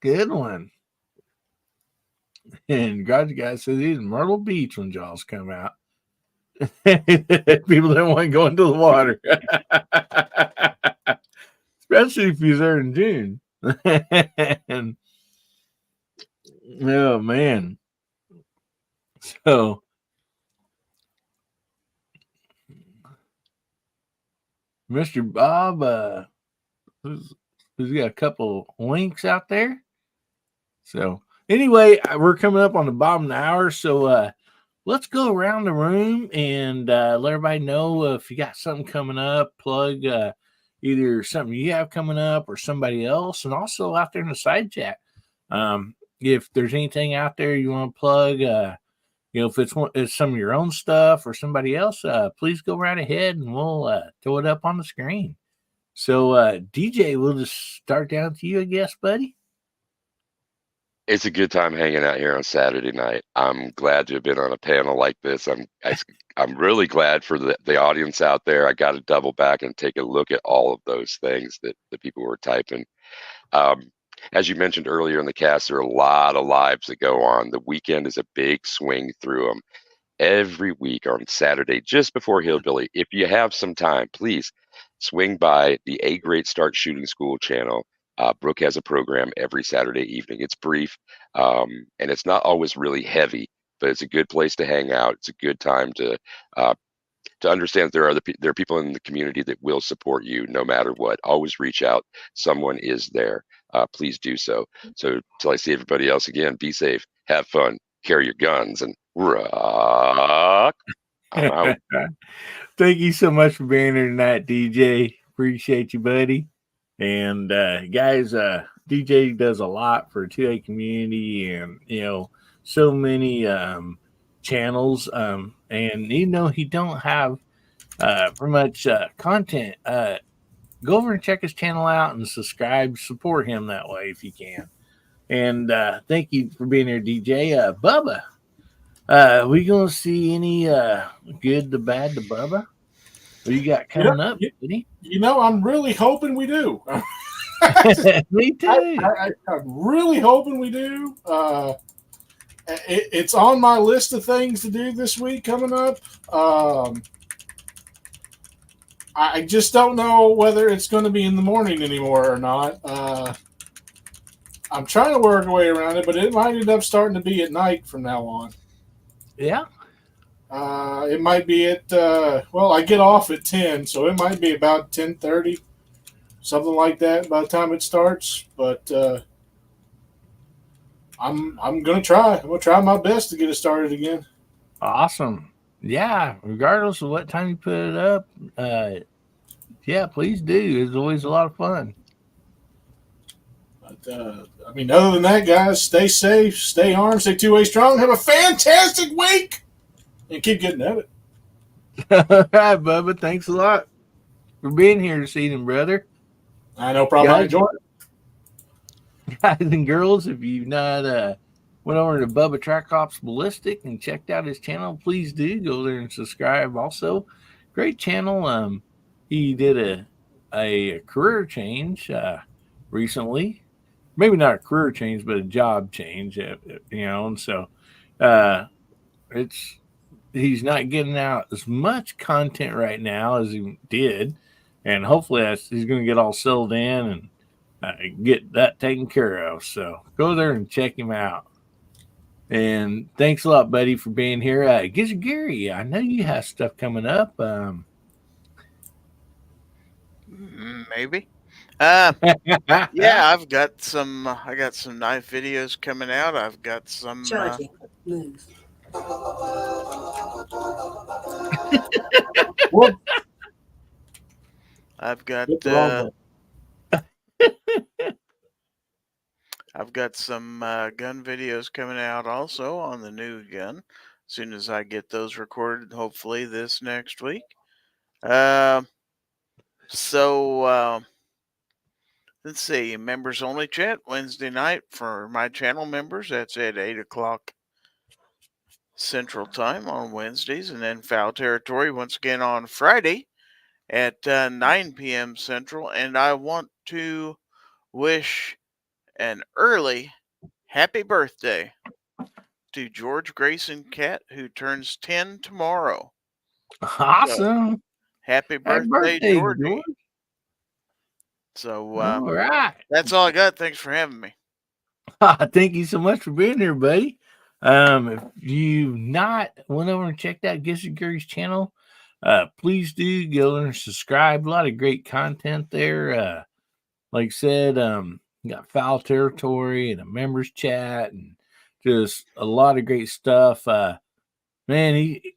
Good one. And Garage Guy says he's in Myrtle Beach when Jaws come out. People don't want to go into the water, especially if he's there in June. And, oh man! So Mr. Bob, who's got a couple links out there. So anyway, we're coming up on the bottom of the hour, so let's go around the room and let everybody know if you got something coming up. Plug either something you have coming up or somebody else, and also out there in the side chat. If there's anything out there you want to plug, if it's some of your own stuff or somebody else, please go right ahead and we'll throw it up on the screen. So DJ, we'll just start down to you, I guess, buddy. It's a good time hanging out here on Saturday night. I'm glad to have been on a panel like this. I'm really glad for the audience out there. I got to double back and take a look at all of those things that the people were typing. As you mentioned earlier in the cast, there are a lot of lives that go on. The weekend is a big swing through them. Every week on Saturday, just before Hillbilly, if you have some time, please swing by the A Great Start Shooting School channel. Brooke has a program every Saturday evening. It's brief, and it's not always really heavy, but it's a good place to hang out. It's a good time to understand that there are people in the community that will support you no matter what. Always reach out. Someone is there. Please do so. So till I see everybody else again, be safe, have fun, carry your guns, and rock. I'm out. Thank you so much for being here tonight, DJ. Appreciate you, buddy. And guys, DJ does a lot for 2A community, and so many channels. And he don't have very much content. Go over and check his channel out and subscribe. Support him that way if you can. And thank you for being here, DJ. Bubba, we gonna see any good, the bad, the Bubba? What you got coming up, buddy? I'm really hoping we do. Me too. I'm really hoping we do. It's on my list of things to do this week coming up. I just don't know whether it's going to be in the morning anymore or not. I'm trying to work a way around it, but it might end up starting to be at night from now on. Yeah. It might be at I get off at 10, so it might be about 10:30, something like that by the time it starts. But I'm gonna try. I'm gonna try my best to get it started again. Awesome. Yeah. Regardless of what time you put it up, yeah, please do. It's always a lot of fun. But I mean, other than that, guys, stay safe, stay armed, stay two-way strong. Have a fantastic week, and keep getting at it. All right, Bubba. Thanks a lot for being here this evening, brother. No problem. I Guys, enjoyed it. guys and girls, if you've not went over to Bubba Track Ops Ballistic and checked out his channel, please do go there and subscribe. Also, great channel. He did a career change recently. Maybe not a career change, but a job change. And so he's not getting out as much content right now as he did, and hopefully he's going to get all settled in and get that taken care of. So go there and check him out. And thanks a lot, buddy, for being here. Gizzard Gary, I know you have stuff coming up. Maybe. Yeah, I got some knife videos coming out. I've got some. Charging. Move. I've got I've got some gun videos coming out also on the new gun. As soon as I get those recorded, hopefully this next week. Let's see, members only chat Wednesday night for my channel members. That's at 8 o'clock Central Time on Wednesdays, and then Foul Territory once again on Friday at 9 p.m. Central. And I want to wish an early happy birthday to George Grayson Cat, who turns 10 tomorrow. Awesome. So, happy birthday, George. So, all right. That's all I got. Thanks for having me. Thank you so much for being here, buddy. If you've not went over and checked out Gizzard Gary's channel, please do go and subscribe. A lot of great content there. Like I said, you got Foul Territory and a members chat and just a lot of great stuff. Man, he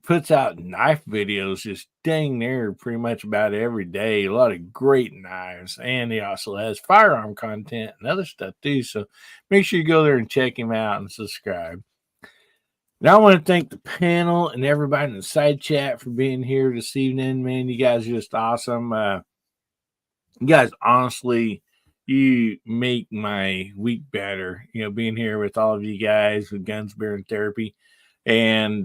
puts out knife videos just dang near pretty much about every day. A lot of great knives, and he also has firearm content and other stuff too. So make sure you go there and check him out and subscribe. Now I want to thank the panel and everybody in the side chat for being here this evening. Man, you guys are just awesome. You guys, honestly, you make my week better. Being here with all of you guys with Guns, Beer, and Therapy. And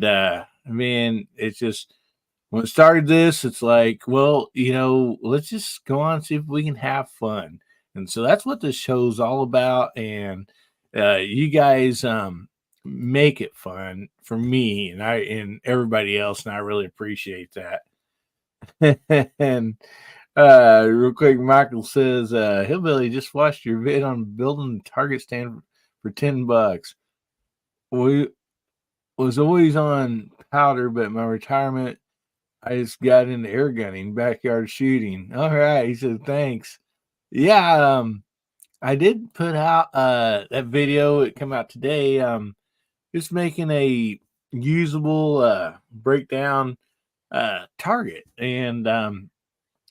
man, it's just when it started this, it's like, well, let's just go on and see if we can have fun. And so that's what this show's all about. And you guys make it fun for me and everybody else, and I really appreciate that. And real quick, Michael says, Hillbilly, just watched your vid on building the target stand for $10. We was always on powder, but my retirement, I just got into air gunning, backyard shooting. All right, he said, thanks. Yeah, I did put out that video. It came out today. Just making a usable breakdown target, and that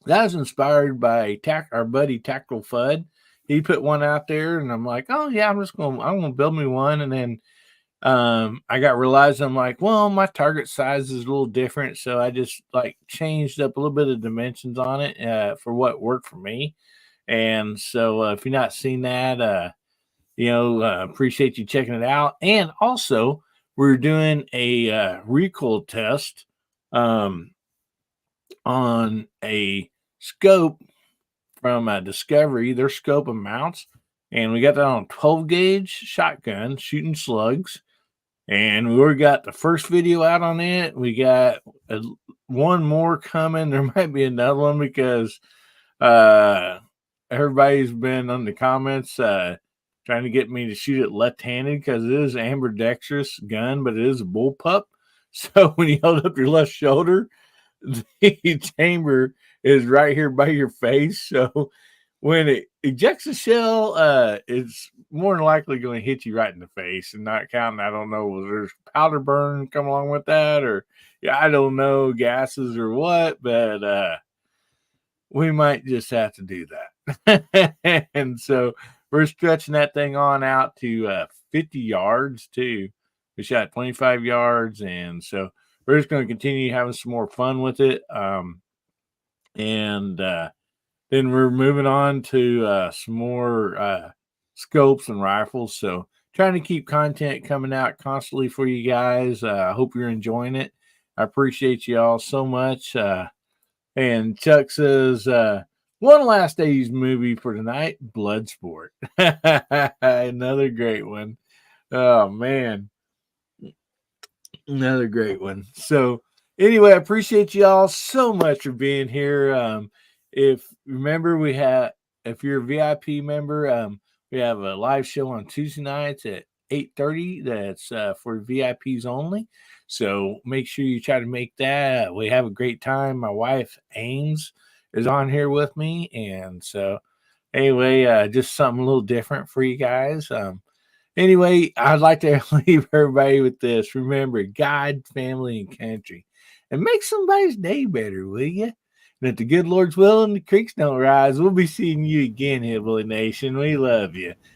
was inspired by our buddy Tactical Fud. He put one out there, and I'm like, oh yeah, I'm gonna build me one, and then I realized I'm like, well, my target size is a little different, so I just changed up a little bit of dimensions on it for what worked for me. And so if you've not seen that, appreciate you checking it out. And also, we're doing a recoil test on a scope from Discovery, their scope and mounts, and we got that on a 12 gauge shotgun shooting slugs. And we already got the first video out on it. We got one more coming. There might be another one because everybody's been on the comments trying to get me to shoot it left-handed because it is an ambidextrous gun, but it is a bullpup. So when you hold up your left shoulder, the chamber is right here by your face. So when it ejects a shell, it's more than likely going to hit you right in the face. And not counting, I don't know, was there powder burn come along with that, or I don't know, gases or what, but we might just have to do that. And so we're stretching that thing on out to 50 yards too. We shot 25 yards, and so we're just going to continue having some more fun with it. And then we're moving on to some more scopes and rifles. So trying to keep content coming out constantly for you guys. I hope you're enjoying it. I appreciate you all so much. And Chuck says, one last 80s movie for tonight, Bloodsport. Another great one. Oh, man. Another great one. So anyway, I appreciate you all so much for being here. If you're a VIP member, we have a live show on Tuesday nights at 8:30. That's for VIPs only. So make sure you try to make that. We have a great time. My wife Ames is on here with me, and so anyway, just something a little different for you guys. Anyway, I'd like to leave everybody with this. Remember, God, family, and country. And make somebody's day better, will you? And if the good Lord's will and the creeks don't rise, we'll be seeing you again, Hillbilly Nation. We love you.